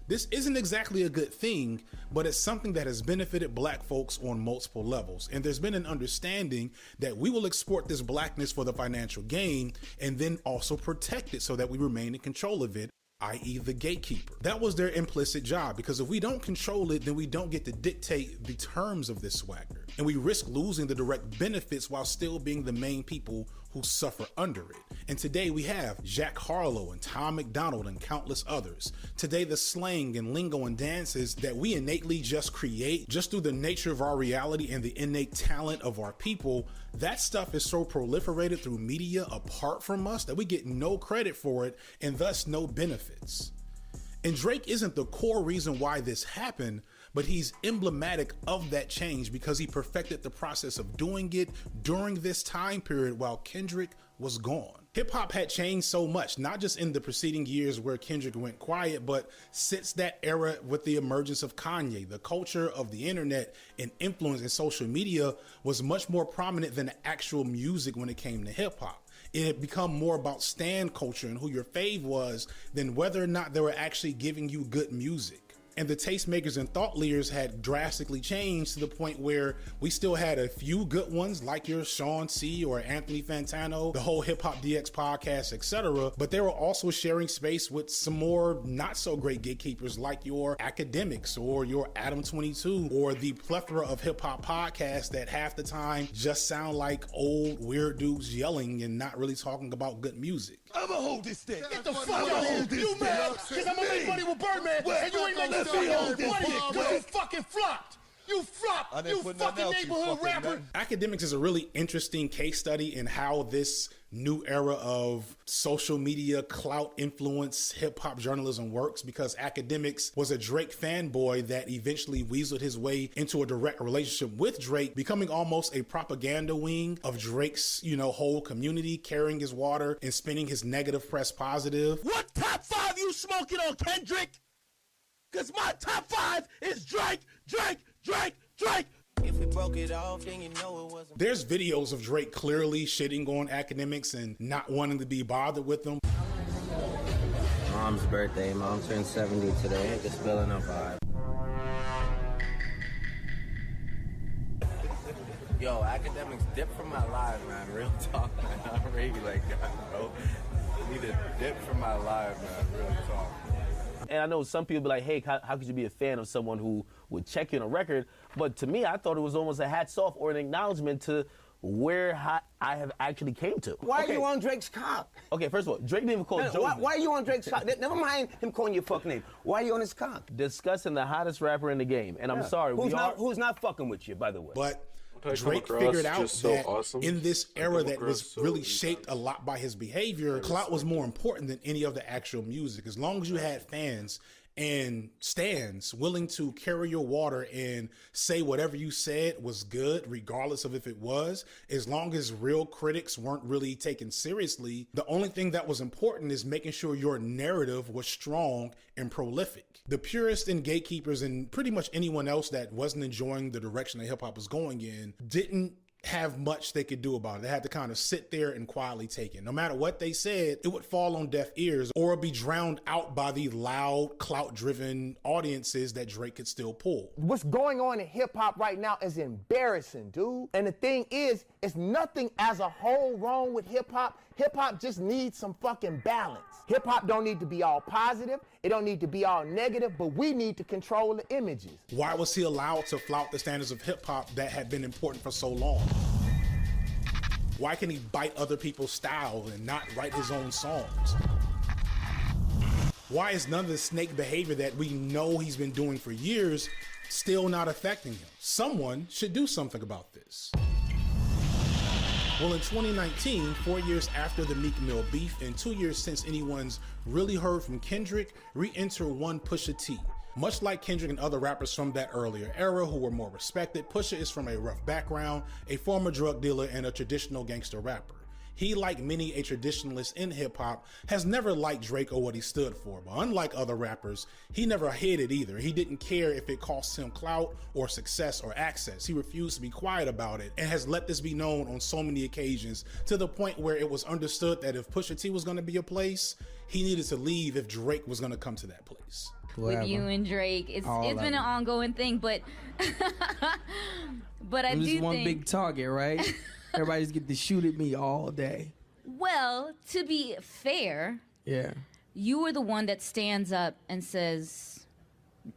This isn't exactly a good thing, but it's something that has benefited black folks on multiple levels. And there's been an understanding that we will export this blackness for the financial gain and then also protect it so that we remain in control of it, i.e. the gatekeeper. That was their implicit job, because if we don't control it, then we don't get to dictate the terms of this swagger. And we risk losing the direct benefits while still being the main people who suffer under it. And today we have Jack Harlow and Tom McDonald and countless others. Today the slang and lingo and dances that we innately just create just through the nature of our reality and the innate talent of our people, that stuff is so proliferated through media apart from us that we get no credit for it and thus no benefits. And Drake isn't the core reason why this happened, but he's emblematic of that change because he perfected the process of doing it during this time period while Kendrick was gone. Hip hop had changed so much, not just in the preceding years where Kendrick went quiet, but since that era with the emergence of Kanye. The culture of the internet and influence in social media was much more prominent than the actual music when it came to hip hop. It had become more about stan culture and who your fave was than whether or not they were actually giving you good music. And the tastemakers and thought leaders had drastically changed to the point where we still had a few good ones like your Sean C or Anthony Fantano, the whole Hip Hop DX podcast, etc. But they were also sharing space with some more not so great gatekeepers like your Academics or your Adam 22 or the plethora of hip hop podcasts that half the time just sound like old weird dudes yelling and not really talking about good music. I'ma hold this thing. Get the fuck out of here. You mad? Because I'm gonna make money with Birdman and you ain't making me hold this money because you fucking flopped. You flopped. You fucking neighborhood rapper. Academics is a really interesting case study in how this new era of social media clout influence hip hop journalism works, because Academics was a Drake fanboy that eventually weaseled his way into a direct relationship with Drake, becoming almost a propaganda wing of Drake's, whole community, carrying his water and spinning his negative press positive. What top 5 you smoking on, Kendrick? Because my top 5 is Drake, Drake, Drake, Drake. If we broke it off, then you know it wasn't. There's videos of Drake clearly shitting on Academics and not wanting to be bothered with them. Mom's birthday. Mom turned 70 today. Just feeling a vibe. Yo, Academics, dip from my life, man. Real talk, man. I'm really like that, bro. I need a dip from my life, man. Real talk. And I know some people be like, hey, how could you be a fan of someone who would check you on a record? But to me, I thought it was almost a hats off or an acknowledgement to where I have actually came to. Why are you on Drake's cock? Okay, first of all, Drake didn't even call Joe. Why are you on Drake's cock? Never mind him calling you a fuck name. Why are you on his cock? Discussing the hottest rapper in the game. And I'm sorry, who's not fucking with you, by the way? But Drake figured out that in this era that was really shaped a lot by his behavior, clout was more important than any of the actual music. As long as you had fans and stans willing to carry your water and say whatever you said was good, regardless of if it was, as long as real critics weren't really taken seriously, the only thing that was important is making sure your narrative was strong and prolific. The purists and gatekeepers and pretty much anyone else that wasn't enjoying the direction that hip hop was going in didn't have much they could do about it. They had to kind of sit there and quietly take it. No matter what they said, it would fall on deaf ears or be drowned out by the loud, clout-driven audiences that Drake could still pull. What's going on in hip-hop right now is embarrassing, dude. And the thing is, it's nothing as a whole wrong with hip-hop. Hip-hop just needs some fucking balance. Hip-hop don't need to be all positive. It don't need to be all negative, but we need to control the images. Why was he allowed to flout the standards of hip-hop that had been important for so long? Why can he bite other people's style and not write his own songs? Why is none of the snake behavior that we know he's been doing for years still not affecting him? Someone should do something about this. Well, in 2019, 4 years after the Meek Mill beef and 2 years since anyone's really heard from Kendrick, re-enter one Pusha T. Much like Kendrick and other rappers from that earlier era who were more respected, Pusha is from a rough background, a former drug dealer, and a traditional gangster rapper. He, like many a traditionalist in hip-hop, has never liked Drake or what he stood for, but unlike other rappers, he never hid it either. He didn't care if it cost him clout or success or access. He refused to be quiet about it and has let this be known on so many occasions, to the point where it was understood that if Pusha T was going to be a place, he needed to leave if Drake was going to come to that place. With you and Drake, it's been an ongoing thing, but but I do think one big target, right? Everybody's get to shoot at me all day. Well, to be fair, Yeah. you were the one that stands up and says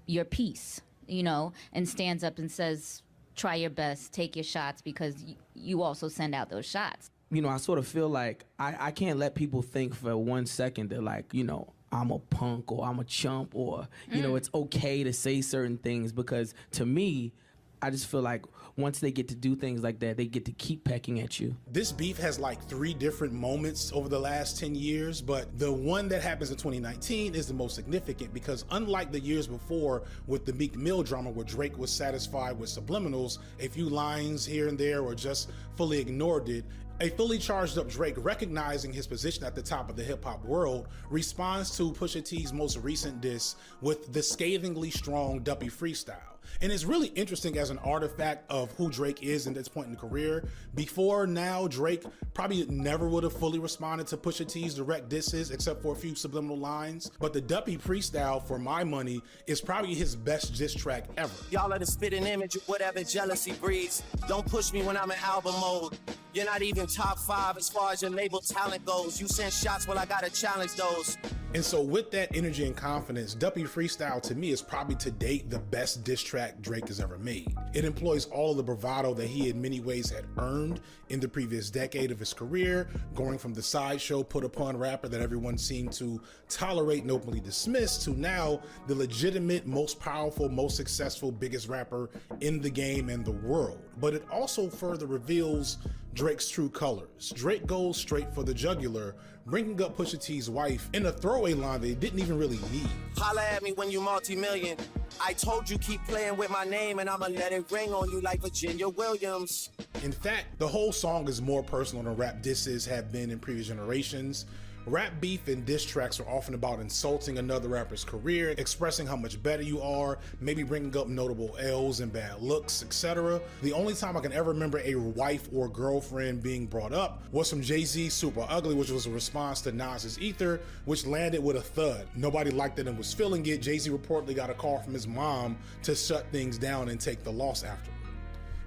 your piece, you know, and stands up and says, try your best, take your shots, because you also send out those shots. You know, I sort of feel like I can't let people think for 1 second that, like, you know, I'm a punk or I'm a chump or, you know, it's okay to say certain things, because to me, I just feel like once they get to do things like that, they get to keep pecking at you. This beef has like 3 different moments over the last 10 years, but the one that happens in 2019 is the most significant, because unlike the years before with the Meek Mill drama where Drake was satisfied with subliminals, a few lines here and there, or just fully ignored it, a fully charged up Drake, recognizing his position at the top of the hip hop world, responds to Pusha T's most recent diss with the scathingly strong Duppy freestyle. And it's really interesting as an artifact of who Drake is in this point in the career. Before now, Drake probably never would have fully responded to Pusha T's direct disses, except for a few subliminal lines. But the Duppy freestyle, for my money, is probably his best diss track ever. Y'all are the spitting image of whatever jealousy breeds. Don't push me when I'm in album mode. You're not even top 5 as far as your label talent goes. You send shots, well, I gotta challenge those. And so with that energy and confidence, Duppy Freestyle to me is probably to date the best diss track Drake has ever made. It employs all of the bravado that he in many ways had earned in the previous decade of his career, going from the sideshow put upon rapper that everyone seemed to tolerate and openly dismiss, to now the legitimate, most powerful, most successful, biggest rapper in the game and the world. But it also further reveals Drake's true colors. Drake goes straight for the jugular, bringing up Pusha T's wife in a throwaway line that he didn't even really need. Holla at me when you multi-million. I told you keep playing with my name and I'ma let it ring on you like Virginia Williams. In fact, the whole song is more personal than rap disses have been in previous generations. Rap beef and diss tracks are often about insulting another rapper's career, expressing how much better you are, maybe bringing up notable L's and bad looks, etc. The only time I can ever remember a wife or girlfriend being brought up was from Jay-Z's Super Ugly, which was a response to Nas's Ether, which landed with a thud. Nobody liked it and was feeling it. Jay-Z reportedly got a call from his mom to shut things down and take the loss afterward.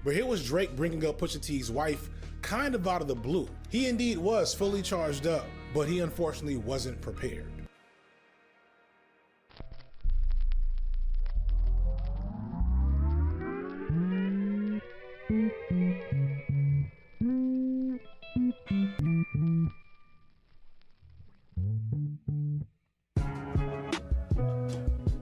But here was Drake bringing up Pusha T's wife kind of out of the blue. He indeed was fully charged up, but he unfortunately wasn't prepared.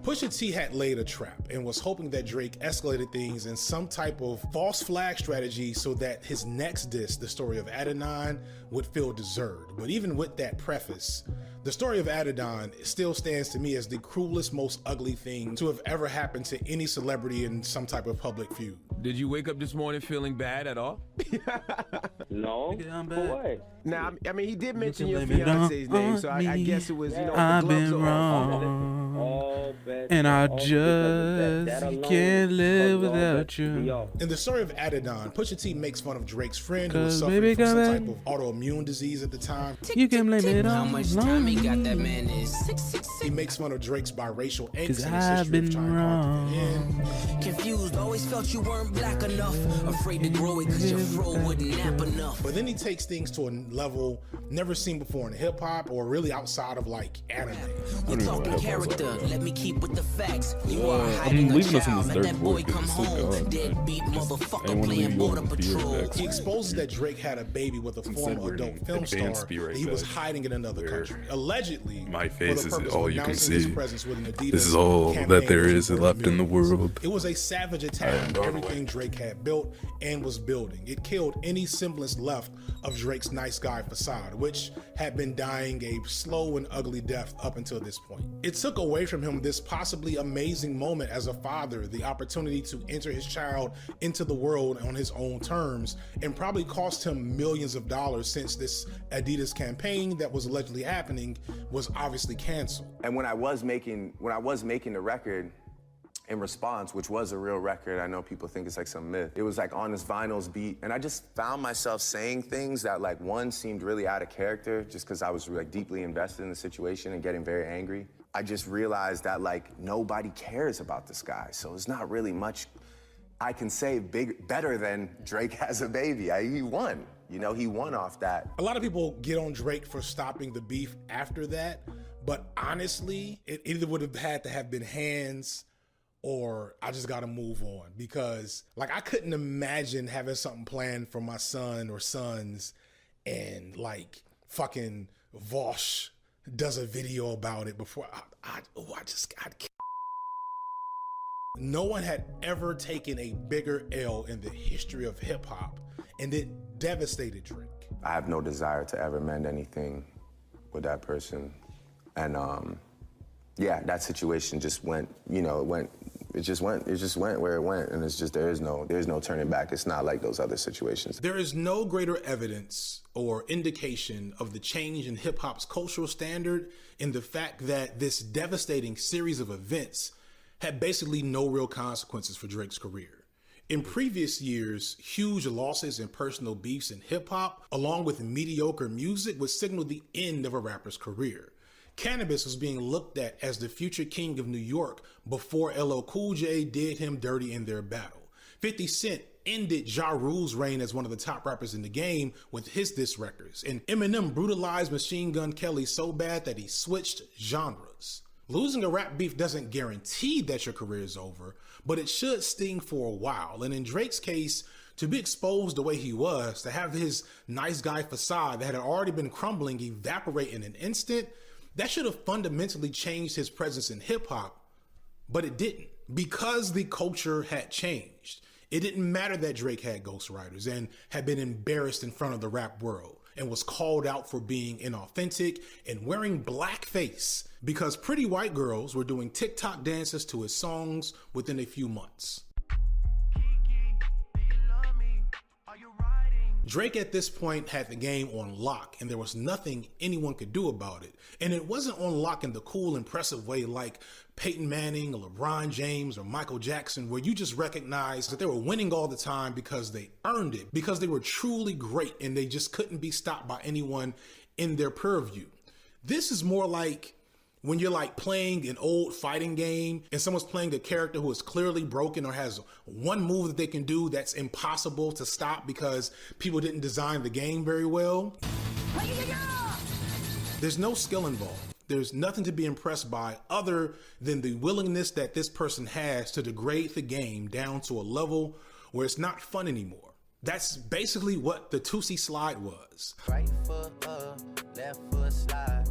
Pusha T had laid a trap and was hoping that Drake escalated things in some type of false flag strategy so that his next diss, the story of Adidon, would feel deserved. But even with that preface, the story of Adidon still stands to me as the cruelest, most ugly thing to have ever happened to any celebrity in some type of public feud. Did you wake up this morning feeling bad at all? No. Boy. Now, I mean, he did mention your fiance's name, so I guess it was, you know, I've the gloves been are wrong, all and I just can't live without you. In the story of Adidon, Pusha T makes fun of Drake's friend who was 'Cause suffering baby from some got type of autoimmune disease at the time. You can blame it on me. got that man is? He makes fun of Drake's biracial angst 'Cause in his I've history of been trying hard to fit in. wrong. Confused, always felt you weren't black enough. Afraid to grow it cause your fro wouldn't nap enough. But then he takes things to a level never seen before in hip hop or really outside of like anime. We're talking character, doctor. Let me keep with the facts. You are hiding I'm a leaving us in child. this Let dark that boy void because come it's so home. gone. Deadbeat I want motherfucker to leave playing you border on the fear patrol. of X. He exposes that Drake had a baby with a former adult film star that he was hiding in another country, allegedly. My face for the is purpose all of you can announcing his see. presence with an Adidas This is all campaign that there which is brought left in the millions. world. It was a savage attack on everything Drake had built and was building. It killed any semblance left of Drake's nice guy facade, which had been dying a slow and ugly death up until this point. It took away from him this possibly amazing moment as a father, the opportunity to enter his child into the world on his own terms, and probably cost him millions of dollars since this Adidas campaign that was allegedly happening was obviously canceled. And when I was making the record, in Response, which was a real record, I know people think it's like some myth. It was like on this Vinyls beat, and I just found myself saying things that like one seemed really out of character just because I was like deeply invested in the situation and getting very angry. I just realized that like nobody cares about this guy, so there's not really much I can say better than Drake has a baby. He won, you know, he won off that. A lot of people get on Drake for stopping the beef after that, but honestly, it either would have had to have been hands or I just gotta move on, because like I couldn't imagine having something planned for my son or sons and like fucking Vosh does a video about it before no one had ever taken a bigger L in the history of hip hop, and it devastated Drake. I have no desire to ever mend anything with that person. And yeah, that situation just went, you know, it just went where it went, and it's just there's no turning back. It's not like those other situations. There is no greater evidence or indication of the change in hip hop's cultural standard in the fact that this devastating series of events had basically no real consequences for Drake's career. In previous years, huge losses and personal beefs in hip hop, along with mediocre music, would signal the end of a rapper's career. Cannabis was being looked at as the future king of New York before LL Cool J did him dirty in their battle. 50 Cent ended Ja Rule's reign as one of the top rappers in the game with his diss records, and Eminem brutalized Machine Gun Kelly so bad that he switched genres. Losing a rap beef doesn't guarantee that your career is over, but it should sting for a while. And in Drake's case, to be exposed the way he was, to have his nice guy facade that had already been crumbling evaporate in an instant, that should have fundamentally changed his presence in hip hop, but it didn't, because the culture had changed. It didn't matter that Drake had ghostwriters and had been embarrassed in front of the rap world and was called out for being inauthentic and wearing blackface because pretty white girls were doing TikTok dances to his songs within a few months. Drake at this point had the game on lock, and there was nothing anyone could do about it. And it wasn't on lock in the cool, impressive way like Peyton Manning or LeBron James or Michael Jackson, where you just recognize that they were winning all the time because they earned it, because they were truly great and they just couldn't be stopped by anyone in their purview. This is more like when you're like playing an old fighting game and someone's playing a character who is clearly broken or has one move that they can do that's impossible to stop because people didn't design the game very well. There's no skill involved. There's nothing to be impressed by other than the willingness that this person has to degrade the game down to a level where it's not fun anymore. That's basically what the Tootsie Slide was. Right foot up, left foot slide.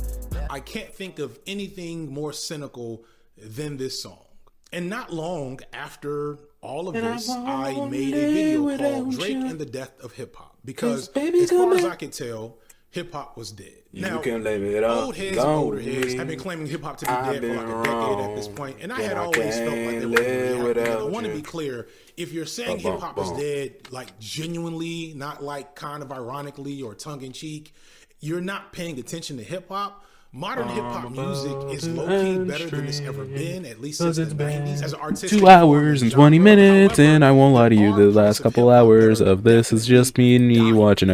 I can't think of anything more cynical than this song. And not long after all of this, I made a video called Drake and the Death of Hip Hop. Because as far as I could tell, hip hop was dead. Now, old heads and older heads have been claiming hip hop to be dead for like a decade at this point, and I had always felt like they were really happy. I want to be clear, if you're saying hip hop is dead, like genuinely, not like kind of ironically or tongue in cheek, you're not paying attention to hip hop. Modern hip hop music is low-key better than it's ever been, at least since the 90s. As an artistic 2 hours and 20 minutes, and I won't lie to you, the last couple hours of this is just me and me watching a